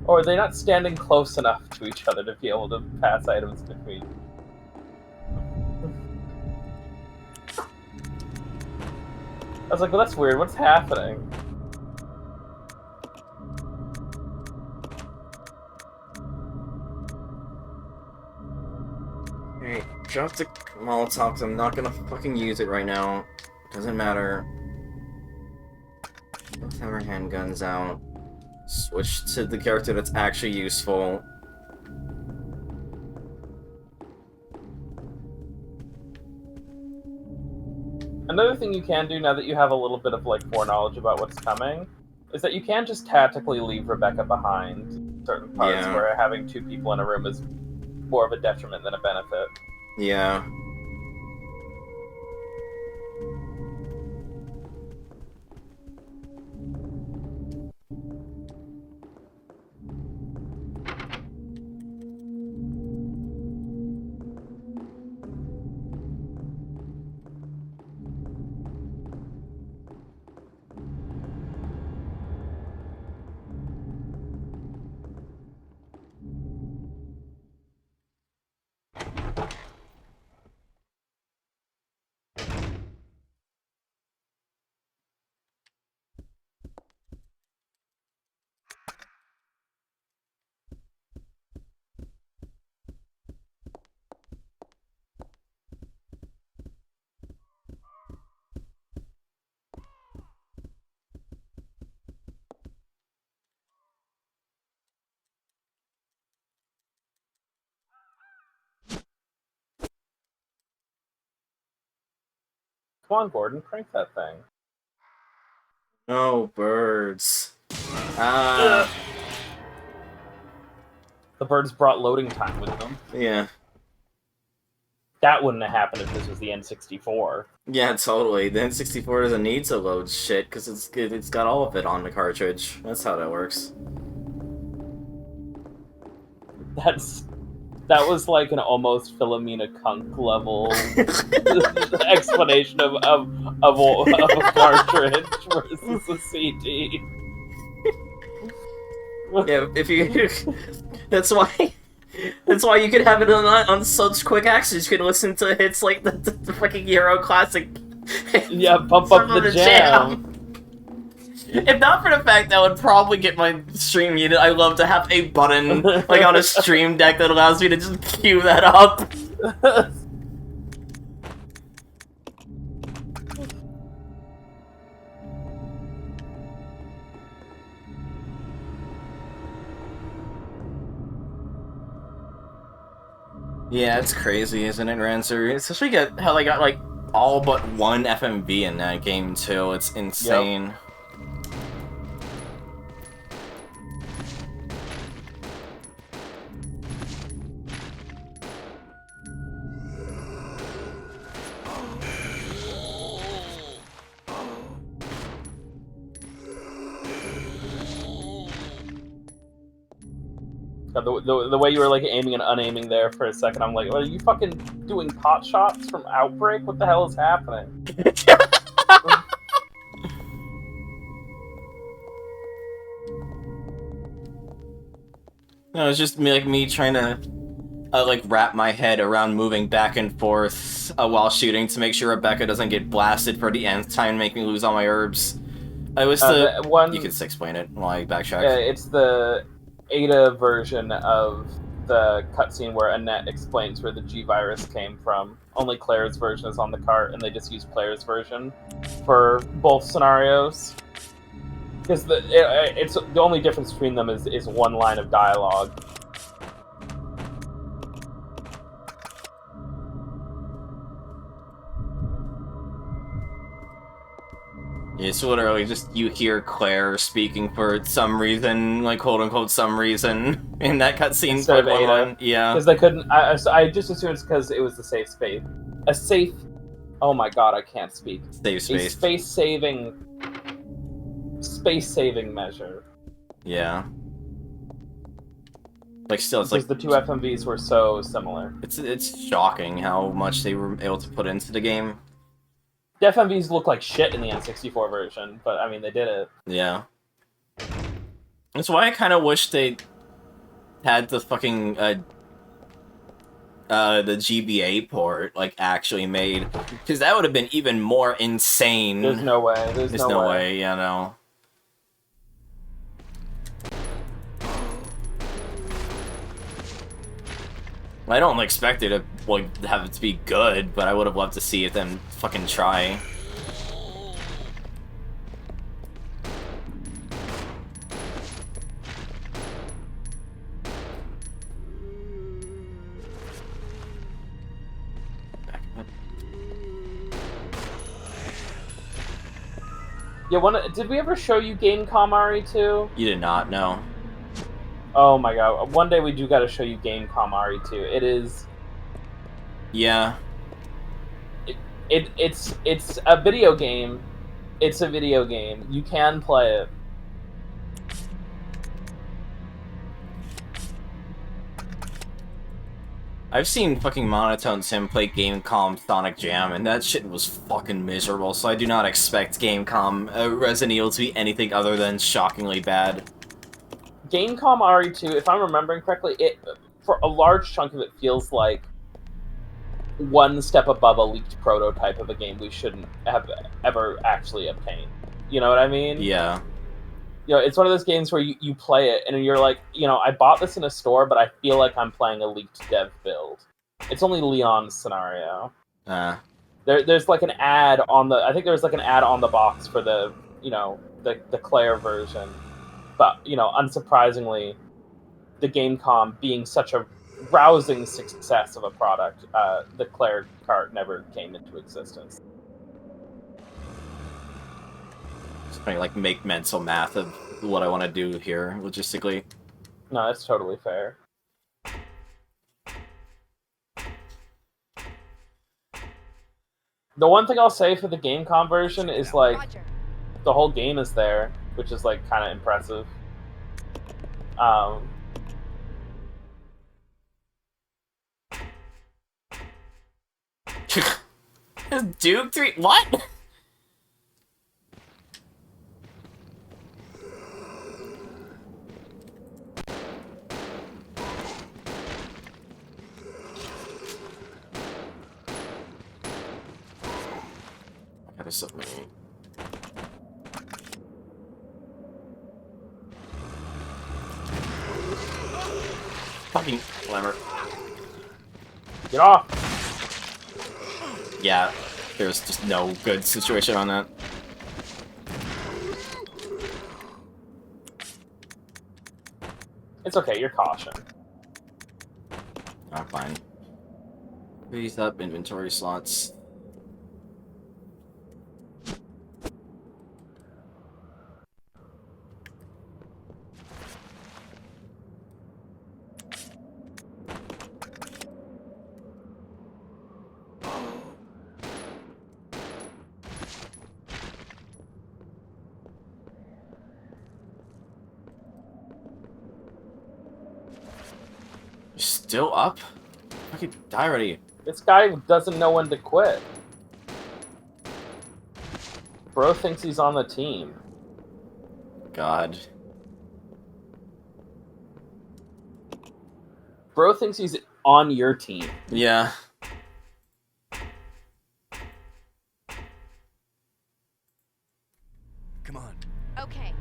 Or are they not standing close enough to each other to be able to pass items between? I was like, well, that's weird. What's happening? Hey, drop the Molotov, 'cause I'm not gonna fucking use it right now. Doesn't matter. Let's have our handguns out. Switch to the character that's actually useful. Another thing you can do now that you have a little bit of like foreknowledge about what's coming is that you can just tactically leave Rebecca behind certain parts where having 2 people in a room is more of a detriment than a benefit. Yeah. Come on, Gordon, crank that thing. No, birds. The birds brought loading time with them. Yeah. That wouldn't have happened if this was the N64. Yeah, totally. The N64 doesn't need to load shit, because it's got all of it on the cartridge. That's how that works. That was like an almost Philomena Kunk level explanation of a cartridge versus a CD. Yeah, if you that's why you could have it on such quick access. You could listen to hits like the fucking Euro classic. Yeah, pump up the jam. If not for the fact that would probably get my stream muted, I love to have a button like on a stream deck that allows me to just cue that up. Yeah, it's crazy, isn't it, Rancer? Especially how they got, like, all but one FMV in that game, too. It's insane. The way you were like aiming and unaiming there for a second, I'm like, are you fucking doing pot shots from Outbreak? What the hell is happening? No, it's just me trying to like wrap my head around moving back and forth while shooting to make sure Rebecca doesn't get blasted for the nth time and make me lose all my herbs. I was the one. You can explain it while I backtrack. It's the Ada version of the cutscene where Annette explains where the G virus came from. Only Claire's version is on the cart, and they just use Claire's version for both scenarios. Because it's the only difference between them is one line of dialogue. It's literally just you hear Claire speaking for some reason, like quote unquote some reason, in that cutscene. Instead of Ada. Yeah. Because they couldn't. I just assumed it's because it was a safe space. A safe. Oh my god, I can't speak. Safe space. A space saving measure. Yeah. Like still, it's because the two FMVs were so similar. It's shocking how much they were able to put into the game. The FMVs look like shit in the N64 version, but I mean they did it. Yeah. That's why I kind of wish they had the fucking the GBA port like actually made, because that would have been even more insane. There's no way. There's no way. Yeah, no. I don't expect it to have it to be good, but I would have loved to see it then fucking try. Yeah, did we ever show you Gamecom RE2? You did not, no. Oh my god, one day we do gotta show you Gamecom RE2. It is... Yeah. It's a video game. It's a video game. You can play it. I've seen fucking Monotone Tim play Gamecom Sonic Jam, and that shit was fucking miserable, so I do not expect Gamecom Resident Evil to be anything other than shockingly bad. Gamecom RE2, if I'm remembering correctly, it for a large chunk of it feels like one step above a leaked prototype of a game we shouldn't have ever actually obtained. You know what I mean? Yeah. You know, it's one of those games where you play it and you're like, you know, I bought this in a store, but I feel like I'm playing a leaked dev build. It's only Leon's scenario. There's like an ad on the... I think there's like an ad on the box for the, you know, the Claire version. But, you know, unsurprisingly, the Gamecom being such a rousing success of a product, the Claire cart never came into existence. Just trying to, like, make mental math of what I want to do here, logistically. No, that's totally fair. The one thing I'll say for the Gamecom version is, like, the whole game is there, which is, like, kind of impressive. Duke 3... What? There's so many. Fucking Glimmer. Get off! Yeah, there's just no good situation on that. It's okay, you're cautioned. Oh, fine. Freeze up inventory slots. Still up? Fucking die already. This guy doesn't know when to quit. Bro thinks he's on the team. God. Bro thinks he's on your team. Yeah. Come on. Okay.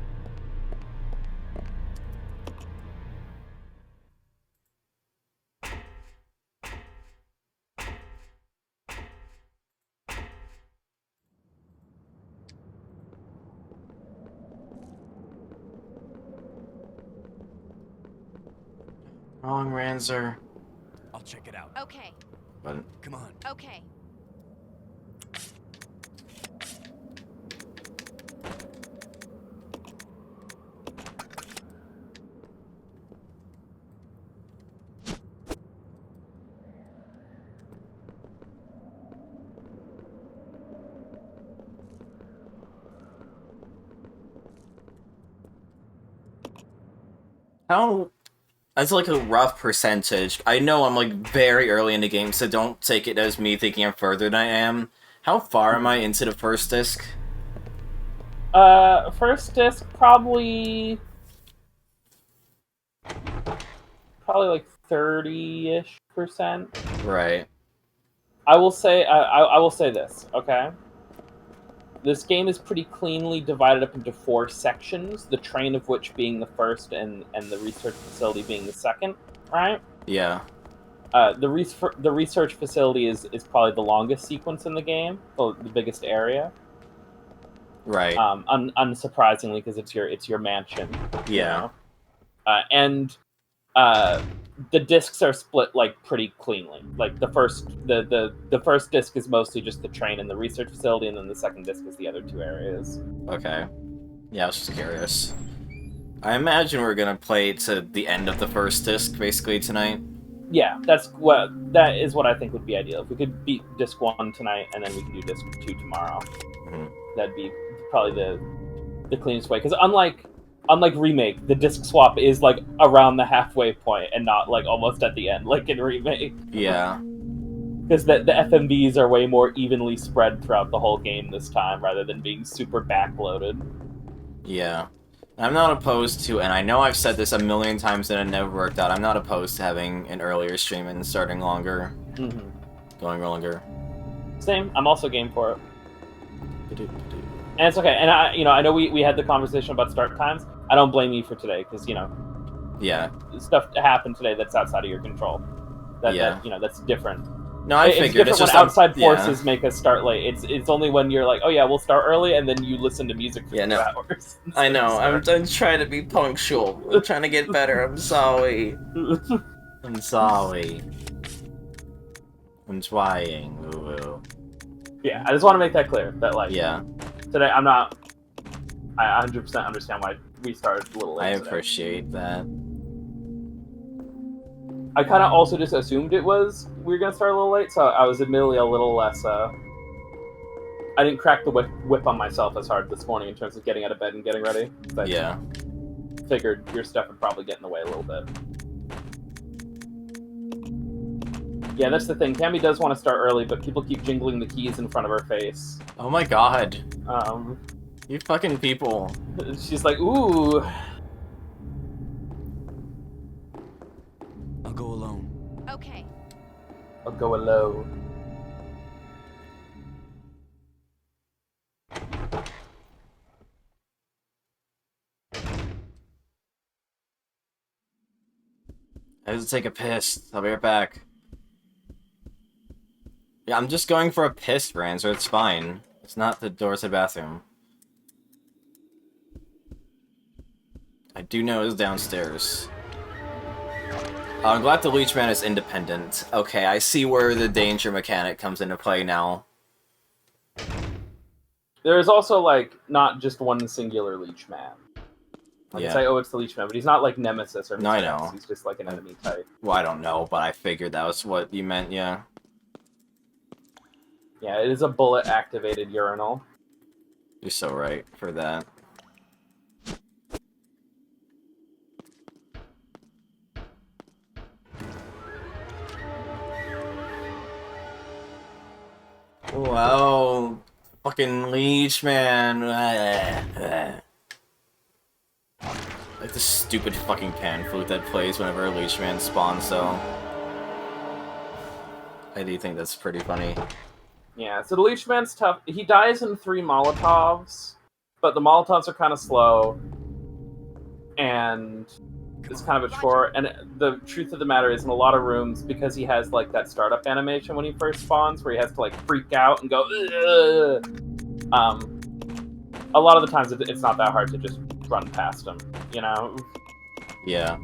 Wrong Ranzer. I'll check it out. Okay. But Come on. Okay. how... That's like a rough percentage. I know I'm like very early in the game, so don't take it as me thinking I'm further than I am. How far am I into the first disc? First disc probably like 30-ish%. Right. I will say I will say this, okay? This game is pretty cleanly divided up into 4 sections, the train of which being the first and the research facility being the second, right? Yeah. The research facility is probably the longest sequence in the game, the biggest area. Right. Unsurprisingly, because it's your mansion. Yeah. You know? The discs are split like pretty cleanly. Like the first disc is mostly just the train and the research facility, and then the second disc is the other 2 areas. Okay. Yeah, I was just curious. I imagine we're gonna play to the end of the first disc basically tonight. Yeah, that is what I think would be ideal. If we could beat disc 1 tonight and then we can do disc 2 tomorrow. Mm-hmm. That'd be probably the cleanest way. Because unlike Remake, the disc swap is like around the halfway point and not like almost at the end, like in Remake. Yeah. Because the FMVs are way more evenly spread throughout the whole game this time, rather than being super backloaded. Yeah. I'm not opposed to, and I know I've said this a million times and it never worked out, I'm not opposed to having an earlier stream and starting longer. Mm-hmm. Going longer. Same, I'm also game for it. And it's okay, and I know we had the conversation about start times. I don't blame you for today, because, yeah, stuff happened today that's outside of your control. That's different. No, I figured it's different when outside forces make us start late. It's only when you're like, oh yeah, we'll start early, and then you listen to music for 2 hours. I know. I'm trying to be punctual. I'm trying to get better. I'm sorry. I'm sorry. I'm trying. Ooh. Yeah, I just want to make that clear. That yeah. Today I'm not. I 100% understand why we started a little late. I appreciate that. I kind of also just assumed we were gonna start a little late, so I was admittedly a little less. I didn't crack the whip on myself as hard this morning in terms of getting out of bed and getting ready. Yeah. Figured your stuff would probably get in the way a little bit. Yeah, that's the thing. Cammy does want to start early, but people keep jingling the keys in front of her face. Oh my god. You fucking people. She's like, ooh. I'll go alone. Okay. I'll go alone. I have to take a piss. I'll be right back. Yeah, I'm just going for a piss, Ranzer. It's fine. It's not the door to the bathroom. I do know it's downstairs. I'm glad the Leechman is independent. Okay, I see where the danger mechanic comes into play now. There is also, like, not just one singular Leech Man. Like, Yeah. it's like, oh, it's the Leech Man, but he's not like Nemesis or Mr. No, I X. know. He's just like an enemy type. Well, I don't know, but I figured that was what you meant, yeah. Yeah, it is a bullet-activated urinal. You're so right for that. Wow, fucking Leech Man. Like the stupid fucking pan flute that plays whenever a Leech Man spawns, so I do think that's pretty funny. Yeah, so the Leech Man's tough. He dies in 3 Molotovs, but the Molotovs are kind of slow, and it's kind of a chore. And the truth of the matter is, in a lot of rooms, because he has like that startup animation when he first spawns, where he has to like freak out and go, ugh, a lot of the times it's not that hard to just run past him, you know? Yeah.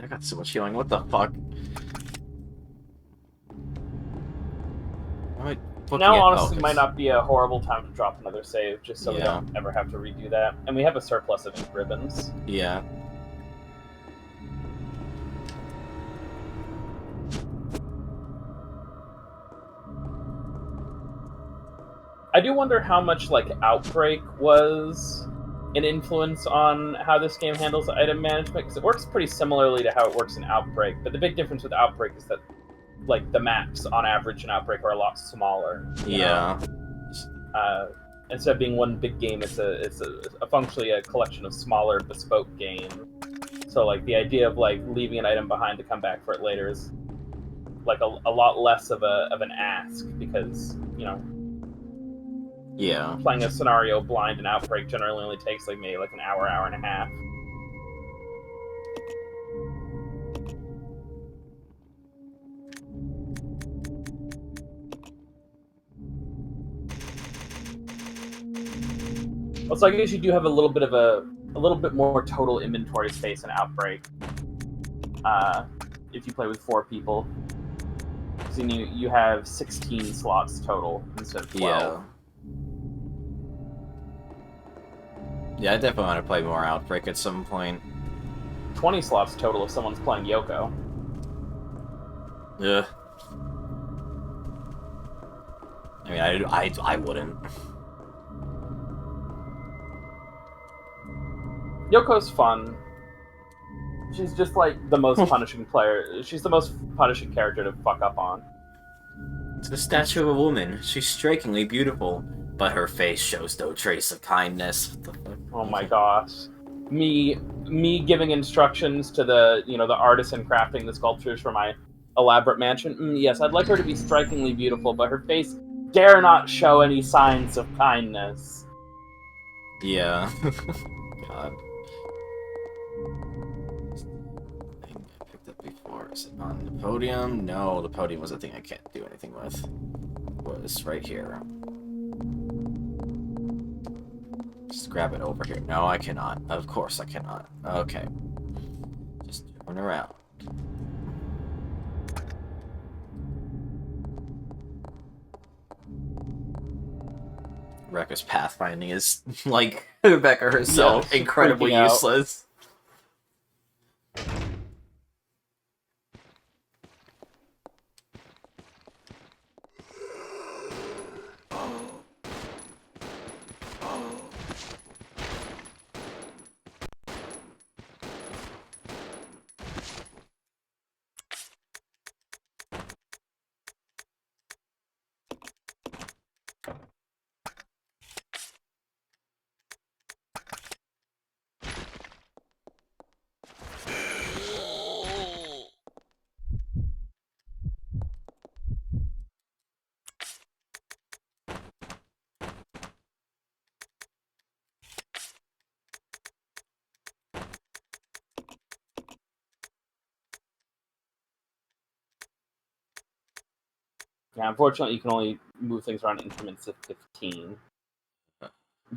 I got so much healing. What the fuck? Now, honestly, might not be a horrible time to drop another save, just so we don't ever have to redo that. And we have a surplus of ink ribbons. Yeah. I do wonder how much, like, Outbreak was an influence on how this game handles item management, because it works pretty similarly to how it works in Outbreak, but the big difference with Outbreak is that, like, the maps on average in Outbreak are a lot smaller. Yeah. Instead of being one big game, it's a functionally a collection of smaller, bespoke games. So, like, the idea of, like, leaving an item behind to come back for it later is, like, a lot less of an ask, because, you know, yeah, playing a scenario blind in Outbreak generally only takes, like, maybe, like, an hour, hour and a half. Also, I guess you do have a little bit more total inventory space in Outbreak. If you play with 4 people. So you have 16 slots total instead of 12. Yeah, I definitely want to play more Outbreak at some point. 20 slots total if someone's playing Kyoko. Yeah. I mean, I wouldn't. Yoko's fun. She's just like the most punishing player. She's the most punishing character to fuck up on. It's the statue of a woman. She's strikingly beautiful, but her face shows no trace of kindness. What the fuck? Oh my gosh. Me giving instructions to the artisan crafting the sculptures for my elaborate mansion. Yes, I'd like her to be strikingly beautiful, but her face dare not show any signs of kindness. Yeah. God. Thing I picked up before. Is it on the podium? No, the podium was a thing I can't do anything with. It was right here. Just grab it over here. No, I cannot. Of course I cannot. Okay. Just turn around. Rekka's pathfinding is, like, Rebecca herself, incredibly useless. Yeah, unfortunately, you can only move things around in increments of 15. You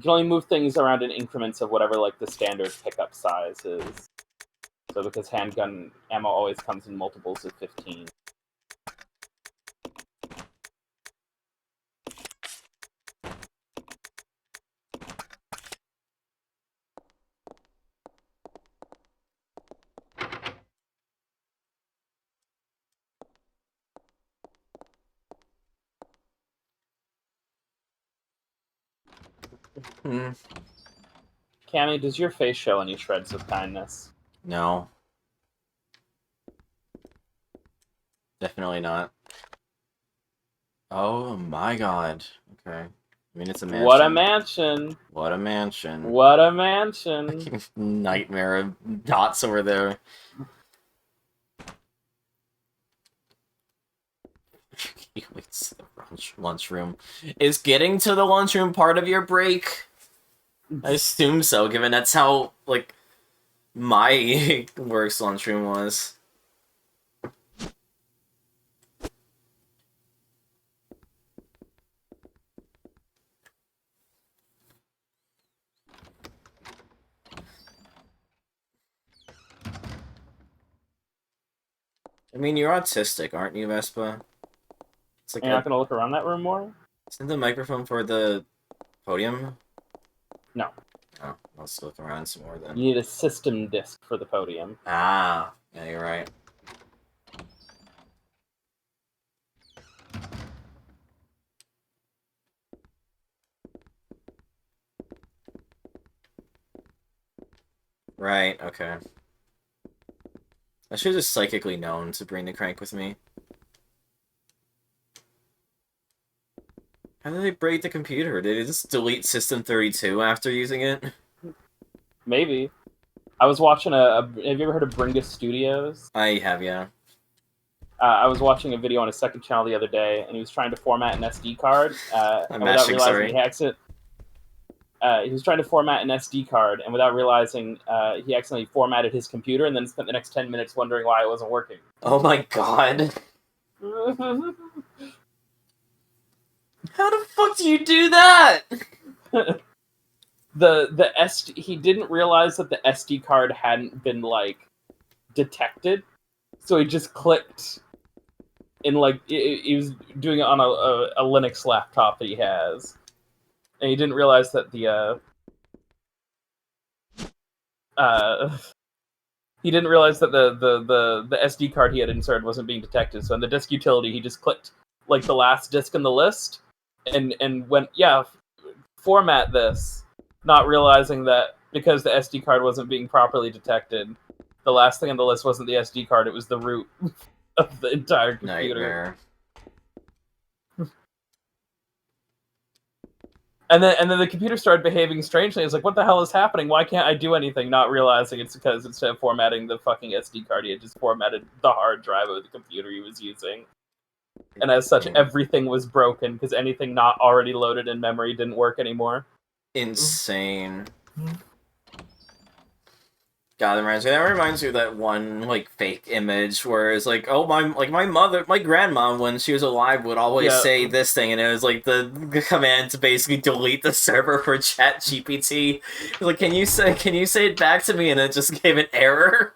can only move things around in increments of whatever, like, the standard pickup size is. So because handgun ammo always comes in multiples of 15. Cammy, does your face show any shreds of kindness? No. Definitely not. Oh my god. Okay. I mean, it's a mansion. What a mansion! What a mansion. What a mansion! Nightmare of dots over there. It's the lunchroom. Is getting to the lunchroom part of your break? I assume so, given that's how, like, my work's lunchroom was. I mean, you're autistic, aren't you, Vespa? It's like You're not going to look around that room more? Isn't the microphone for the podium? No. Oh, let's look around some more then. You need a system disk for the podium. Ah, yeah, you're right. Right, okay. I should have just psychically known to bring the crank with me. How did they break the computer? Did it just delete System 32 after using it? Maybe. I was watching have you ever heard of Bringus Studios? I have, yeah. I was watching a video on his second channel the other day, and he was trying to format an SD card. I'm mashing, sorry. He was trying to format an SD card, and without realizing, he accidentally formatted his computer, and then spent the next 10 minutes wondering why it wasn't working. Oh my god. How the fuck do you do that? He didn't realize that the SD card hadn't been, like, detected, so he just clicked in, like, he was doing it on a Linux laptop that he has, and he didn't realize that he didn't realize that the SD card he had inserted wasn't being detected, so in the disk utility, he just clicked, like, the last disk in the list, and went, yeah, format this, not realizing that because the SD card wasn't being properly detected, the last thing on the list wasn't the SD card, it was the root of the entire computer. Nightmare. And then the computer started behaving strangely. It's like, what the hell is happening? Why can't I do anything? Not realizing it's because instead of formatting the fucking SD card, he had just formatted the hard drive of the computer he was using. And as such, everything was broken because anything not already loaded in memory didn't work anymore. Insane. God, that reminds me of that one, like, fake image where it's like, oh, my grandma, when she was alive, would always say this thing, and it was, like, the command to basically delete the server for ChatGPT. Like, can you say it back to me, and it just gave an error?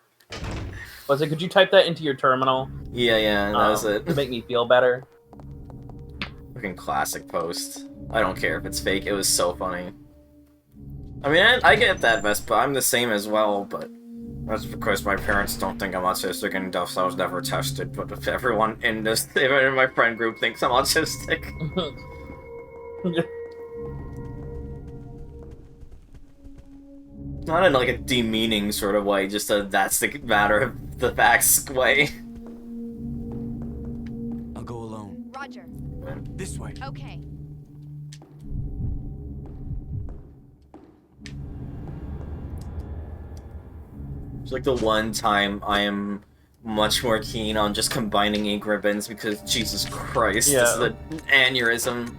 Was it, could you type that into your terminal? Yeah, that was it. To make me feel better. Fucking classic post. I don't care if it's fake, it was so funny. I mean, I get that, Vespa. I'm the same as well, but that's because my parents don't think I'm autistic and thus I was never tested. But if everyone in my friend group thinks I'm autistic. Not in, like, a demeaning sort of way, just a that's the matter of the facts way. I'll go alone. Roger. This way. Okay. It's like the one time I am much more keen on just combining ink ribbons because, Jesus Christ, this is an aneurysm.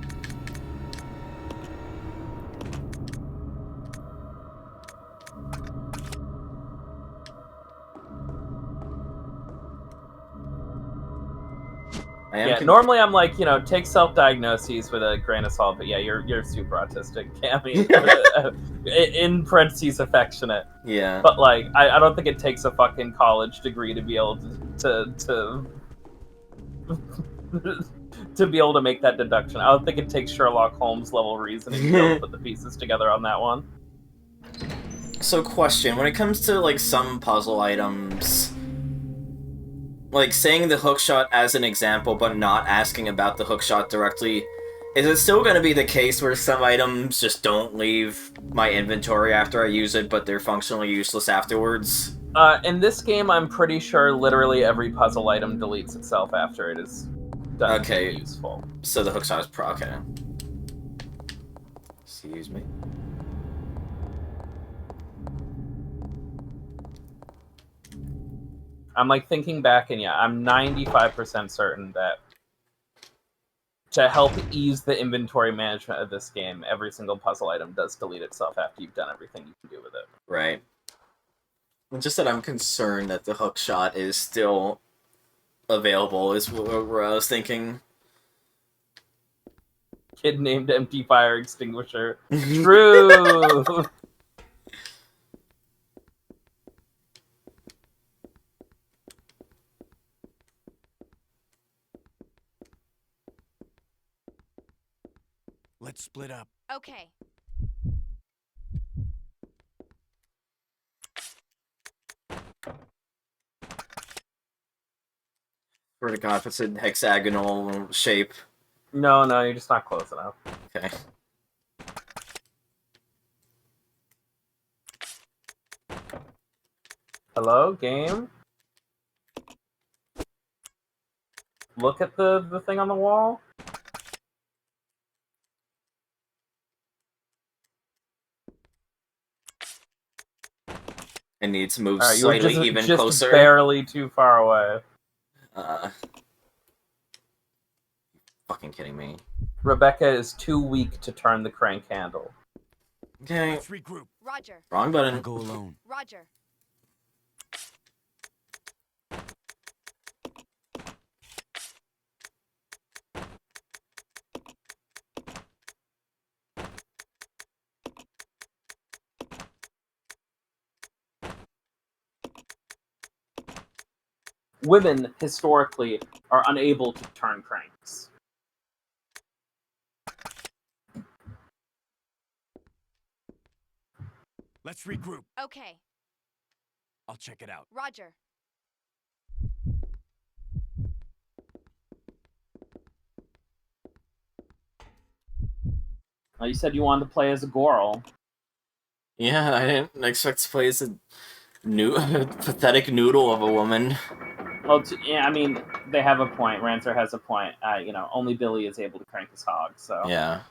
I am Yeah, normally I'm like, take self-diagnoses with a grain of salt, but yeah, you're super autistic, Cammy. In parentheses, affectionate. Yeah. But like, I don't think it takes a fucking college degree to be able to to be able to make that deduction. I don't think it takes Sherlock Holmes level reasoning to be able to put the pieces together on that one. So, question: when it comes to like some puzzle items, like saying the hookshot as an example, but not asking about the hookshot directly, is it still going to be the case where some items just don't leave my inventory after I use it, but they're functionally useless afterwards? In this game, I'm pretty sure literally every puzzle item deletes itself after it is done being useful. So the hookshot is okay. Excuse me. I'm like thinking back, and yeah, I'm 95% certain that to help ease the inventory management of this game, every single puzzle item does delete itself after you've done everything you can do with it. Right. Just that I'm concerned that the hookshot is still available is where I was thinking. Kid named Empty Fire Extinguisher. True! Let's split up. Okay. Swear to God, if it's in hexagonal shape. No, you're just not close enough. Okay. Hello, game? Look at the thing on the wall. It needs to move Alright, slightly you were even just closer. barely too far away. Fucking kidding me. Rebecca is too weak to turn the crank handle. Okay. Let's regroup. Roger. Wrong button. I'll go alone. Roger. Women, historically, are unable to turn cranks. Let's regroup. Okay. I'll check it out. Roger. You said you wanted to play as a girl. Yeah, I didn't expect to play as a pathetic noodle of a woman. Well, yeah, I mean, they have a point. Rancer has a point. Only Billy is able to crank his hog, so... Yeah.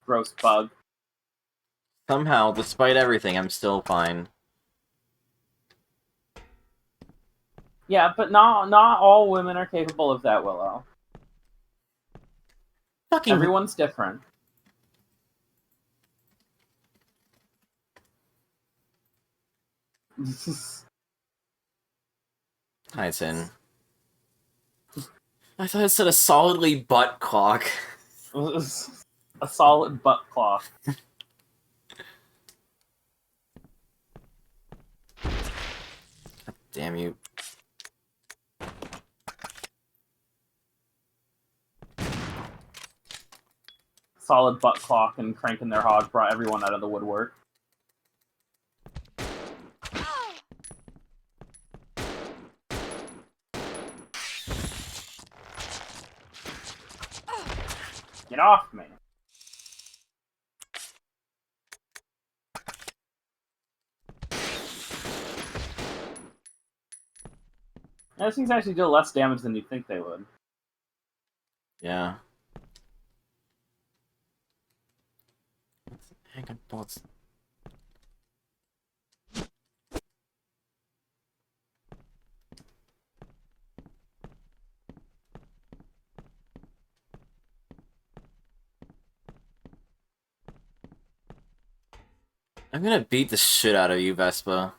Gross bug. Somehow, despite everything, I'm still fine. Yeah, but not all women are capable of that, Willow. Everyone's different. Hi, Sin. I thought it said a solidly butt clock. A solid butt clock. Damn you. Solid butt clock and cranking their hog brought everyone out of the woodwork. Get off me. Those things actually do less damage than you'd think they would. Yeah. Hang on, bullets. I'm gonna beat the shit out of you, Vespa.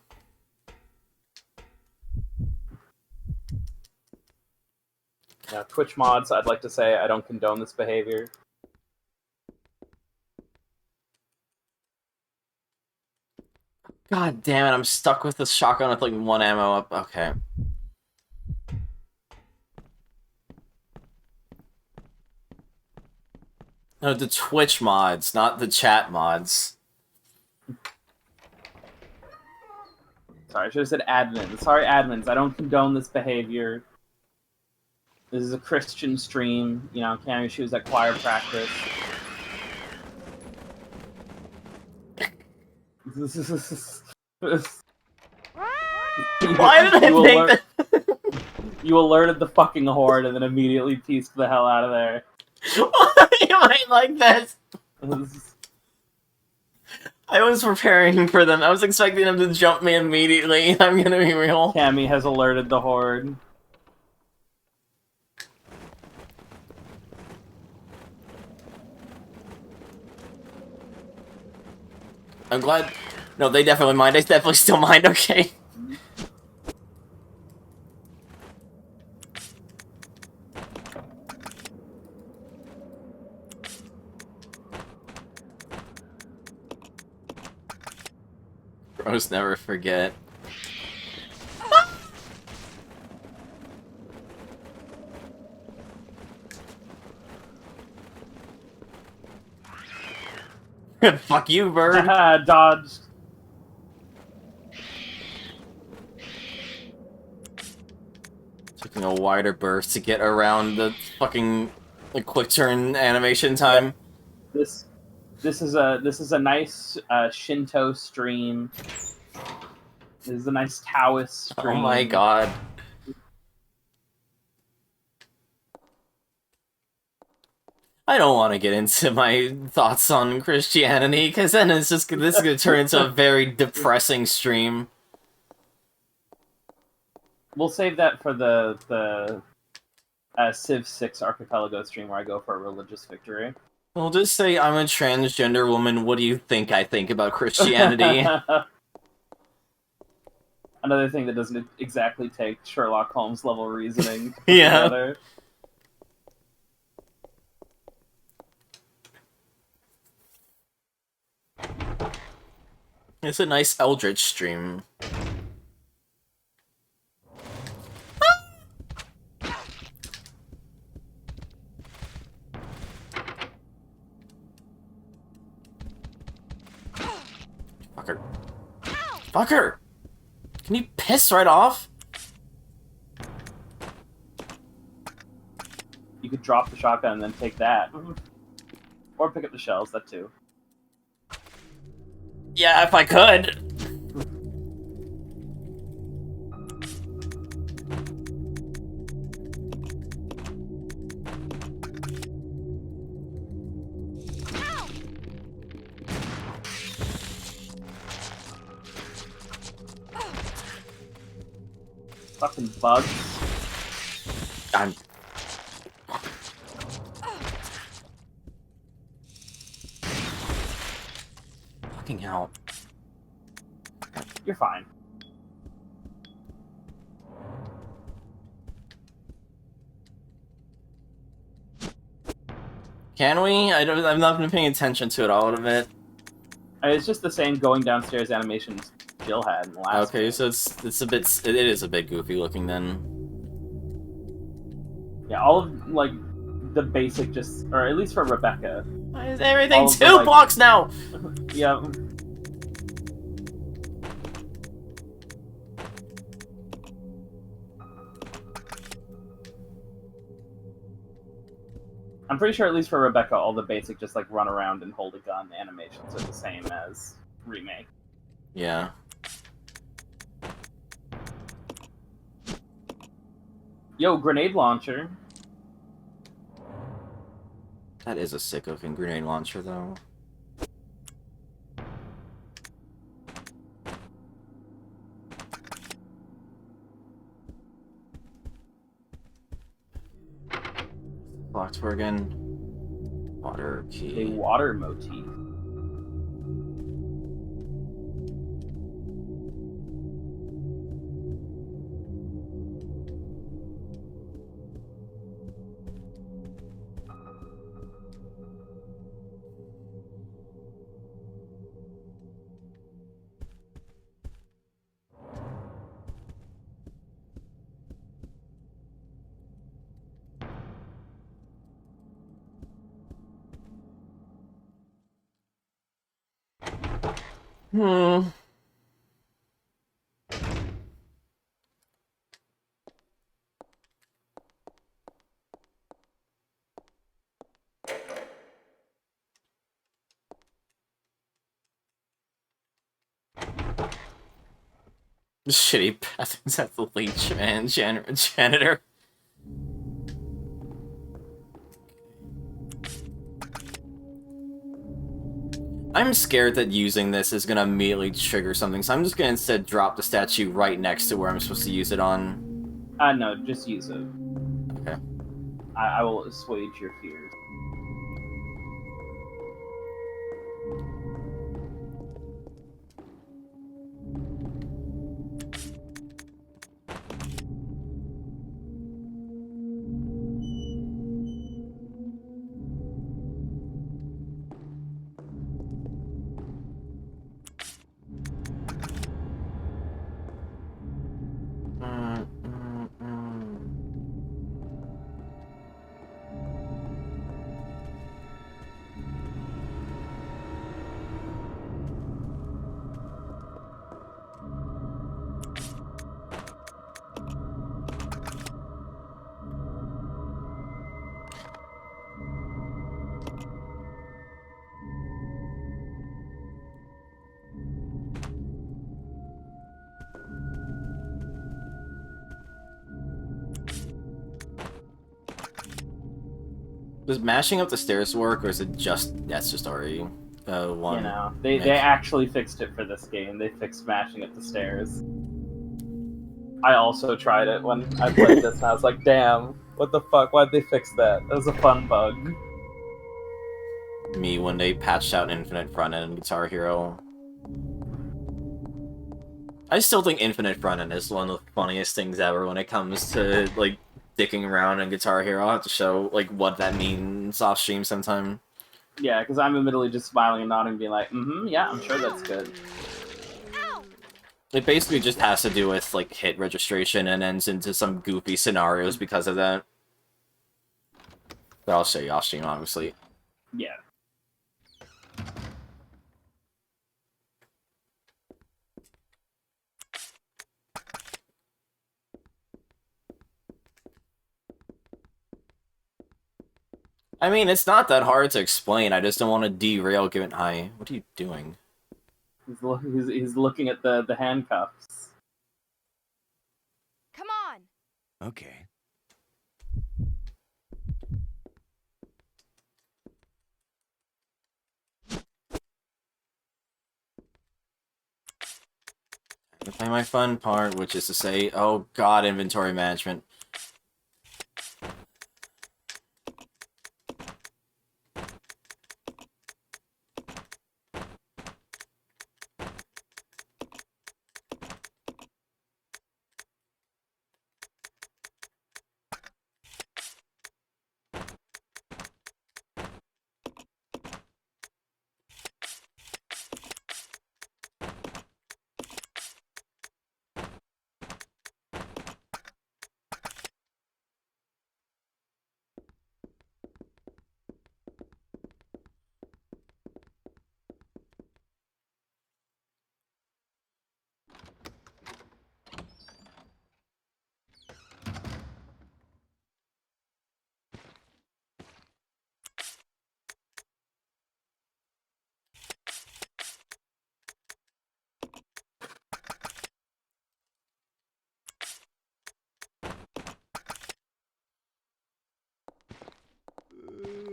Now, Twitch mods, I'd like to say I don't condone this behavior. God damn it, I'm stuck with this shotgun with like 1 ammo up. Okay. No, the Twitch mods, not the chat mods. Sorry, I should have said admins. Sorry, admins. I don't condone this behavior. This is a Christian stream. You know, Cammy, she was at choir practice. Why did I think that? You alerted the fucking horde and then immediately pieced the hell out of there. Why am I like this? I was preparing for them. I was expecting them to jump me immediately. I'm gonna be real. Cammy has alerted the horde. I'm glad. No, they definitely mind. They definitely still mind. Okay. Bros never forget. Fuck you, bird. Dodged. Taking a wider berth to get around the fucking like, quick turn animation time. This is a nice Shinto stream. This is a nice Taoist stream. Oh my god. I don't want to get into my thoughts on Christianity, because then this is going to turn into a very depressing stream. We'll save that for the Civ 6 Archipelago stream where I go for a religious victory. We'll just say I'm a transgender woman. What do you think I think about Christianity? Another thing that doesn't exactly take Sherlock Holmes level reasoning to put Yeah. together. It's a nice Eldritch stream. Fucker. Fucker! Can you piss right off? You could drop the shotgun and then take that. Or pick up the shells, that too. Yeah, if I could. Fucking bugs. I'm... Fucking hell. You're fine. Can we? I've not been paying attention to it all of it. It's just the same going downstairs animations Jill had in the last Okay, so it's a bit... It is a bit goofy looking then. Yeah, all of, like, the basic just... Or at least for Rebecca. Why is everything all of the, 2 like- blocks now? Yeah. I'm pretty sure, at least for Rebecca, all the basic just like run around and hold a gun animations are the same as remake. Yeah. Yo, grenade launcher. That is a sick looking grenade launcher, though. Locked for again. Water key. A water motif. Hmm. Shitty patterns at the leech and janitor. I'm scared that using this is gonna immediately trigger something, so I'm just gonna instead drop the statue right next to where I'm supposed to use it on. No, just use it. Okay. I will assuage your fears. Does mashing up the stairs work, or is it that's just already one? You know, they actually fixed it for this game. They fixed smashing up the stairs. I also tried it when I played this, and I was like, damn, what the fuck? Why'd they fix that? That was a fun bug. Me when they patched out Infinite Front End and Guitar Hero. I still think Infinite Front End is one of the funniest things ever when it comes to, like, dicking around in Guitar Hero. I'll have to show, like, what that means off stream sometime. Yeah, because I'm admittedly just smiling and nodding, being like, yeah, I'm sure that's good. It basically just has to do with, like, hit registration and ends into some goofy scenarios because of that. But I'll show you off stream, obviously. Yeah. I mean, it's not that hard to explain. I just don't want to derail given... Hi, what are you doing? He's looking at the handcuffs. Come on! Okay. To play my fun part, which is to say, oh god, inventory management.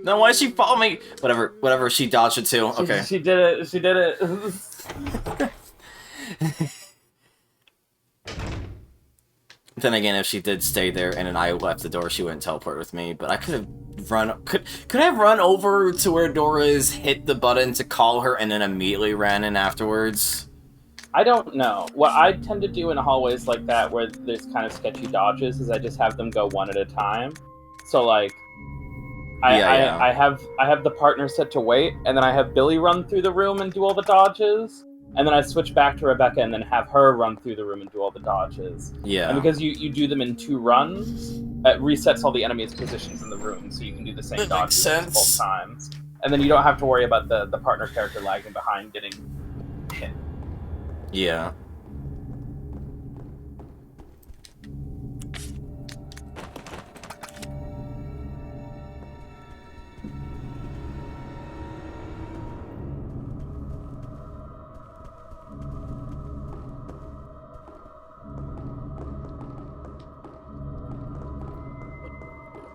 No, why did she follow me? Whatever, she dodged it too. Okay. She did it, she did it. Then again, if she did stay there and then I left the door, she wouldn't teleport with me. But I could have run... Could I have run over to where Dora is, hit the button to call her, and then immediately ran in afterwards? I don't know. What I tend to do in hallways like that, where there's kind of sketchy dodges, is I just have them go one at a time. So, like... I have the partner set to wait, and then I have Billy run through the room and do all the dodges, and then I switch back to Rebecca and then have her run through the room and do all the dodges. Yeah. And because you do them in 2 runs, it resets all the enemies' positions in the room, so you can do the same dodges multiple times. And then you don't have to worry about the partner character lagging behind getting hit. Yeah.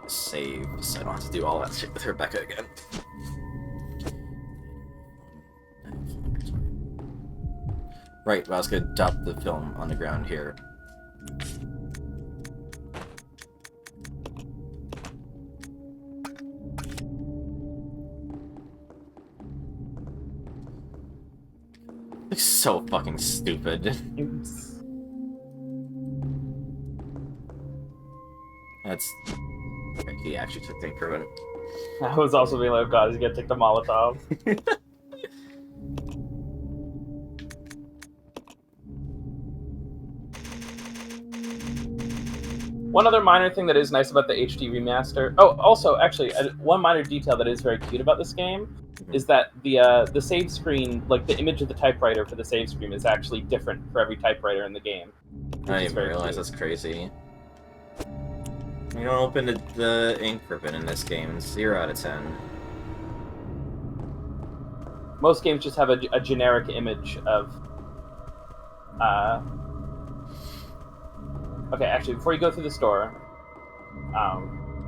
Save, so I don't have to do all that shit with Rebecca again. Right, well, I was gonna dump the film on the ground here. Looks so fucking stupid. Oops. That's... He actually took the improvement. I was also being like, oh god, he's gonna take the Molotov. One other minor thing that is nice about the HD remaster. Oh, also, actually, one minor detail that is very cute about this game is that the save screen, like the image of the typewriter for the save screen, is actually different for every typewriter in the game. I didn't even realize that's crazy. You don't open the ink ribbon in this game. 0 out of 10. Most games just have a generic image of. Okay, actually, before you go through the store,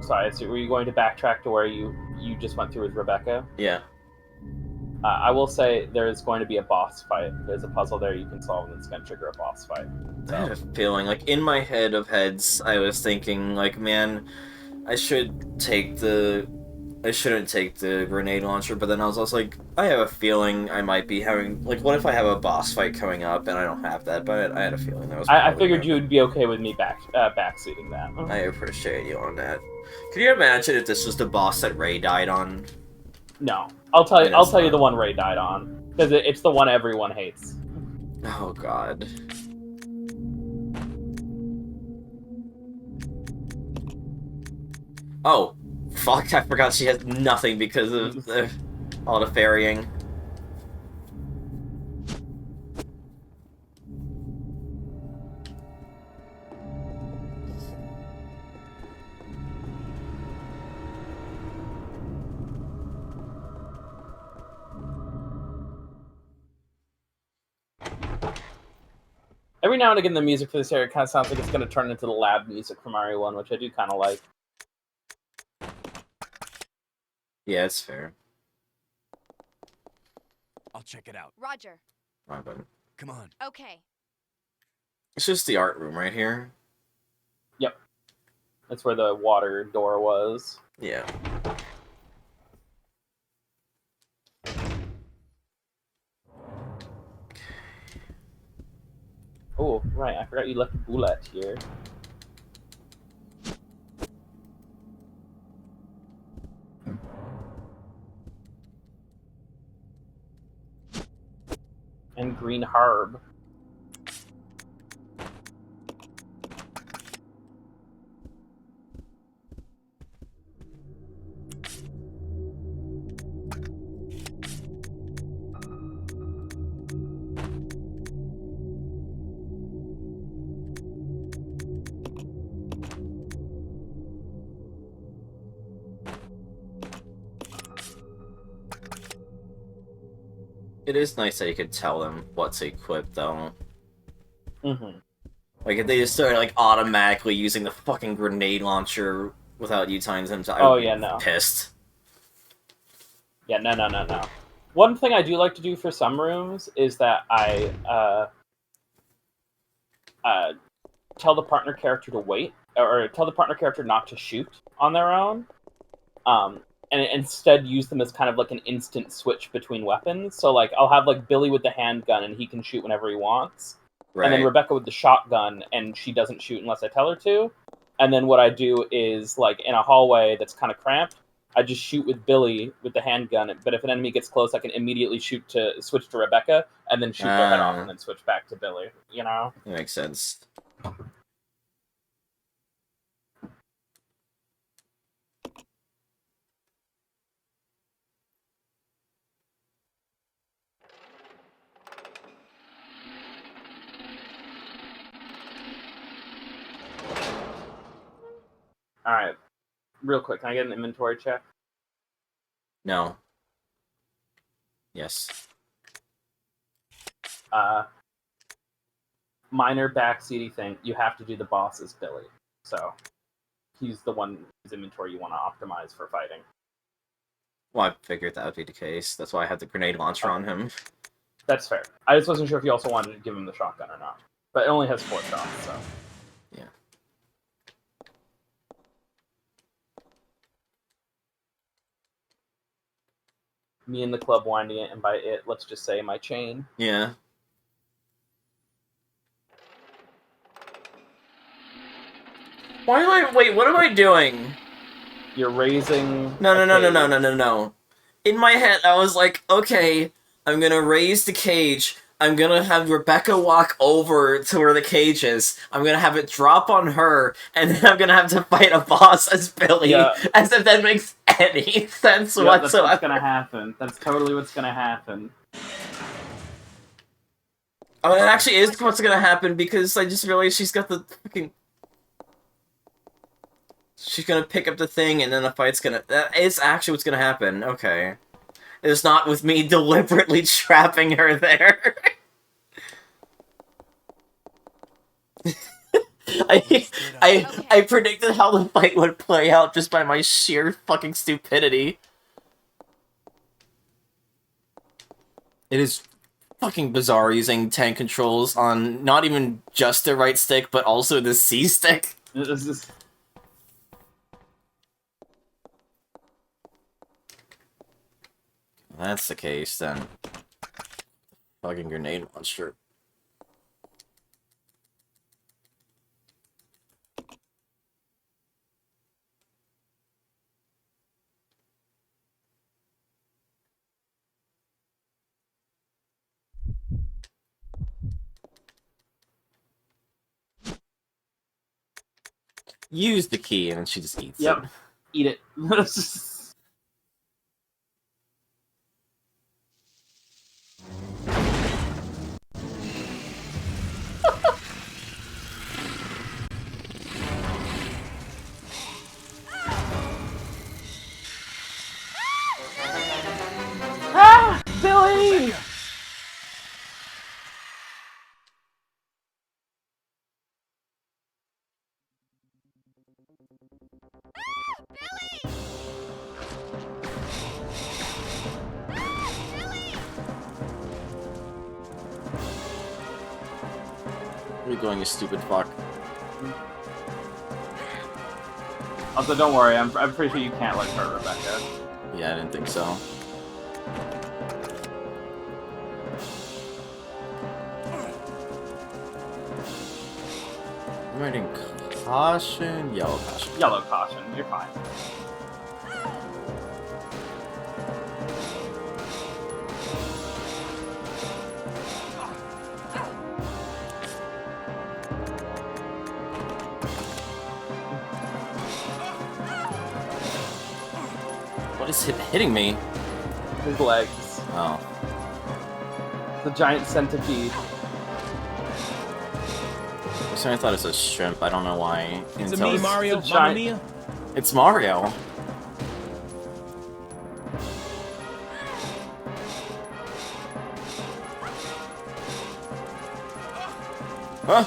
sorry, so were you going to backtrack to where you just went through with Rebecca? Yeah. I will say there's going to be a boss fight. There's a puzzle there you can solve, and it's going to trigger a boss fight. I had a feeling, like, in my head of heads, I was thinking, like, man, I shouldn't take the grenade launcher, but then I was also like, I have a feeling I might be having, like, what if I have a boss fight coming up and I don't have that, but I had a feeling that was I figured you would be okay with me backseating that. I appreciate you on that. Can you imagine if this was the boss that Ray died on? No. I'll tell you the one Ray died on, because it's the one everyone hates. Oh god. Oh, fuck, I forgot she has nothing because of all the ferrying. Every now and again, the music for this area kind of sounds like it's going to turn into the lab music from Mario 1, which I do kind of like. Yeah, it's fair. I'll check it out. Roger. My button. Come on. Okay. It's just the art room right here. Yep. That's where the water door was. Yeah. Oh, right. I forgot you left a bullet here. And green herb. It is nice that you could tell them what's equipped, though. Mm-hmm. Like, if they just started, like, automatically using the fucking grenade launcher without you telling them to, Oh, yeah, no. Pissed. Yeah, no. One thing I do like to do for some rooms is that I tell the partner character to wait, or tell the partner character not to shoot on their own, and instead use them as kind of like an instant switch between weapons. So, like, I'll have, like, Billy with the handgun, and he can shoot whenever he wants. Right. And then Rebecca with the shotgun, and she doesn't shoot unless I tell her to. And then what I do is, like, in a hallway that's kind of cramped, I just shoot with Billy with the handgun. But if an enemy gets close, I can immediately switch to Rebecca, and then shoot their head off, and then switch back to Billy. You know? That makes sense. Alright. Real quick, can I get an inventory check? No. Yes. Minor backseaty thing. You have to do the boss as Billy. So, he's the one whose inventory you want to optimize for fighting. Well, I figured that would be the case. That's why I had the grenade launcher on him. That's fair. I just wasn't sure if you also wanted to give him the shotgun or not. But it only has 4 shots, so. Yeah. Me and the club winding it, and by it, let's just say my chain. Yeah. Why am I... Wait, what am I doing? You're raising... No. In my head, I was like, okay, I'm gonna raise the cage. I'm gonna have Rebecca walk over to where the cage is. I'm gonna have it drop on her, and then I'm gonna have to fight a boss as Billy. Yeah. As if that makes any sense Yep, whatsoever. that's what's gonna happen. That's totally what's gonna happen. Oh, it actually is what's gonna happen, because I just realized she's got the fucking... She's gonna pick up the thing, and then the fight's gonna... That is actually what's gonna happen. Okay. It's not with me deliberately trapping her there. I predicted how the fight would play out just by my sheer fucking stupidity. It is fucking bizarre using tank controls on not even just the right stick, but also the C stick. This is... If that's the case, then... Fucking grenade launcher. Use the key, and then she just eats it. Eat it. Ah! Billy! Where are you going, you stupid fuck? Also, don't worry, I'm pretty sure you can't let her, Rebecca. Yeah, I didn't think so. I'm writing caution, yellow caution. Yellow caution, you're fine. What is hitting me? His legs. Oh. The giant centipede. I thought it was a shrimp. I don't know why. It's me, Mario. Mamma Mia. It's Mario. Huh?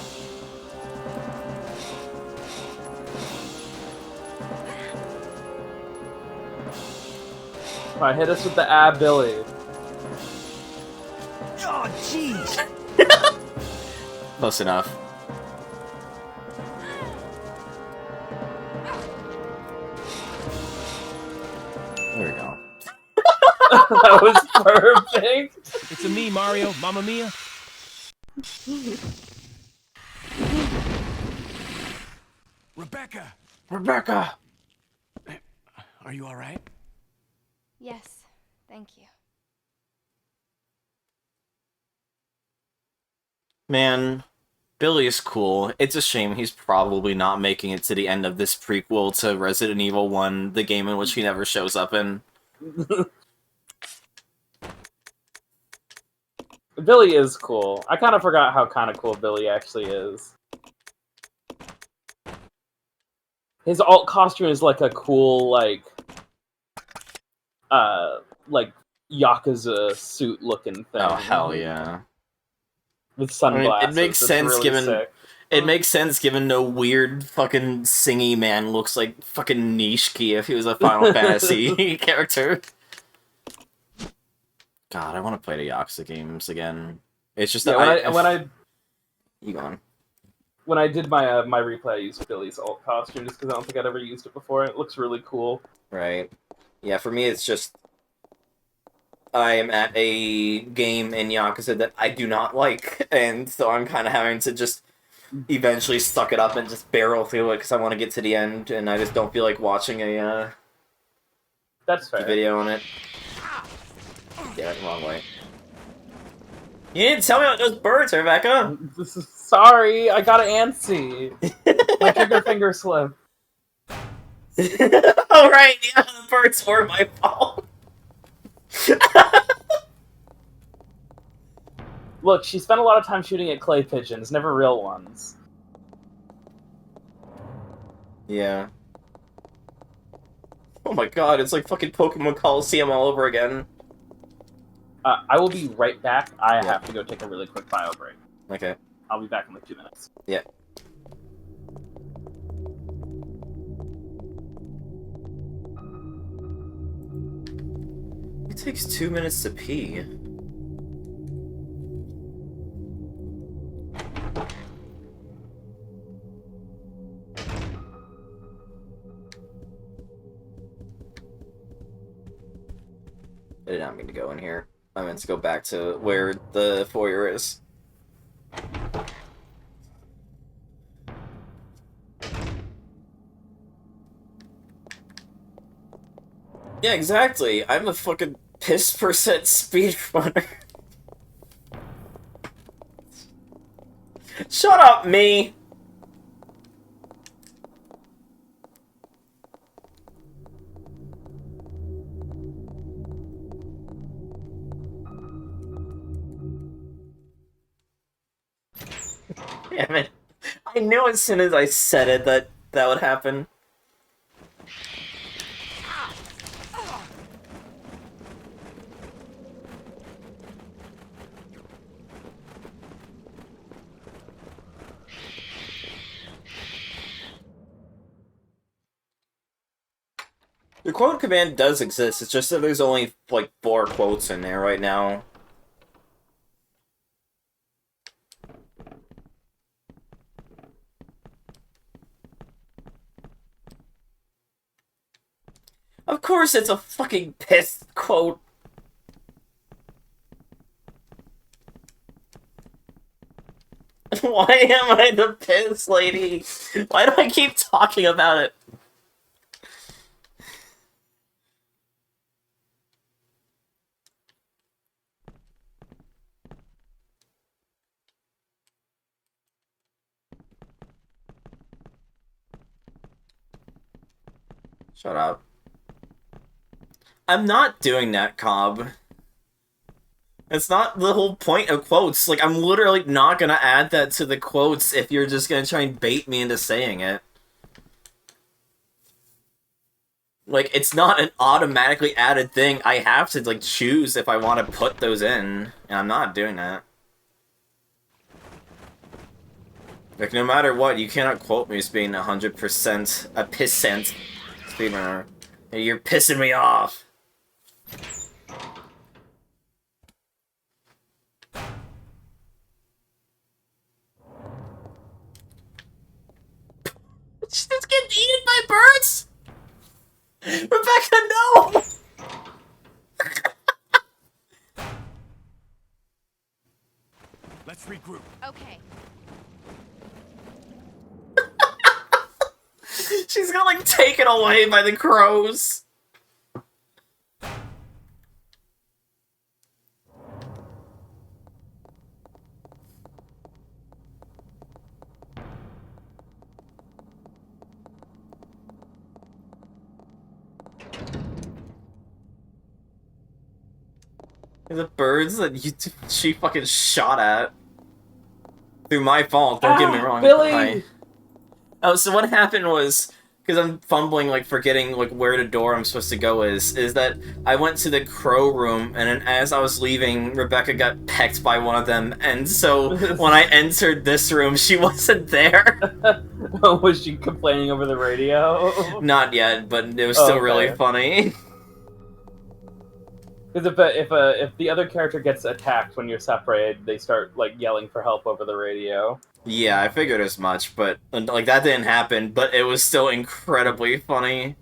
Alright, hit us with the Billy. Oh, jeez. Close enough. There we go. That was perfect. It's a me, Mario. Mamma Mia. Rebecca! Rebecca! Are you alright? Yes, thank you. Man, Billy is cool. It's a shame he's probably not making it to the end of this prequel to Resident Evil 1, the game in which he never shows up in. Billy is cool. I kind of forgot how kind of cool Billy actually is. His alt costume is like a cool like Yakuza suit looking thing. Oh hell yeah! With I sunglasses. mean, it makes It's sense really given sick. it makes sense given no weird fucking singy man looks like fucking Nishiki if he was a Final Fantasy character. God, I want to play the Yakuza games again. It's just that you go on. When I did my my replay, I used Billy's alt costume just because I don't think I'd ever used it before. It looks really cool. Right. Yeah, for me it's just I am at a game in Yakuza that I do not like, and so I'm kind of having to just eventually suck it up and just barrel through it because I want to get to the end, and I just don't feel like watching a That's fair. video on it. Yeah, wrong way. You didn't tell me about those birds, Rebecca! Sorry, I got antsy. My trigger finger slipped. Oh right, yeah, the birds were my fault. Look, she spent a lot of time shooting at clay pigeons, never real ones. Yeah. Oh my god, it's like fucking Pokemon Coliseum all over again. I will be right back. I have to go take a really quick bio break. Okay. I'll be back in like 2 minutes. Yeah. It takes 2 minutes to pee. I did not mean to go in here. I meant to go back to where the foyer is. Yeah, exactly. I'm a fucking piss percent speedrunner. Shut up, me! Damn it. I knew as soon as I said it that that would happen. The quote command does exist, it's just that there's only, like, 4 quotes in there right now. Of course it's a fucking piss quote. Why am I the piss lady? Why do I keep talking about it? Shut up. I'm not doing that, Cobb. It's not the whole point of quotes. Like, I'm literally not gonna add that to the quotes if you're just gonna try and bait me into saying it. Like, it's not an automatically added thing. I have to, like, choose if I want to put those in. And I'm not doing that. Like, no matter what, you cannot quote me as being 100% a pissant speedrunner. You're pissing me off. She's getting eaten by birds? Rebecca, no! Let's regroup. Okay. She's gonna, like, taken away by the crows. The birds that she fucking shot at. Through my fault, don't get me wrong. Billy! Oh, so what happened was, because I'm fumbling, like, forgetting, like, where the door I'm supposed to go is that I went to the crow room, and then as I was leaving, Rebecca got pecked by one of them, and so when I entered this room, she wasn't there. Was she complaining over the radio? Not yet, but it was still really funny. Because if the other character gets attacked when you're separated, they start like yelling for help over the radio. Yeah, I figured as much, but like that didn't happen, but it was still incredibly funny.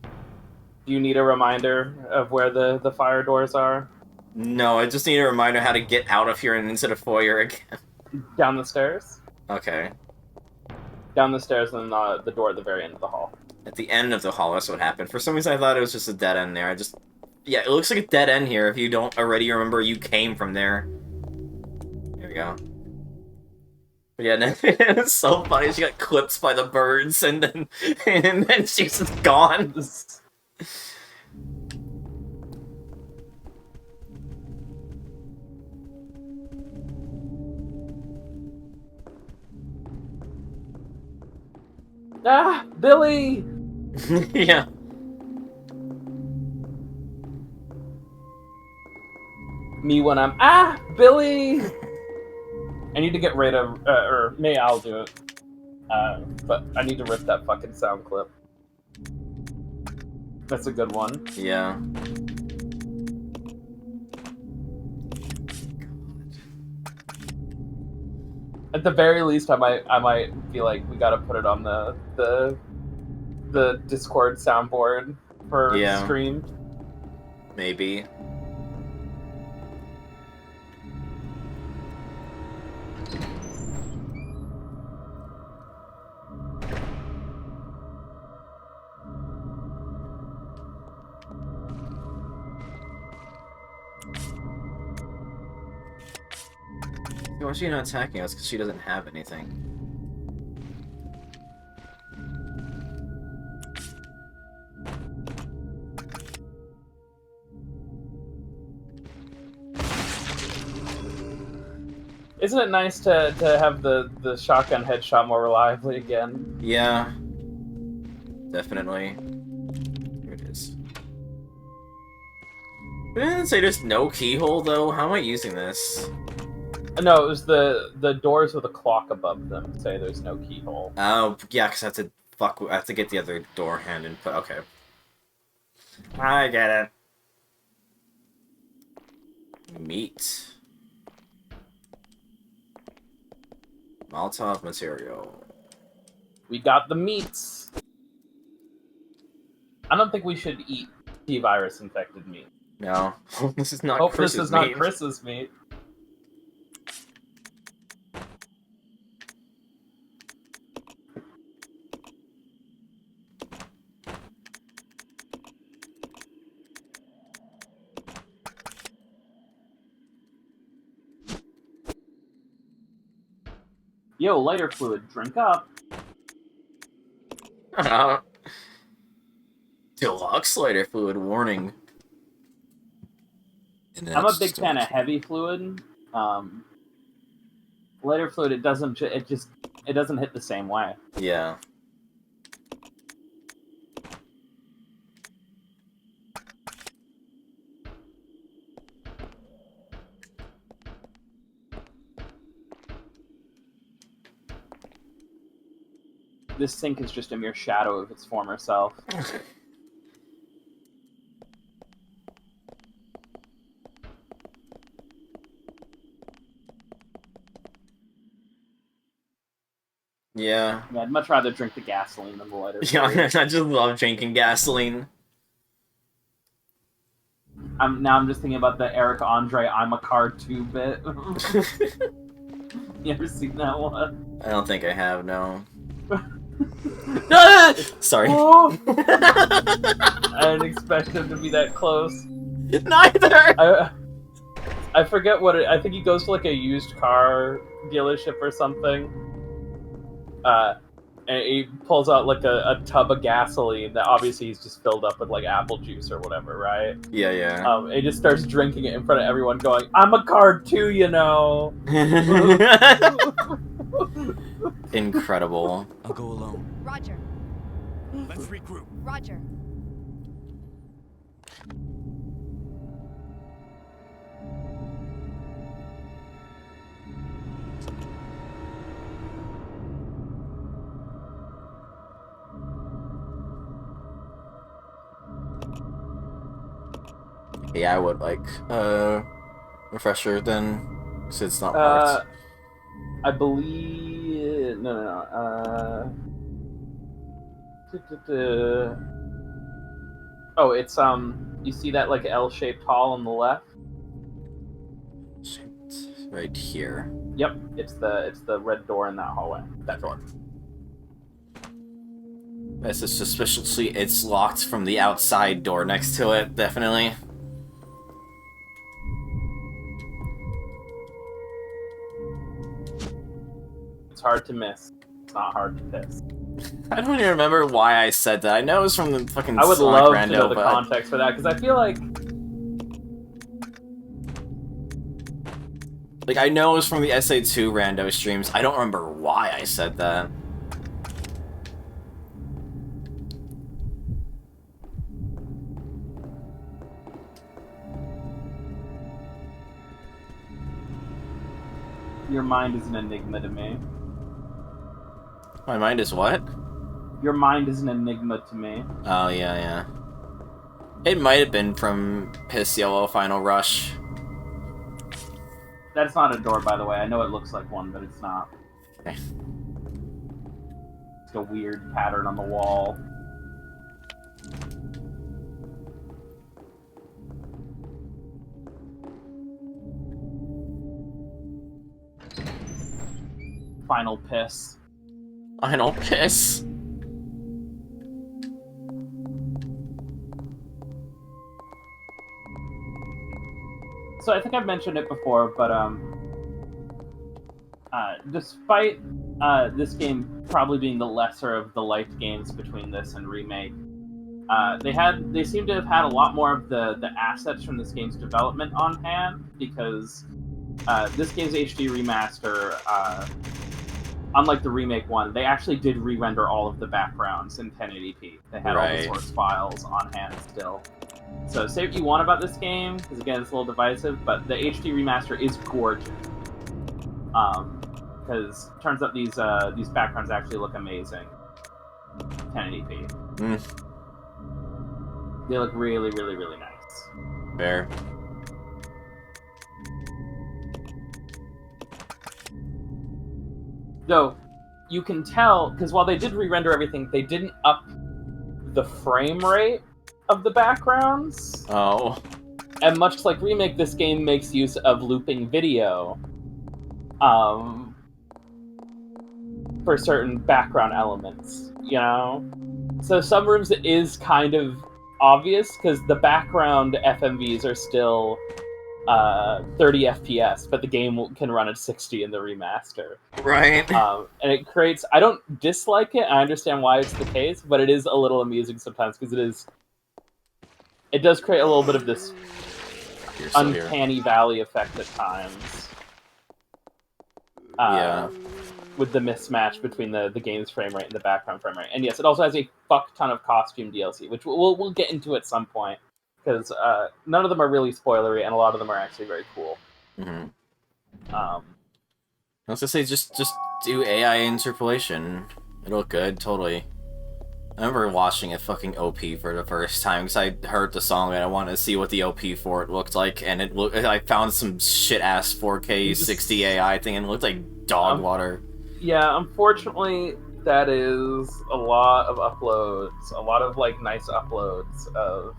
Do you need a reminder of where the fire doors are? No, I just need a reminder how to get out of here and into the foyer again. Down the stairs? Okay. Down the stairs and the door at the very end of the hall. At the end of the hall, that's what happened. For some reason, I thought it was just a dead end there. Yeah, it looks like a dead end here if you don't already remember you came from there. There we go. But yeah, it's so funny. She got clipped by the birds, and then she's just gone. Ah, Billy! Yeah. Me when I'm Billy! I need to get rid of, or maybe I'll do it. But I need to rip that fucking sound clip. That's a good one. Yeah. At the very least, I might feel like we gotta put it on the Discord soundboard for the stream. Maybe. Why is she not attacking us? Because she doesn't have anything. Isn't it nice to have the shotgun headshot more reliably again? Yeah. Definitely. Here it is. Didn't it say there's no keyhole, though? How am I using this? No, it was the doors with a clock above them say there's no keyhole. Oh, yeah, because I have to get the other door hand and put... Okay. I get it. Meat. Molotov material. We got the meats. I don't think we should eat T-virus infected meat. No. This is not Hope Chris's this is meat. not Chris's meat. Yo, lighter fluid, drink up. Deluxe lighter fluid warning. I'm a big fan of heavy fluid. Lighter fluid, it doesn't hit the same way. Yeah. This sink is just a mere shadow of its former self. Yeah. Yeah, I'd much rather drink the gasoline than the lighter Yeah, fluid. I just love drinking gasoline. I'm just thinking about the Eric Andre "I'm a car too" bit. You ever seen that one? I don't think I have, no. Sorry. Oh! I didn't expect him to be that close. Neither! I forget what I think he goes to like a used car dealership or something. And he pulls out like a tub of gasoline that obviously he's just filled up with like apple juice or whatever, right? Yeah, yeah. And he just starts drinking it in front of everyone, going, "I'm a card too, you know." Incredible. I'll go alone. Roger. Let's regroup. Roger. Yeah, I would like refresher then, because it's not marked. I believe no. Oh, it's you see that like L-shaped hall on the left? Right here. Yep, it's the red door in that hallway. That door. This is suspiciously, it's locked from the outside door next to it, definitely. It's hard to miss. It's not hard to piss. I don't even remember why I said that. I know it was from the fucking I would Sonic love Rando, to know the but context for that, because I feel like I know it was from the SA2 Rando streams. I don't remember why I said that. your mind is an enigma to me. My mind is what? Your mind is an enigma to me. Oh, yeah. It might have been from Piss Yellow Final Rush. That's not a door, by the way. I know it looks like one, but it's not. Okay. It's a weird pattern on the wall. Final piss. Final piss. So I think I've mentioned it before, but despite this game probably being the lesser of the light games between this and Remake, they seem to have had a lot more of the assets from this game's development on hand, because this game's HD remaster, unlike the Remake one, they actually did re-render all of the backgrounds in 1080p. They had all the source files on hand still. So say what you want about this game, because again it's a little divisive, but the HD remaster is gorgeous. Because it turns out these backgrounds actually look amazing. 1080p. They look really, really, really nice. Fair. Though, you can tell, because while they did re-render everything, they didn't up the frame rate of the backgrounds. Oh. And much like Remake, this game makes use of looping video for certain background elements, you know? So some rooms it is kind of obvious, because the background FMVs are still 30 FPS, but the game can run at 60 in the remaster. Right. And it creates... I don't dislike it, I understand why it's the case, but it is a little amusing sometimes, because it does create a little bit of this uncanny valley effect at times. Yeah. With the mismatch between the game's frame rate and the background frame rate. And yes, it also has a fuck ton of costume DLC, which we'll get into at some point, because none of them are really spoilery, and a lot of them are actually very cool. Mm-hmm. I was gonna say, just do AI interpolation. It'll look good, totally. I remember watching a fucking OP for the first time, because I heard the song and I wanted to see what the OP for it looked like, and I found some shit-ass 4K 60 AI thing, and it looked like dog water. Yeah, unfortunately, that is a lot of uploads. A lot of, nice uploads of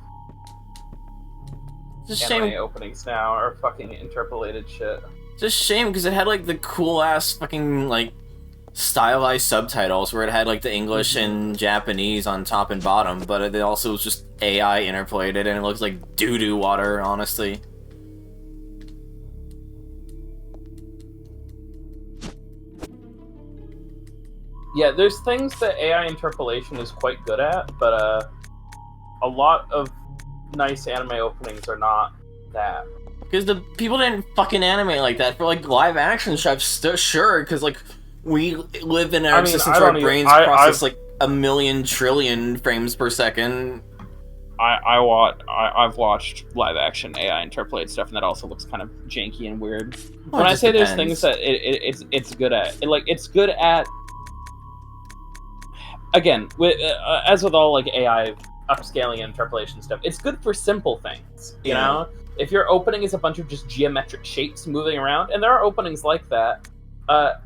anime openings now are fucking interpolated shit. It's a shame, because it had, the cool-ass fucking, stylized subtitles, where it had, the English and Japanese on top and bottom, but it also was just AI interpolated, and it looks like doo-doo water, honestly. Yeah, there's things that AI interpolation is quite good at, but a lot of nice anime openings are not that. Because the people didn't fucking animate like that for live action stuff. Sure, because we live in our systems where our brains process a million trillion frames per second. I've watched live action AI interpolate stuff, and that also looks kind of janky and weird. Well, when I say depends. there's things that it's good at, it's good at. Again, as with all like AI upscaling and interpolation stuff, it's good for simple things. You know, if your opening is a bunch of just geometric shapes moving around, and there are openings like that,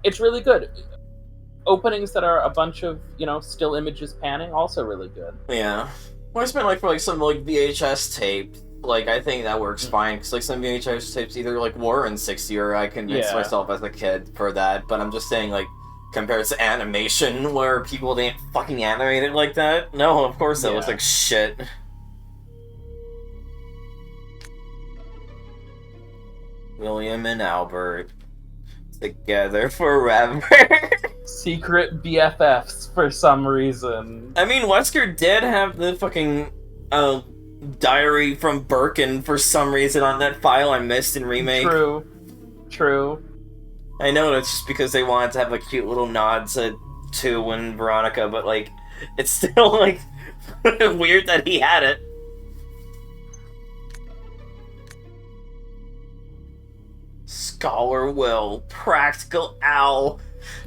it's really good. Openings that are a bunch of still images panning, also really good. Yeah. Well, I spent for some VHS tape. I think that works fine because some VHS tapes either were in 60 or I convinced myself as a kid for that. But I'm just saying compared to animation where people didn't fucking animate it like that. No, of course that looks like shit. William and Albert together forever. Secret BFFs for some reason. I mean, Wesker did have the fucking diary from Birkin for some reason on that file I missed in Remake. True. I know it's just because they wanted to have a cute little nod to Tu and Veronica, but it's still weird that he had it. Scholar Will, Practical Owl.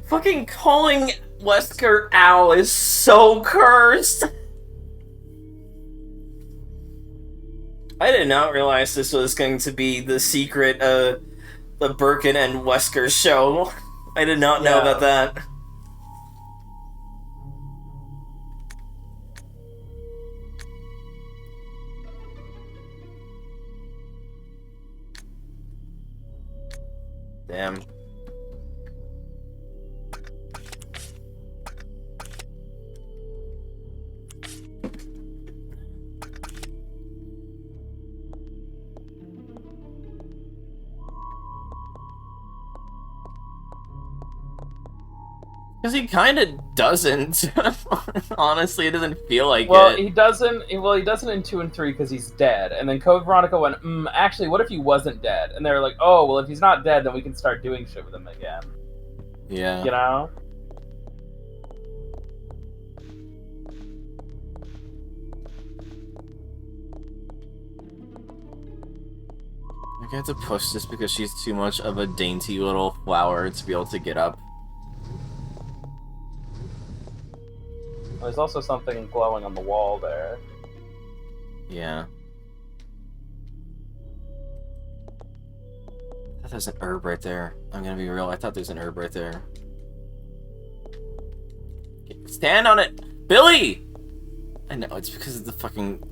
Fucking calling Wesker Owl is so cursed. I did not realize this was going to be the secret, the Birkin and Wesker show. I did not know about that. Damn. Because he kind of doesn't. Honestly, it doesn't feel like it. Well, he doesn't in 2 and 3 because he's dead. And then Code Veronica went, actually, what if he wasn't dead? And they were like, oh, well, if he's not dead, then we can start doing shit with him again. Yeah. You know? I have to push this because she's too much of a dainty little flower to be able to get up. There's also something glowing on the wall there. Yeah. I thought there's an herb right there. I'm gonna be real, I thought there's an herb right there. Stand on it! Billy! I know, it's because of the fucking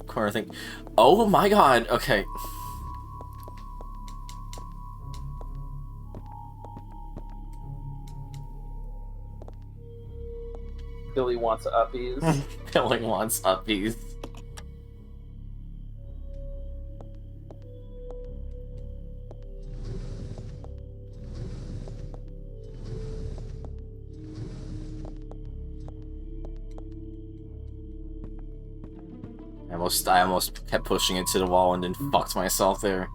corner thing. Oh my god, okay. Billy wants uppies. Billy wants uppies. I almost kept pushing it to the wall and then fucked myself there.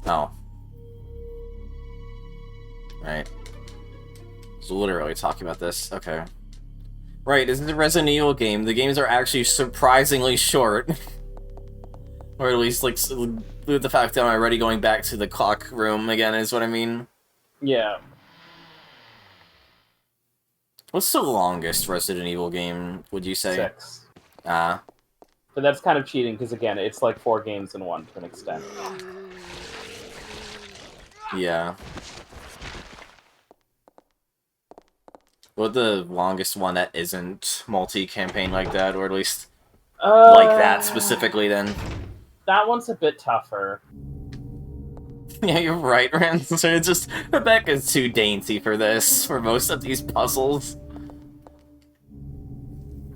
Oh. Right. So literally talking about this. Okay. Right, this is a Resident Evil game. The games are actually surprisingly short. Or at least, with the fact that I'm already going back to the clock room again is what I mean. Yeah. What's the longest Resident Evil game, would you say? 6. Ah. But that's kind of cheating, because again, it's 4 games in one to an extent. Yeah. What the longest one that isn't multi-campaign like that, or at least like that specifically, then? That one's a bit tougher. Yeah, you're right, Ransom. It's just, Rebecca's too dainty for this, for most of these puzzles.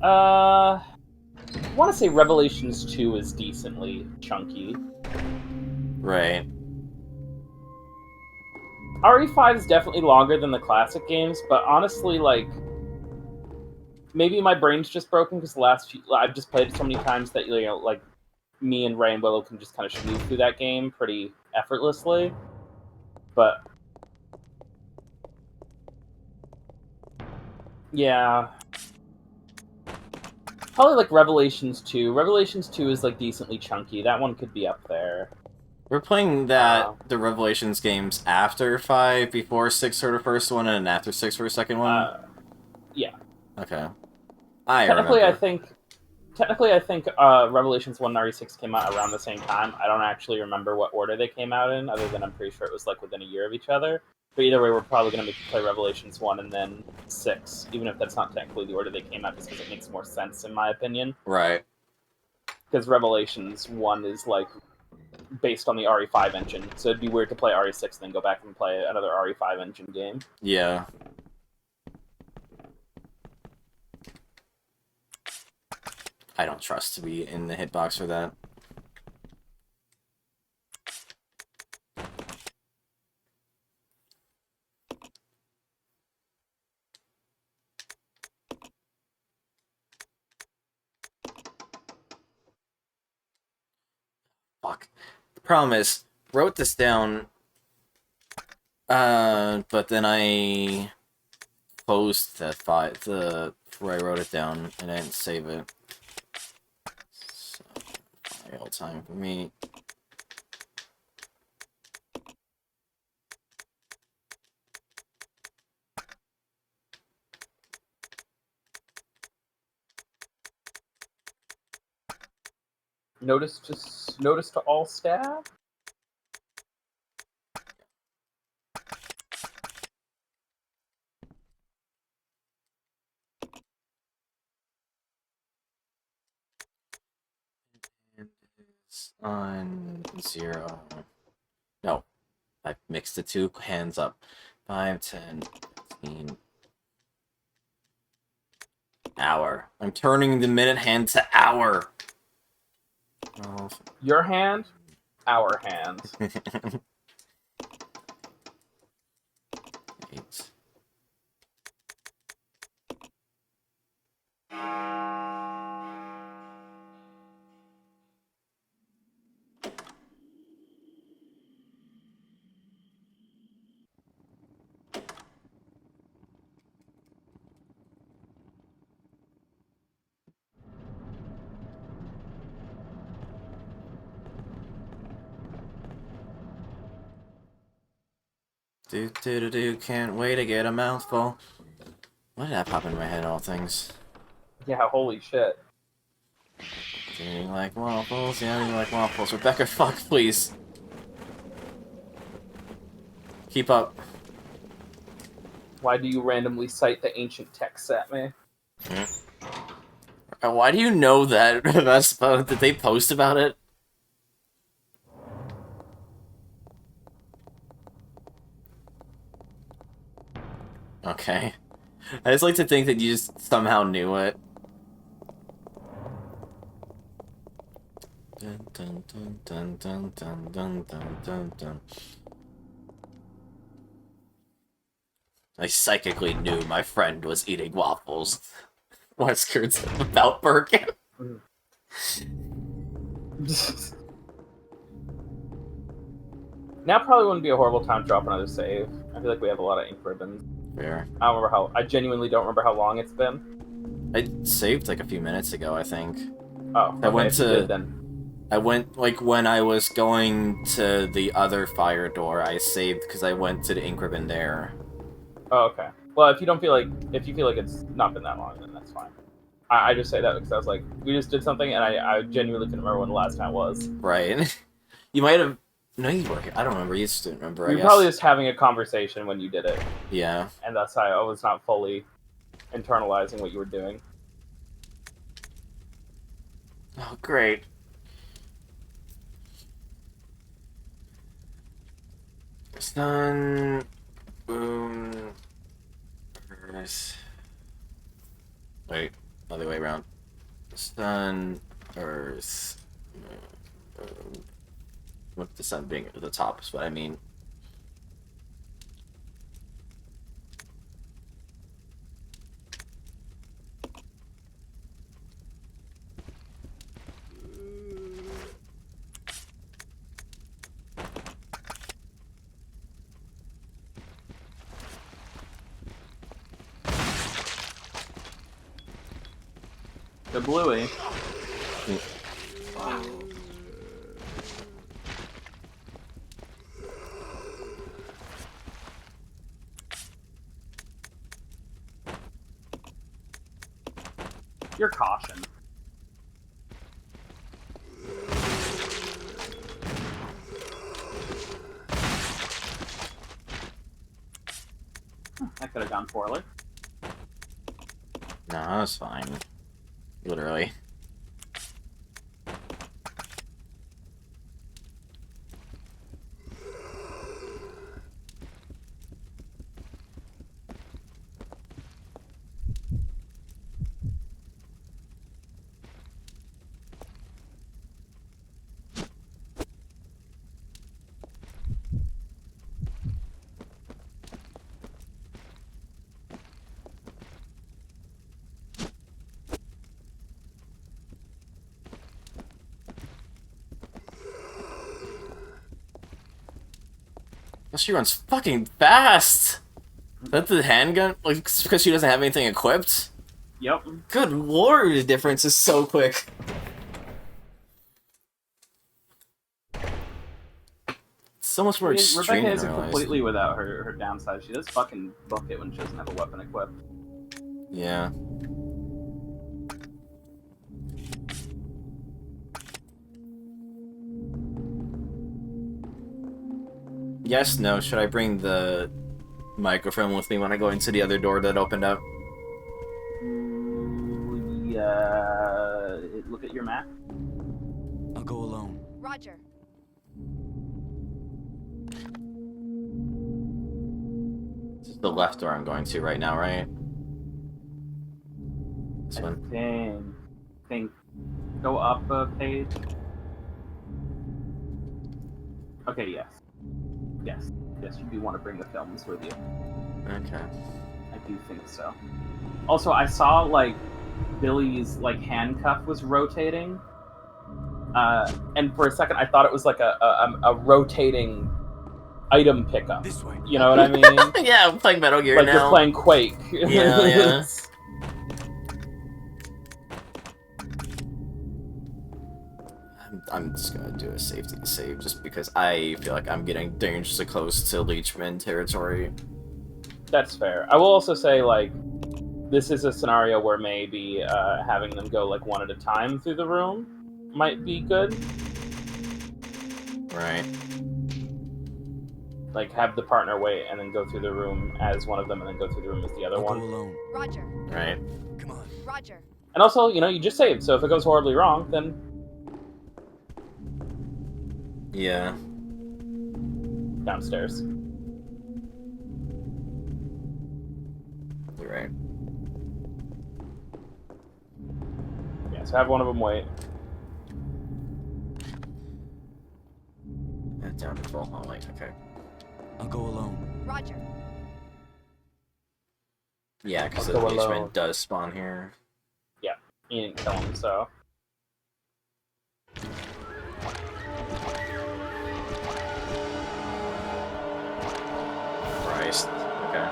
I want to say Revelations 2 is decently chunky. Right. RE5 is definitely longer than the classic games, but honestly, maybe my brain's just broken because the last few, I've just played it so many times that, me and Ray and Willow can just kind of schmooze through that game pretty effortlessly. But Yeah. Probably like Revelations 2. Revelations 2 is like decently chunky. That one could be up there. We're playing the Revelations games after 5, before 6 for the first one, and after 6 for the second one? Yeah. Okay. Technically, remember. I think Revelations 1 and RE6 came out around the same time. I don't actually remember what order they came out in, other than I'm pretty sure it was like within a year of each other. But either way, we're probably going to make you play Revelations 1 and then 6, even if that's not technically the order they came out, just because it makes more sense, in my opinion. Right. Because Revelations 1 is like based on the RE5 engine, so it'd be weird to play RE6 and then go back and play another RE5 engine game. Yeah. I don't trust to be in the hitbox for that. Fuck. The problem is, wrote this down, but then I closed the file, where I wrote it down, and I didn't save it. So, file time for me. Notice to all staff. On 0. No. I mixed the two hands up. 5, 10, 15. Hour. I'm turning the minute hand to hour. Oh. Your hand, our hand. 8. Can't wait to get a mouthful. What did that pop in my head, all things? Yeah, holy shit. Do you like waffles? Yeah, you like waffles. Rebecca, fuck, please. Keep up. Why do you randomly cite the ancient texts at me? Why do you know that? Did they post about it? Okay. I just like to think that you just somehow knew it. Dun, dun, dun, dun, dun, dun, dun, dun, dun, dun. I psychically knew my friend was eating waffles. Wesker's about Birkin. Now probably wouldn't be a horrible time to drop another save. I feel like we have a lot of ink ribbons. Fair. I genuinely don't remember how long it's been. I saved like a few minutes ago, I think. Oh, okay, I went to. did, then. I went like when I was going to the other fire door. I saved because I went to the ink ribbon there. Oh, okay. Well, if you feel like it's not been that long, then that's fine. I just say that because I was like, we just did something, and I genuinely couldn't remember when the last time was. Right. You might have. No, you were here. I don't remember. You just didn't remember. We were probably just having a conversation when you did it. Yeah. And that's why I was not fully internalizing what you were doing. Oh, great. Sun, boom, Earth. Wait, other way around. Sun, Earth, moon. With the sun being at the top is what I mean. The bluey. Your caution. That could have gone poorly. No, that's fine. Literally. She runs fucking fast! Is that the handgun? Like, because she doesn't have anything equipped? Yep. Good lord, the difference is so quick. So much more extreme Rebecca than I isn't realized. completely without her downside. She does fucking book it when she doesn't have a weapon equipped. Yeah. Yes, no, should I bring the microphone with me when I go into the other door that opened up? Yeah. Look at your map. I'll go alone. Roger. This is the left door I'm going to right now, right? This one? Think. Go up a page. Okay, yes. Yes, you do want to bring the films with you. Okay. I do think so. Also, I saw, like, Billy's, like, handcuff was rotating. And for a second, I thought it was, like, a rotating item pickup. This way. You know what I mean? Yeah, I'm playing Metal Gear like now. you're playing Quake. Yeah. I'm just gonna do a safety save just because I feel like I'm getting dangerously close to Leechman territory. That's fair. I will also say, like, this is a scenario where maybe having them go, like, one at a time through the room might be good. Right. Like, have the partner wait and then go through the room as one of them and then go through the room as the other one. Go alone. Roger. Right. Come on. Roger. And also, you know, you just saved, so if it goes horribly wrong, then... Yeah. Downstairs. You're right. Yeah, so have one of them wait. Down to full hallway, okay. I'll go alone. Roger. Yeah, because the I'll go Leechman alone. does spawn here. Yeah, you didn't kill him, so... Christ. Okay.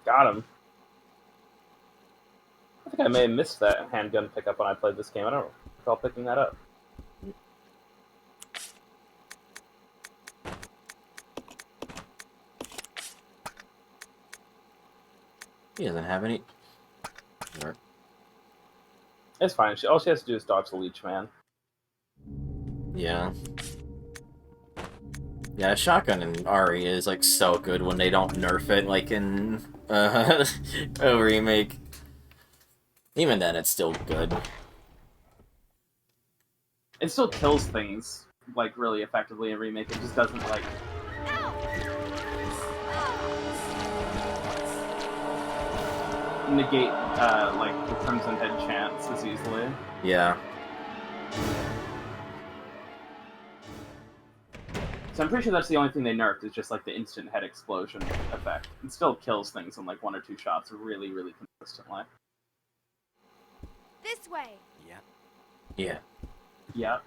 Got him. I think I may have missed that handgun pickup when I played this game. I don't recall picking that up. He doesn't have any. Or... It's fine. All she has to do is dodge the leech, man. Yeah. Yeah, shotgun in Ari is like so good when they don't nerf it like in a remake. Even then, it's still good. It still kills things like really effectively in Remake. It just doesn't like negate like the Crimson Head chance as easily. Yeah. So I'm pretty sure that's the only thing they nerfed is just like the instant head explosion effect. It still kills things in like 1 or 2 shots really, really consistently. This way. Yeah. Yeah. Yeah.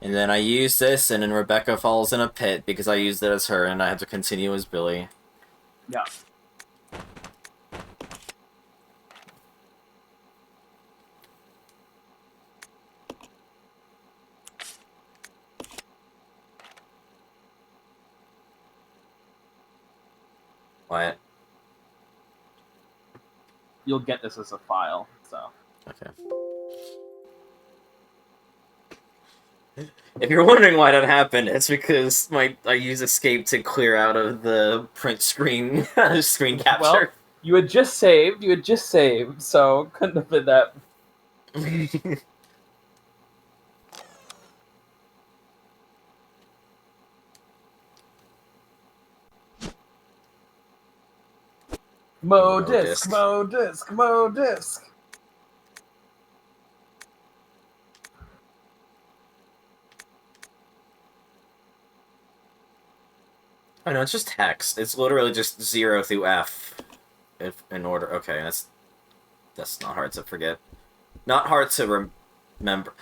And then I use this, and then Rebecca falls in a pit because I used it as her, and I have to continue as Billy. Yeah. What? You'll get this as a file, so. Okay. If you're wondering why that happened, it's because I use escape to clear out of the print screen screen capture. Well, you had just saved, so couldn't have been that. Mo disc, mo disc, mo disc. Oh no, it's just hex. It's literally just 0 through F. If in order. Okay, that's not hard to forget. Not hard to remember.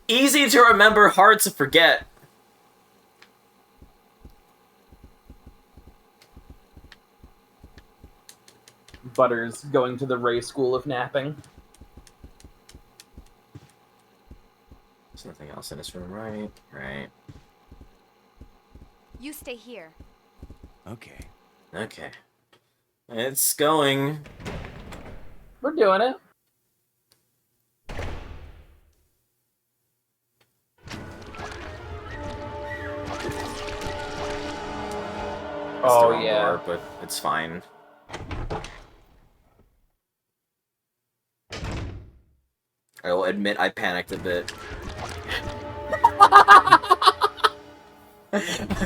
Easy to remember, hard to forget. Butters going to the Ray School of Napping. There's nothing else in this room, right? Right. You stay here. Okay. Okay. It's going. We're doing it. Oh yeah. Door, but it's fine. I will admit I panicked a bit.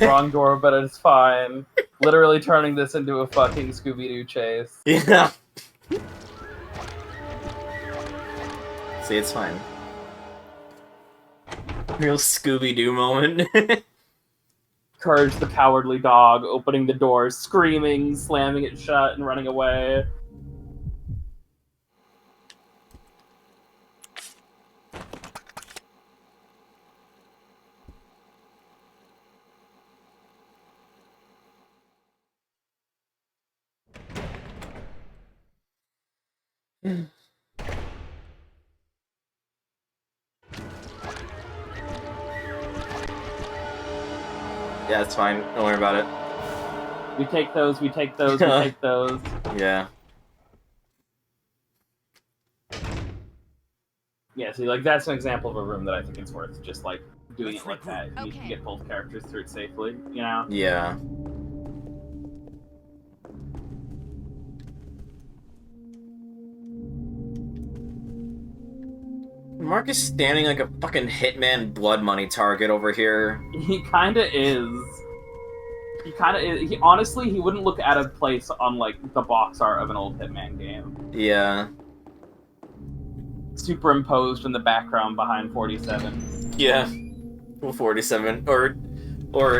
Wrong door, but it's fine. Literally turning this into a fucking Scooby-Doo chase. Yeah. See, it's fine. Real Scooby-Doo moment. Courage the Cowardly Dog, opening the door, screaming, slamming it shut, and running away. Yeah, it's fine. Don't worry about it. We take those, we take those, we take those. Yeah. Yeah, see, like, that's an example of a room that I think it's worth just, like, doing it like that. You can get both characters through it safely, you know? Yeah. Mark is standing like a fucking Hitman blood money target over here. He kinda is. He kinda is. He, honestly, he wouldn't look out of place on, like, the box art of an old Hitman game. Yeah. Superimposed in the background behind 47. Yeah. Well, 47. Or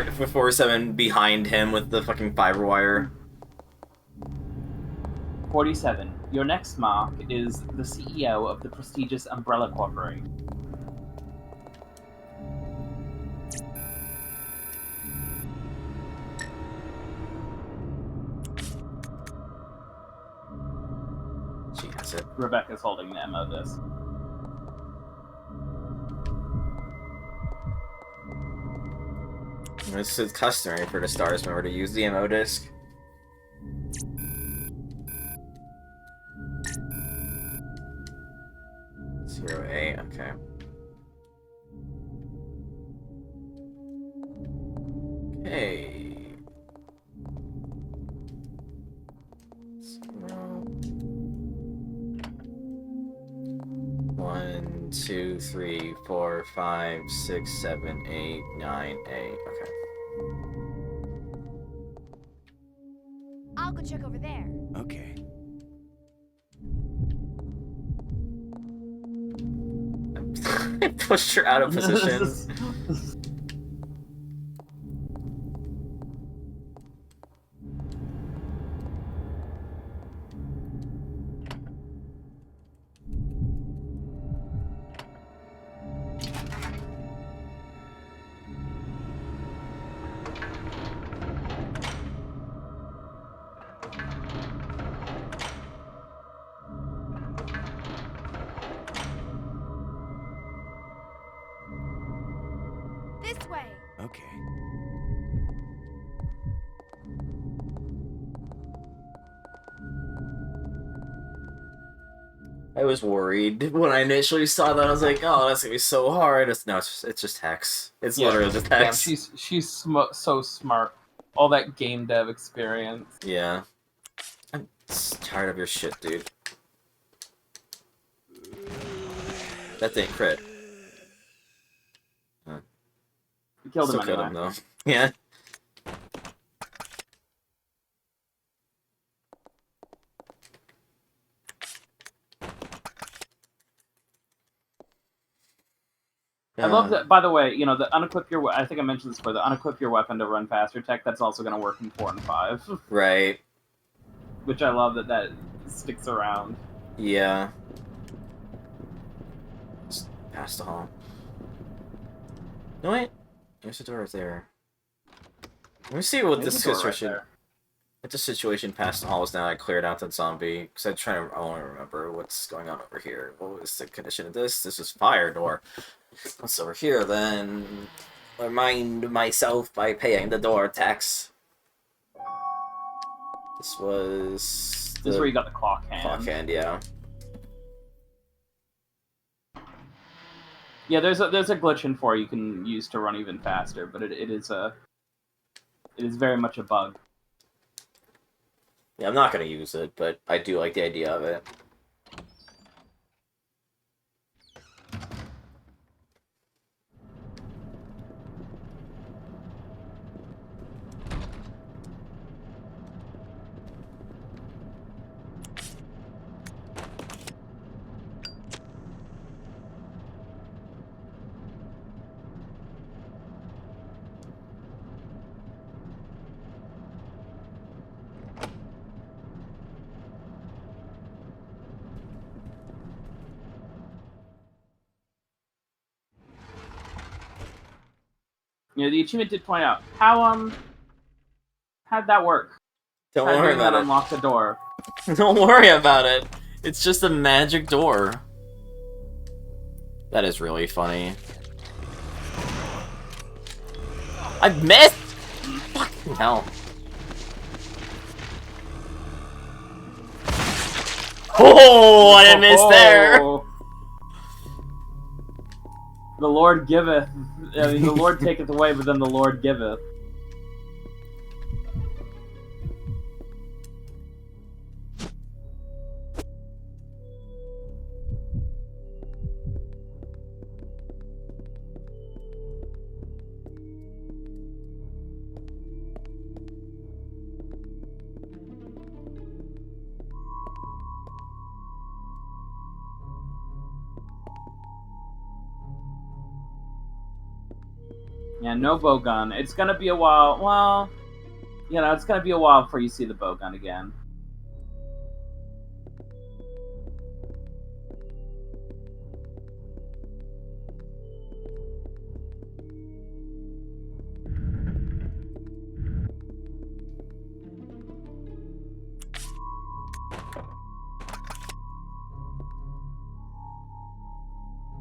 47 behind him with the fucking fiber wire. 47. Your next mark is the CEO of the prestigious Umbrella Corporation. She has it. Rebecca's holding the ammo disc. It's customary for the Stars member to use the ammo disc. Zero A, okay. Okay. 0 1 2, 3, 4, 5, 6, 7, 8, 9, 8. Okay. I'll go check over there. Okay. I pushed her out of position. This way. Okay. I was worried when I initially saw that. I was like, "Oh, that's gonna be so hard." No, it's just hex. It's literally just hex. Yeah, she's so smart. All that game dev experience. Yeah. I'm tired of your shit, dude. That didn't crit. Huh. You killed him Still anyway. killed him though. Yeah. I love that. By the way, you know, the unequip your. I think I mentioned this before. The unequip your weapon to run faster tech. That's also going to work in 4 and 5. Right. Which I love that sticks around. Yeah. Just past the hall. No wait. There's a door right there. Let me see what this situation. What the situation past the hall is now. I cleared out that zombie because I want to remember what's going on over here. What was the condition of this? This was fire door. What's over here then? Remind myself by paying the door tax. This was. This is where you got the clock hand. Clock hand, yeah. Yeah, there's a glitch in 4 you can use to run even faster, but it is very much a bug. Yeah, I'm not gonna use it, but I do like the idea of it. You know, the achievement did point out how'd that work? Don't worry about it. Unlock the door. Don't worry about it. It's just a magic door. That is really funny. I missed! Fucking hell. Oh, I didn't miss there! The Lord giveth. I mean, the Lord taketh away, but then the Lord giveth. Yeah, no bow gun. It's gonna be a while. Well, you know, it's gonna be a while before you see the bow gun again.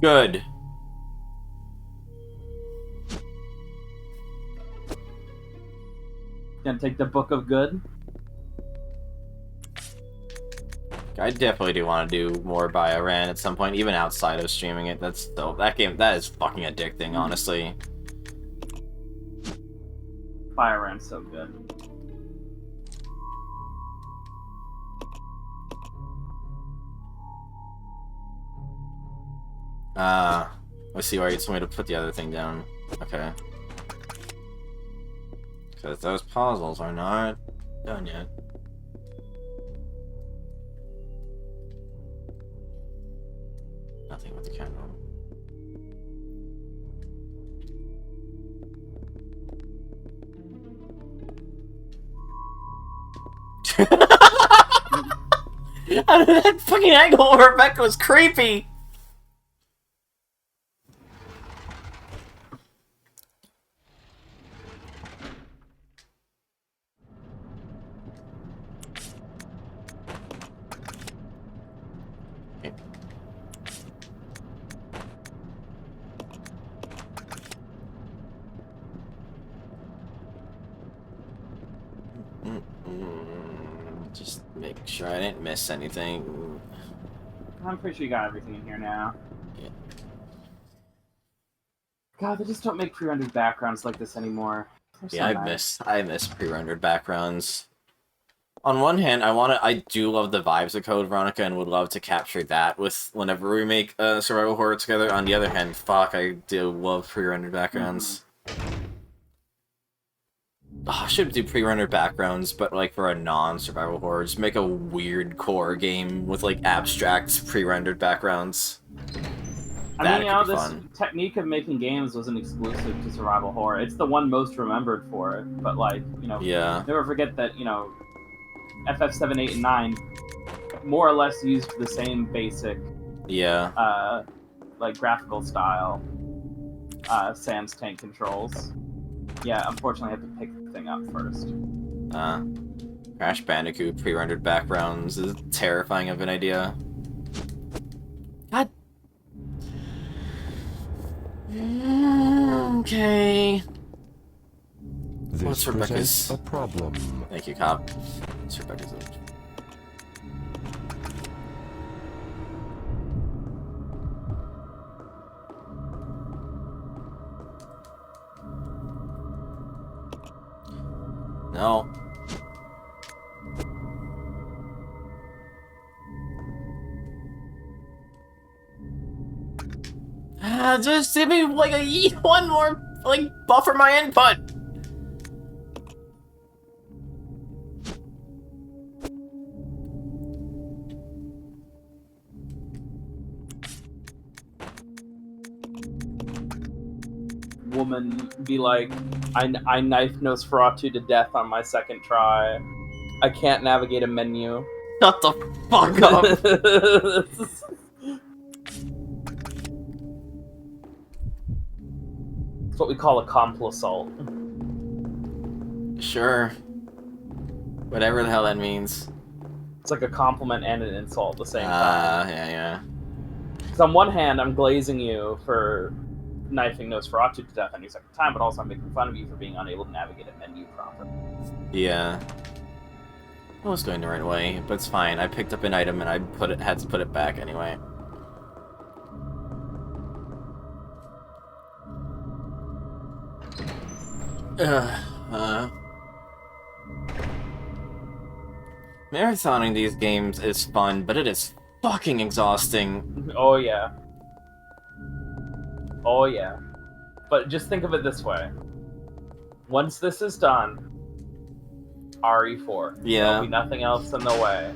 Good. Gonna take the Book of Good. I definitely do want to do more Bioran at some point, even outside of streaming it. That's still that is fucking addicting, honestly. Bioran's so good. Let's see where you told me to put the other thing down. Okay. Because those puzzles are not done yet. Nothing with the candle. That fucking angle where Rebecca was creepy! Just make sure I didn't miss anything. I'm pretty sure you got everything in here now. Yeah. God, they just don't make pre-rendered backgrounds like this anymore. Yeah, I miss pre-rendered backgrounds. On one hand, I do love the vibes of Code Veronica and would love to capture that with whenever we make survival horror together. On the other hand, fuck, I do love pre-rendered backgrounds. Oh, I should do pre-rendered backgrounds, but like for a non-survival horror, just make a weird core game with like abstract pre-rendered backgrounds. I mean, this technique of making games wasn't exclusive to survival horror. It's the one most remembered for it, but like, yeah. Never forget that, FF7, 8, and 9 more or less used the same basic, like graphical style, Sans tank controls. Yeah, unfortunately, I have to pick the thing up first. Crash Bandicoot pre-rendered backgrounds is terrifying of an idea. God. Okay. This presents a problem. Thank you, Cop. What's Rebecca's age? No. Just give me like one more, like, buffer my input. Woman be like, I knifed Nosferatu to death on my second try. I can't navigate a menu. Shut the fuck up. It's what we call a complisalt. Sure. Whatever the hell that means. It's like a compliment and an insult at the same time. Yeah. Because on one hand, I'm glazing you for knifing Nosferatu to death on your second time, but also I'm making fun of you for being unable to navigate a menu properly. Yeah. I was going the right way, but it's fine. I picked up an item and I had to put it back anyway. Marathoning these games is fun, but it is fucking exhausting. Oh yeah. Oh yeah. But just think of it this way. Once this is done, RE4. Yeah. There'll be nothing else in the way.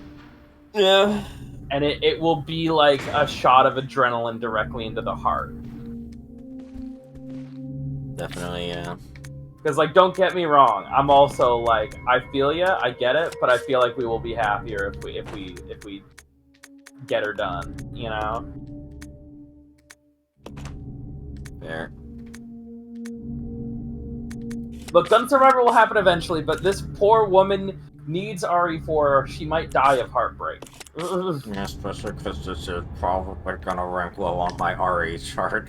Yeah. And it will be like a shot of adrenaline directly into the heart. Definitely, yeah. Because, like, don't get me wrong. I'm also like, I feel ya, I get it, but I feel like we will be happier if we get her done. You know. Fair. Look, Gun Survivor will happen eventually, but this poor woman needs RE4 or she might die of heartbreak. Yeah, especially because this is probably gonna rank low on my RE chart.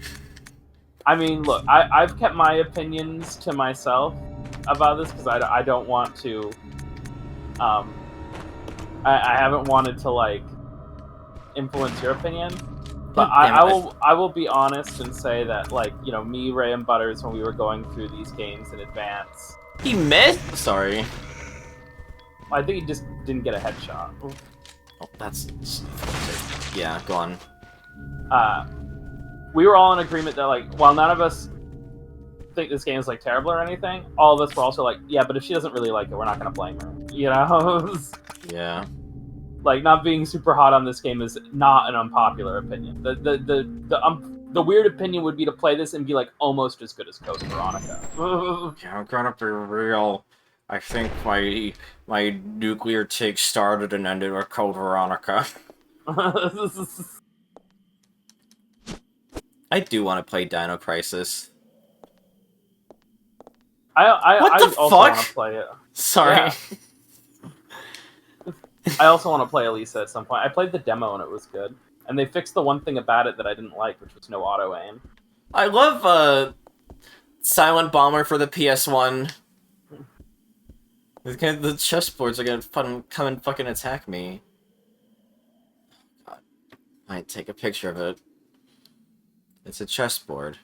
I mean, look, I've kept my opinions to myself about this because I don't want to. I haven't wanted to like influence your opinion, but I will be honest and say that, like, you know, me, Ray, and Butters, when we were going through these games in advance, He missed. Sorry. I think he just didn't get a headshot. Oh, that's. Yeah, go on. we were all in agreement that, like, while none of us think this game is, like, terrible or anything, all of us were also like, yeah, but if she doesn't really like it, we're not gonna blame her. You know? Yeah. Like, not being super hot on this game is not an unpopular opinion. The weird opinion would be to play this and be, like, almost as good as Code Veronica. Yeah, I'm gonna be real. I think my nuclear take started and ended with Code Veronica. I do want to play Dino Crisis. I also want to play it. Sorry. Yeah. I also want to play Elisa at some point. I played the demo and it was good. And they fixed the one thing about it that I didn't like, which was no auto aim. I love Silent Bomber for the PS1. The chessboards are gonna come and fucking attack me. God. I might take a picture of it. It's a chessboard.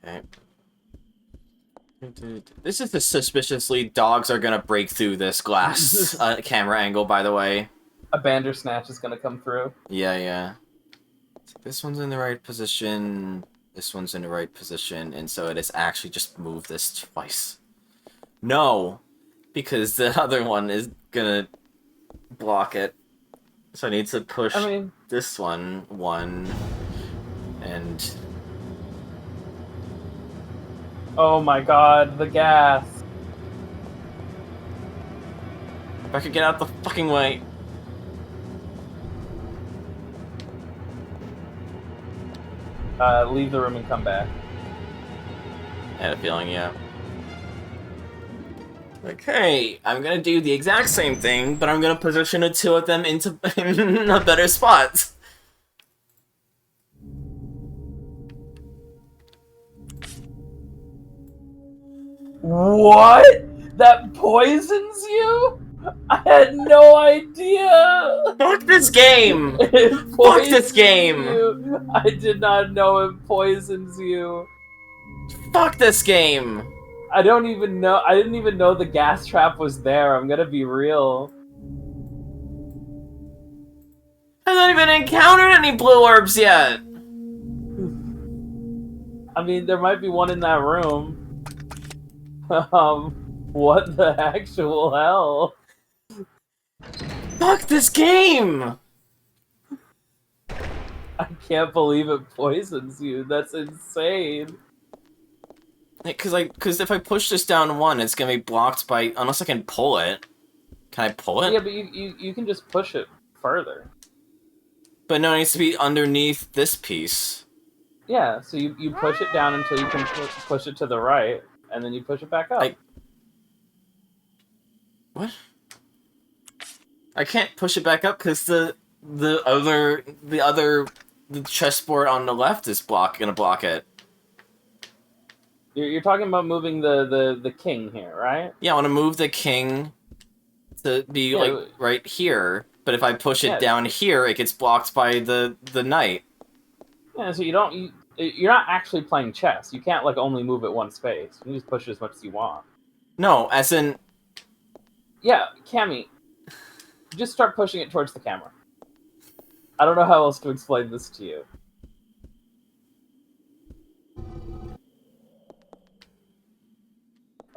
Okay. This is the suspiciously dogs are gonna break through this glass camera angle, by the way. A Bandersnatch is gonna come through. Yeah. So this one's in the right position. This one's in the right position, and so it is actually just moved this twice. No! Because the other one is gonna block it. So I need to push this one, and... Oh my god, the gas! If I could get out the fucking way. Leave the room and come back. I had a feeling, yeah. Okay, I'm gonna do the exact same thing, but I'm gonna position the two of them into in a better spot. What? That poisons you? I had no idea! Fuck this game! Fuck this game! You. I did not know it poisons you. Fuck this game! I didn't even know the gas trap was there, I'm gonna be real. I've not even encountered any blue orbs yet! I mean, there might be one in that room. What the actual hell? Fuck this game! I can't believe it poisons you. That's insane. Because if I push this down one, it's gonna be blocked by... Unless I can pull it. Can I pull it? Yeah, but you can just push it further. But no, it needs to be underneath this piece. Yeah, so you push it down until you can push it to the right, and then you push it back up. What? I can't push it back up because the chessboard on the left is gonna block it. You're talking about moving the king here, right? Yeah, I want to move the king to be like right here, but if I push it down here, it gets blocked by the knight. Yeah, so you're not actually playing chess. You can't like only move it one space. You can just push it as much as you want. No, as in. Yeah, Cammy, just start pushing it towards the camera. I don't know how else to explain this to you.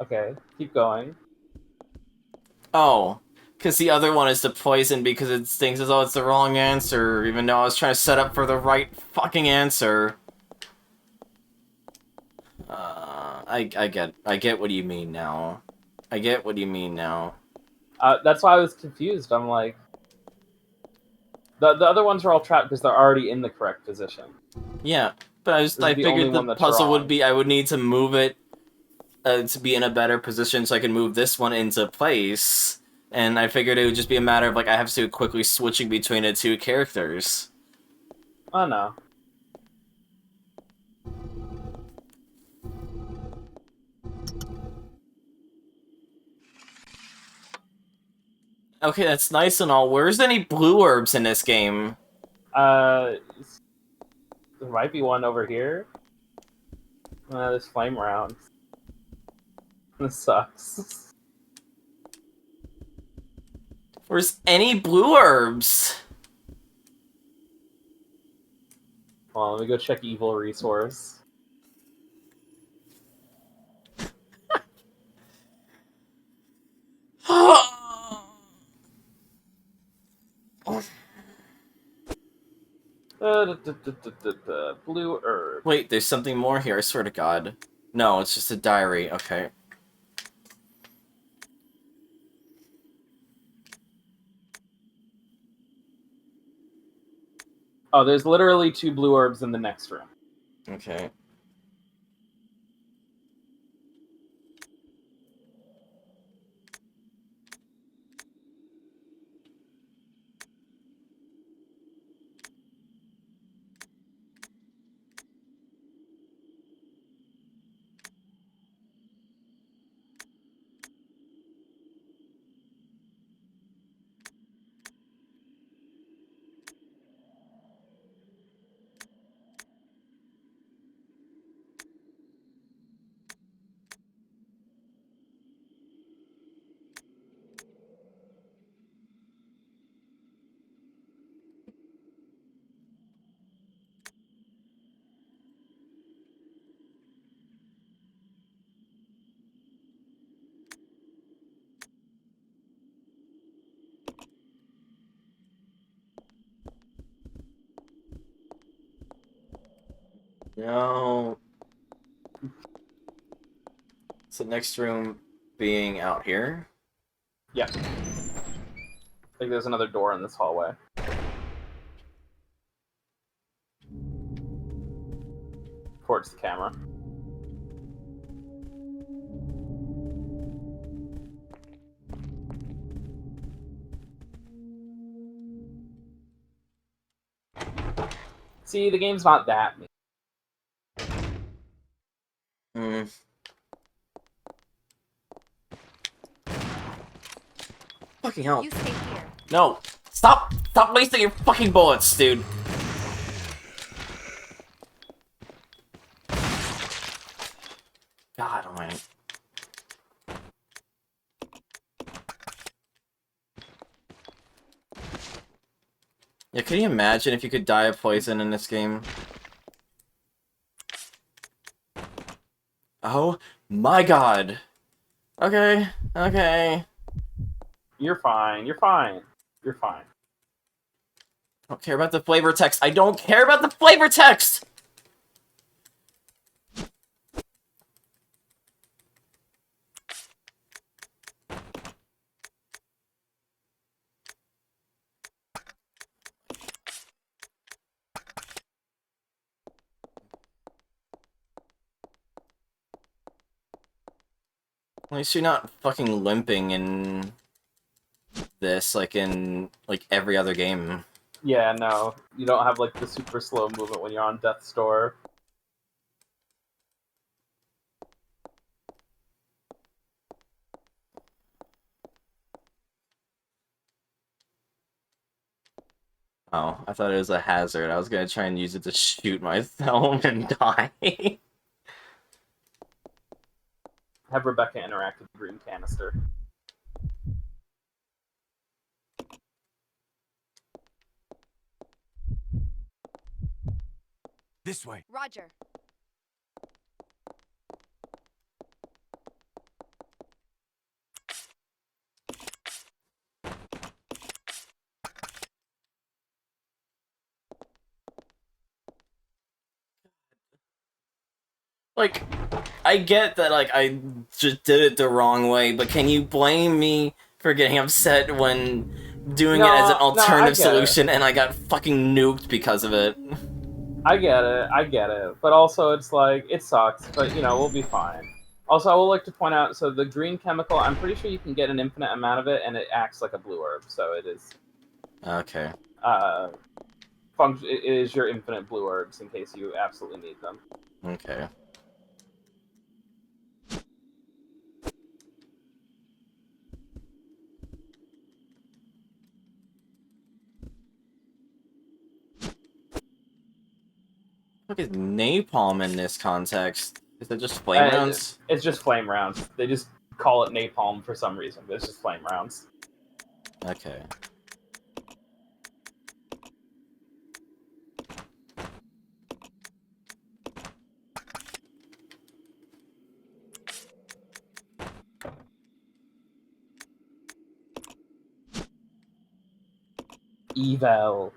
Okay, keep going. Oh, because the other one is the poison because it thinks as though it's the wrong answer, even though I was trying to set up for the right fucking answer. I get what you mean now. I get what you mean now. That's why I was confused. I'm like... The other ones are all trapped because they're already in the correct position. Yeah, but I figured the puzzle would be I would need to move it to be in a better position so I can move this one into place. And I figured it would just be a matter of like I have to quickly switching between the two characters. Oh no. Okay, that's nice and all. Where's any blue herbs in this game? There might be one over here. There's flame rounds. This sucks. Where's any blue herbs? Well, let me go check evil resource. Blue herb. Wait, there's something more here, I swear to God. No, it's just a diary, okay. Oh, there's literally 2 blue herbs in the next room. Okay. No. So next room being out here? Yeah. I think there's another door in this hallway. Towards the camera. See, the game's not that mean. Fucking hell. You stay here. No! Stop! Stop wasting your fucking bullets, dude! God almighty. Yeah, can you imagine if you could die of poison in this game? Oh my god! Okay, okay. You're fine, you're fine. You're fine. I don't care about the flavor text. I don't care about the flavor text! At least you're not fucking limping in this, like in, like, every other game. Yeah, no. You don't have, like, the super slow movement when you're on Death's Door. Oh, I thought it was a hazard. I was gonna try and use it to shoot myself and die. Have Rebecca interact with the green canister. This way. Roger. Like, I get that, like, I just did it the wrong way, but can you blame me for getting upset when doing it as an alternative solution and I got fucking nuked because of it? I get it. But also, it's like, it sucks, but, you know, we'll be fine. Also, I would like to point out, so the green chemical, I'm pretty sure you can get an infinite amount of it, and it acts like a blue herb, so it is... Okay. It is your infinite blue herbs in case you absolutely need them. Okay. Look at napalm in this context. Is it just flame rounds? It's just flame rounds. They just call it napalm for some reason, but it's just flame rounds. Okay. Evo.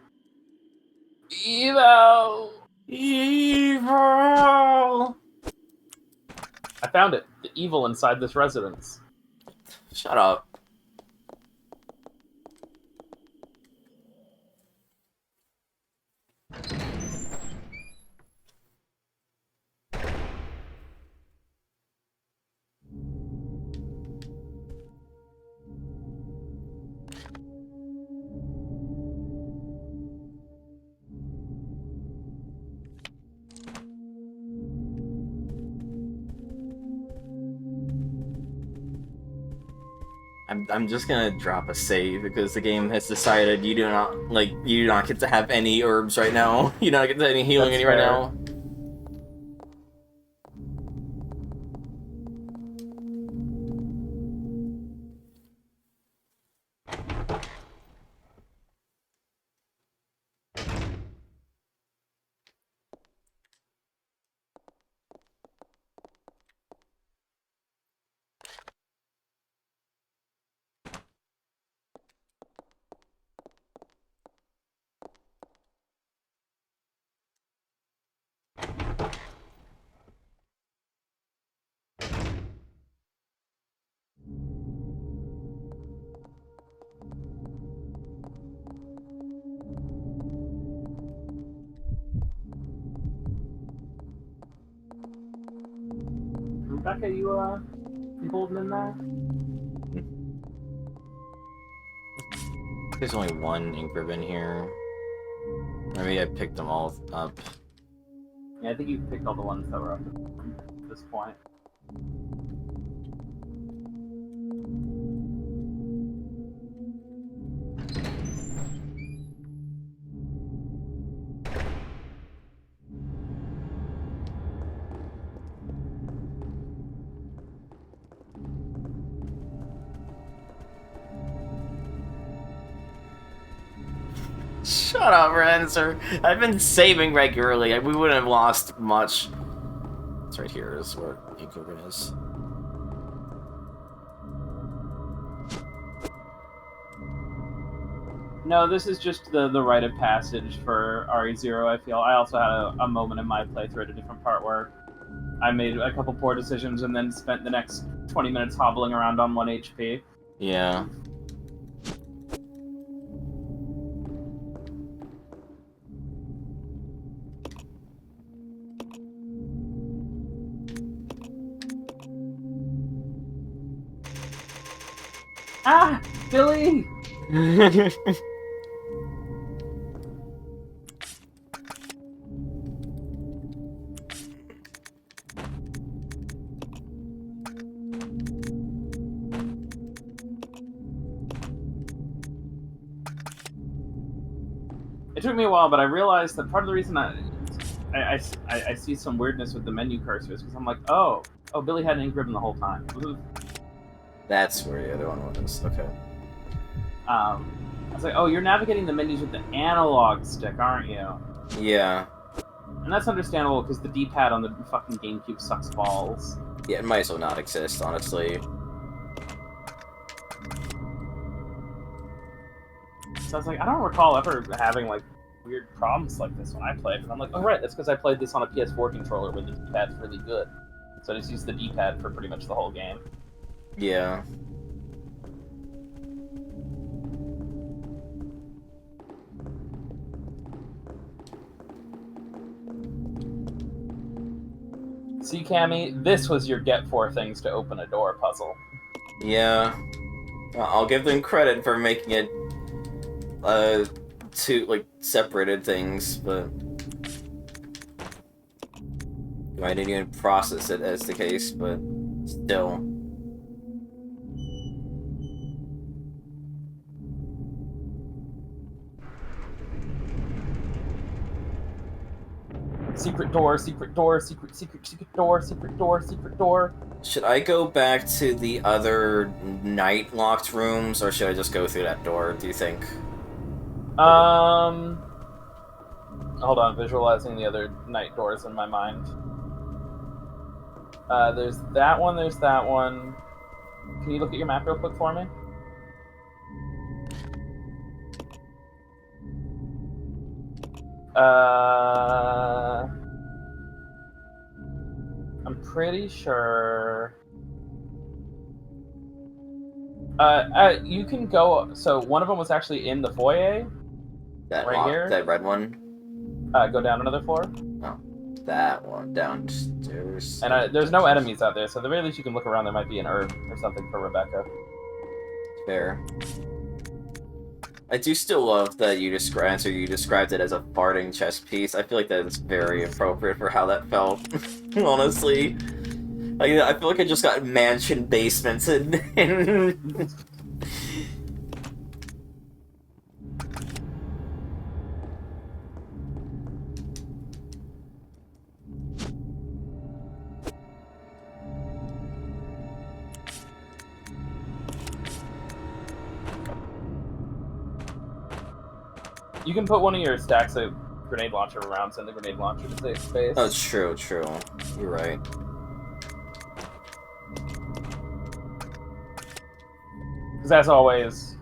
Evo! Evil! I found it. The evil inside this residence. Shut up. I'm just gonna drop a save because the game has decided you do not get to have any herbs right now. You do not get to any healing That's right fair. now. Rebecca, you holding in there? There's only one ink ribbon here. Maybe I picked them all up. Yeah, I think you picked all the ones that were up at this point. Shut up, Rancer. I've been saving regularly. We wouldn't have lost much. It's right here is where ink ribbon is. No, this is just the rite of passage for RE0, I feel. I also had a moment in my playthrough at a different part where I made a couple poor decisions and then spent the next 20 minutes hobbling around on 1 HP. Yeah. Ah! Billy! It took me a while, but I realized that part of the reason I see some weirdness with the menu cursors because I'm like, oh, Billy had an ink ribbon the whole time. That's where the other one was. Okay. I was like, oh, you're navigating the menus with the analog stick, aren't you? Yeah. And that's understandable because the D-pad on the fucking GameCube sucks balls. Yeah, it might as well not exist, honestly. So I was like, I don't recall ever having like weird problems like this when I played. And I'm like, oh right, that's because I played this on a PS4 controller where the D-pad's really good. So I just used the D-pad for pretty much the whole game. Yeah. See, Cammy, this was your get 4 things to open a door puzzle. Yeah. I'll give them credit for making it two like separated things, but I didn't even process it as the case, but still. Secret door, secret door, secret door, secret door, secret door. Should I go back to the other night locked rooms, or should I just go through that door, do you think? Hold on, visualizing the other night doors in my mind. There's that one, there's that one. Can you look at your map real quick for me? I'm pretty sure... you can go... So, one of them was actually in the foyer. That right here. That red one? Go down another floor. Oh, that one, downstairs. And there's no enemies out there, so the very least you can look around, there might be an herb or something for Rebecca. Fair. I do still love that you described it as a farting chess piece. I feel like that is very appropriate for how that felt. Honestly. I feel like I just got mansion basements and You can put one of your stacks of grenade launcher rounds in the grenade launcher to save space. Oh, true. You're right. Because as always,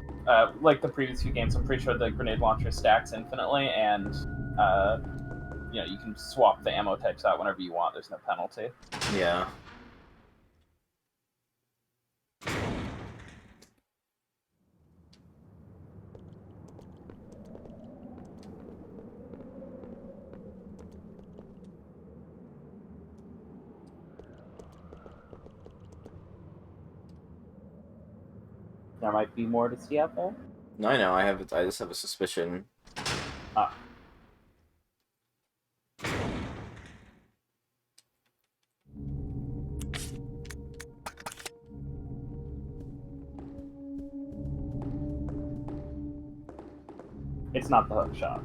like the previous few games, I'm pretty sure the grenade launcher stacks infinitely, and you can swap the ammo types out whenever you want. There's no penalty. Yeah. There might be more to see out there. No, I know. I just have a suspicion. Ah. It's not the hook shot.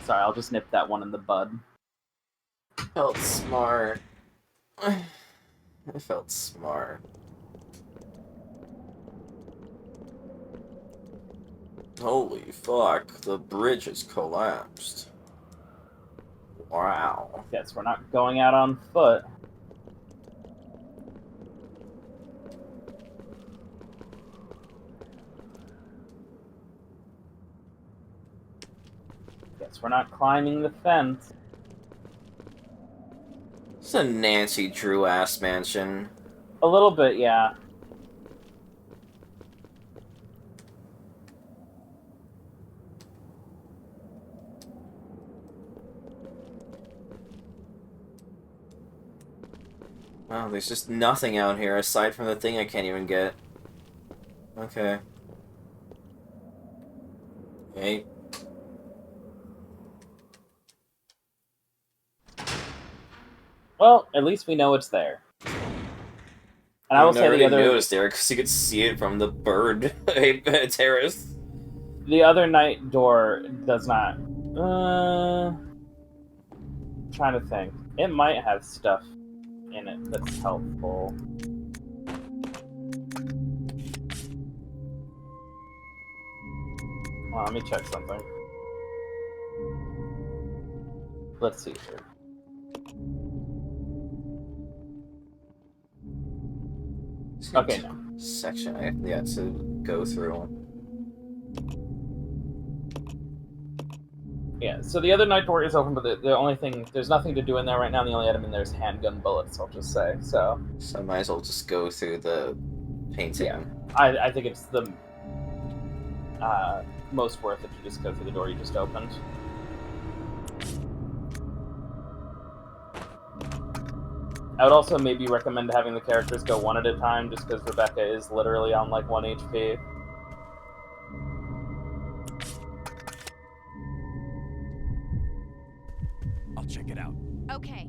Sorry, I'll just nip that one in the bud. Felt smart. I felt smart. Holy fuck, the bridge has collapsed. Wow. Yes, we're not going out on foot. Guess we're not climbing the fence. It's a Nancy Drew ass mansion. A little bit, yeah. Wow, there's just nothing out here aside from the thing I can't even get. Okay. Hey. Well, at least we know it's there. And I will say the other... knew it was there because you could see it from the bird terrace. The other night door does not... trying to think. It might have stuff in it that's helpful. Well, let me check something. Let's see here. Okay, no. Section I have to go through. Yeah, so the other night door is open, but the only thing... There's nothing to do in there right now. The only item in there is handgun bullets, I'll just say, so... So I might as well just go through the painting. Yeah, I think it's the most worth it to just go through the door you just opened. I would also maybe recommend having the characters go one at a time, just because Rebecca is literally on like 1 HP. I'll check it out. Okay.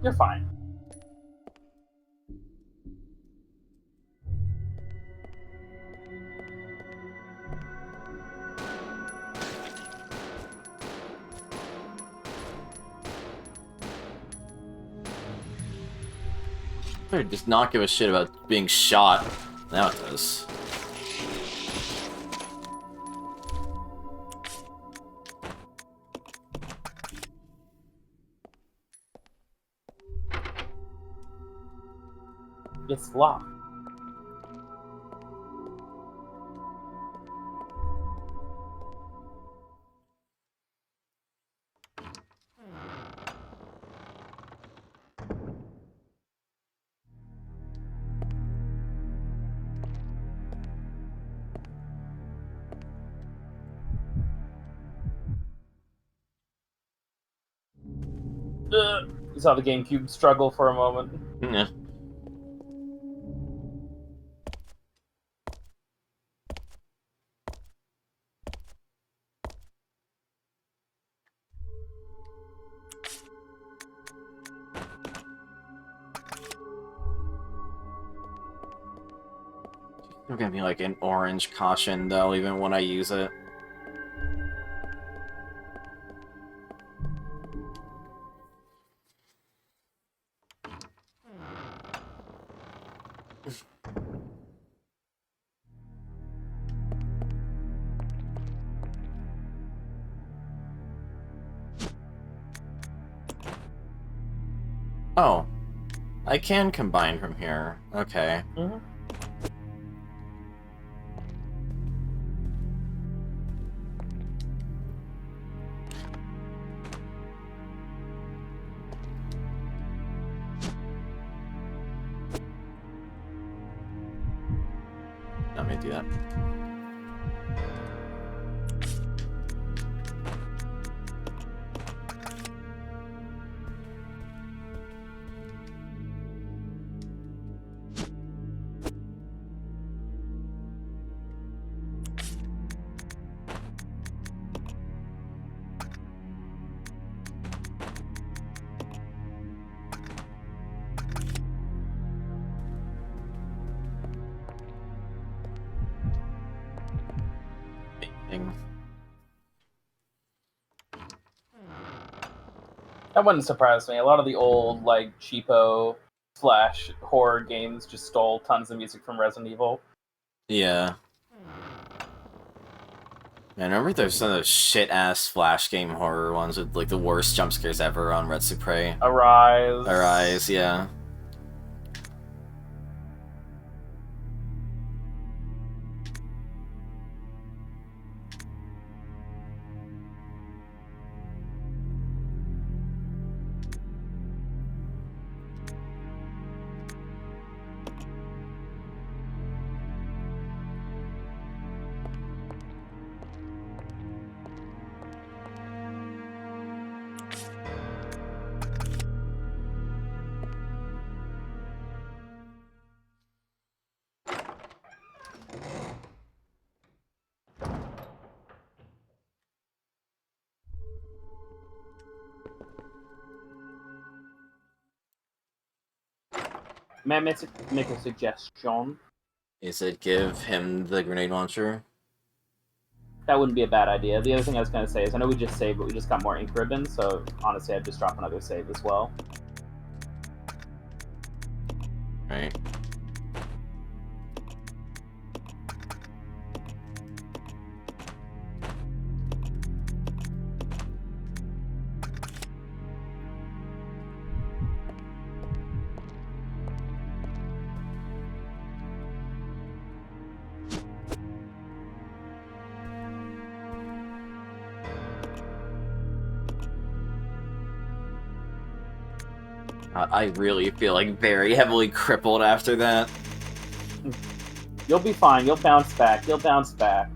You're fine. It does not give a shit about being shot. Now it does. It's locked. You saw the GameCube struggle for a moment. Yeah. It'll give me like an orange caution though, even when I use it. Oh, I can combine from here. Okay. Mm-hmm. Let me do that. That wouldn't surprise me. A lot of the old, like, cheapo slash horror games just stole tons of music from Resident Evil. Yeah. Man, I remember there's some of those shit-ass Flash game horror ones with, like, the worst jump scares ever on Red Supre. Arise. Arise, yeah. May I make a suggestion? Is it give him the grenade launcher? That wouldn't be a bad idea. The other thing I was going to say is, I know we just saved, but we just got more ink ribbons, so honestly, I'd just drop another save as well. Right. I really feel like very heavily crippled after that. You'll be fine. You'll bounce back. You'll bounce back.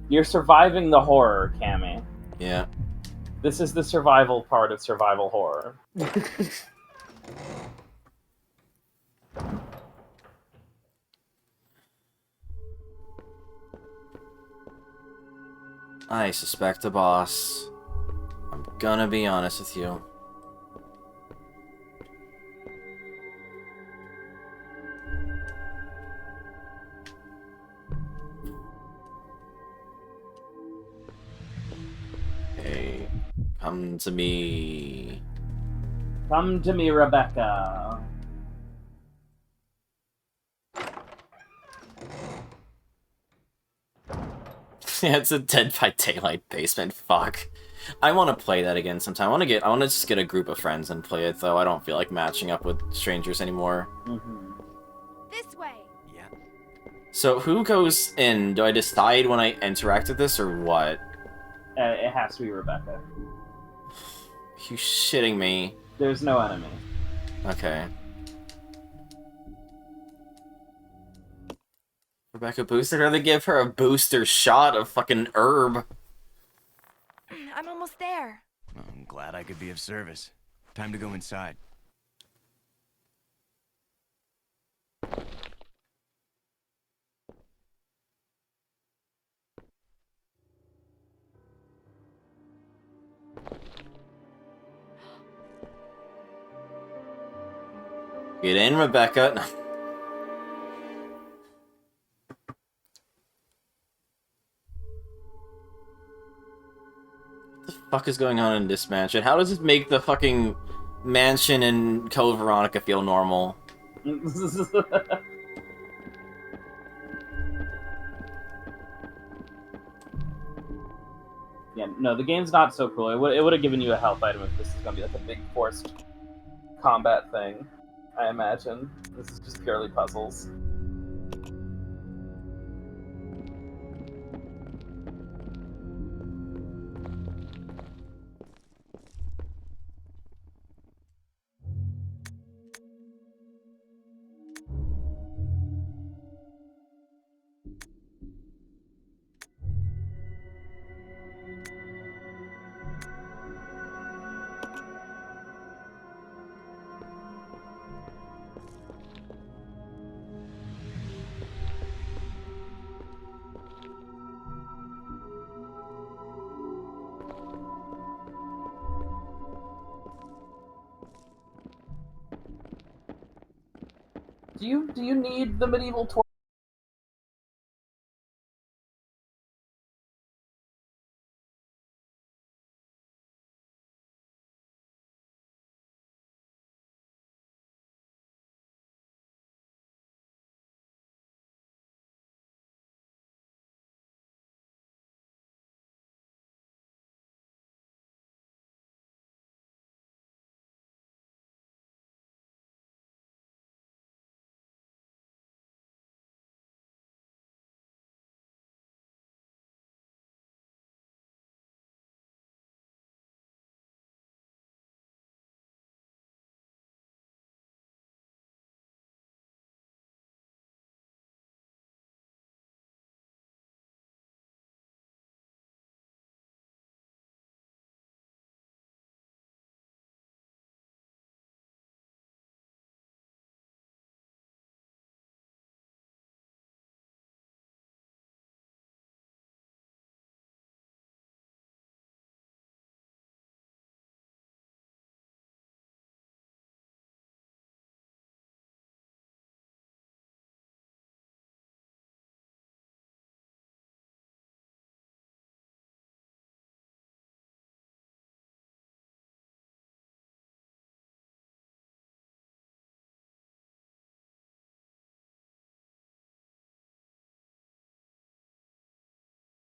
You're surviving the horror, Cammy. Yeah. This is the survival part of survival horror. I suspect a boss. I'm gonna be honest with you. Come to me. Come to me, Rebecca. Yeah, it's a Dead by Daylight basement. Fuck. I want to play that again sometime. I want to just get a group of friends and play it, though. I don't feel like matching up with strangers anymore. This way. Yeah. So who goes in? Do I decide when I interact with this, or what? It has to be Rebecca. You shitting me? There's no enemy. Okay. Rebecca boosted her to give her a booster shot of fucking herb. I'm almost there. Well, I'm glad I could be of service. Time to go inside. Get in, Rebecca. No. What the fuck is going on in this mansion? How does it make the fucking mansion in Code Veronica feel normal? Yeah, no, the game's not so cool. It would have given you a health item if this is gonna be like a big forced combat thing, I imagine. This is just purely puzzles. Do you need the medieval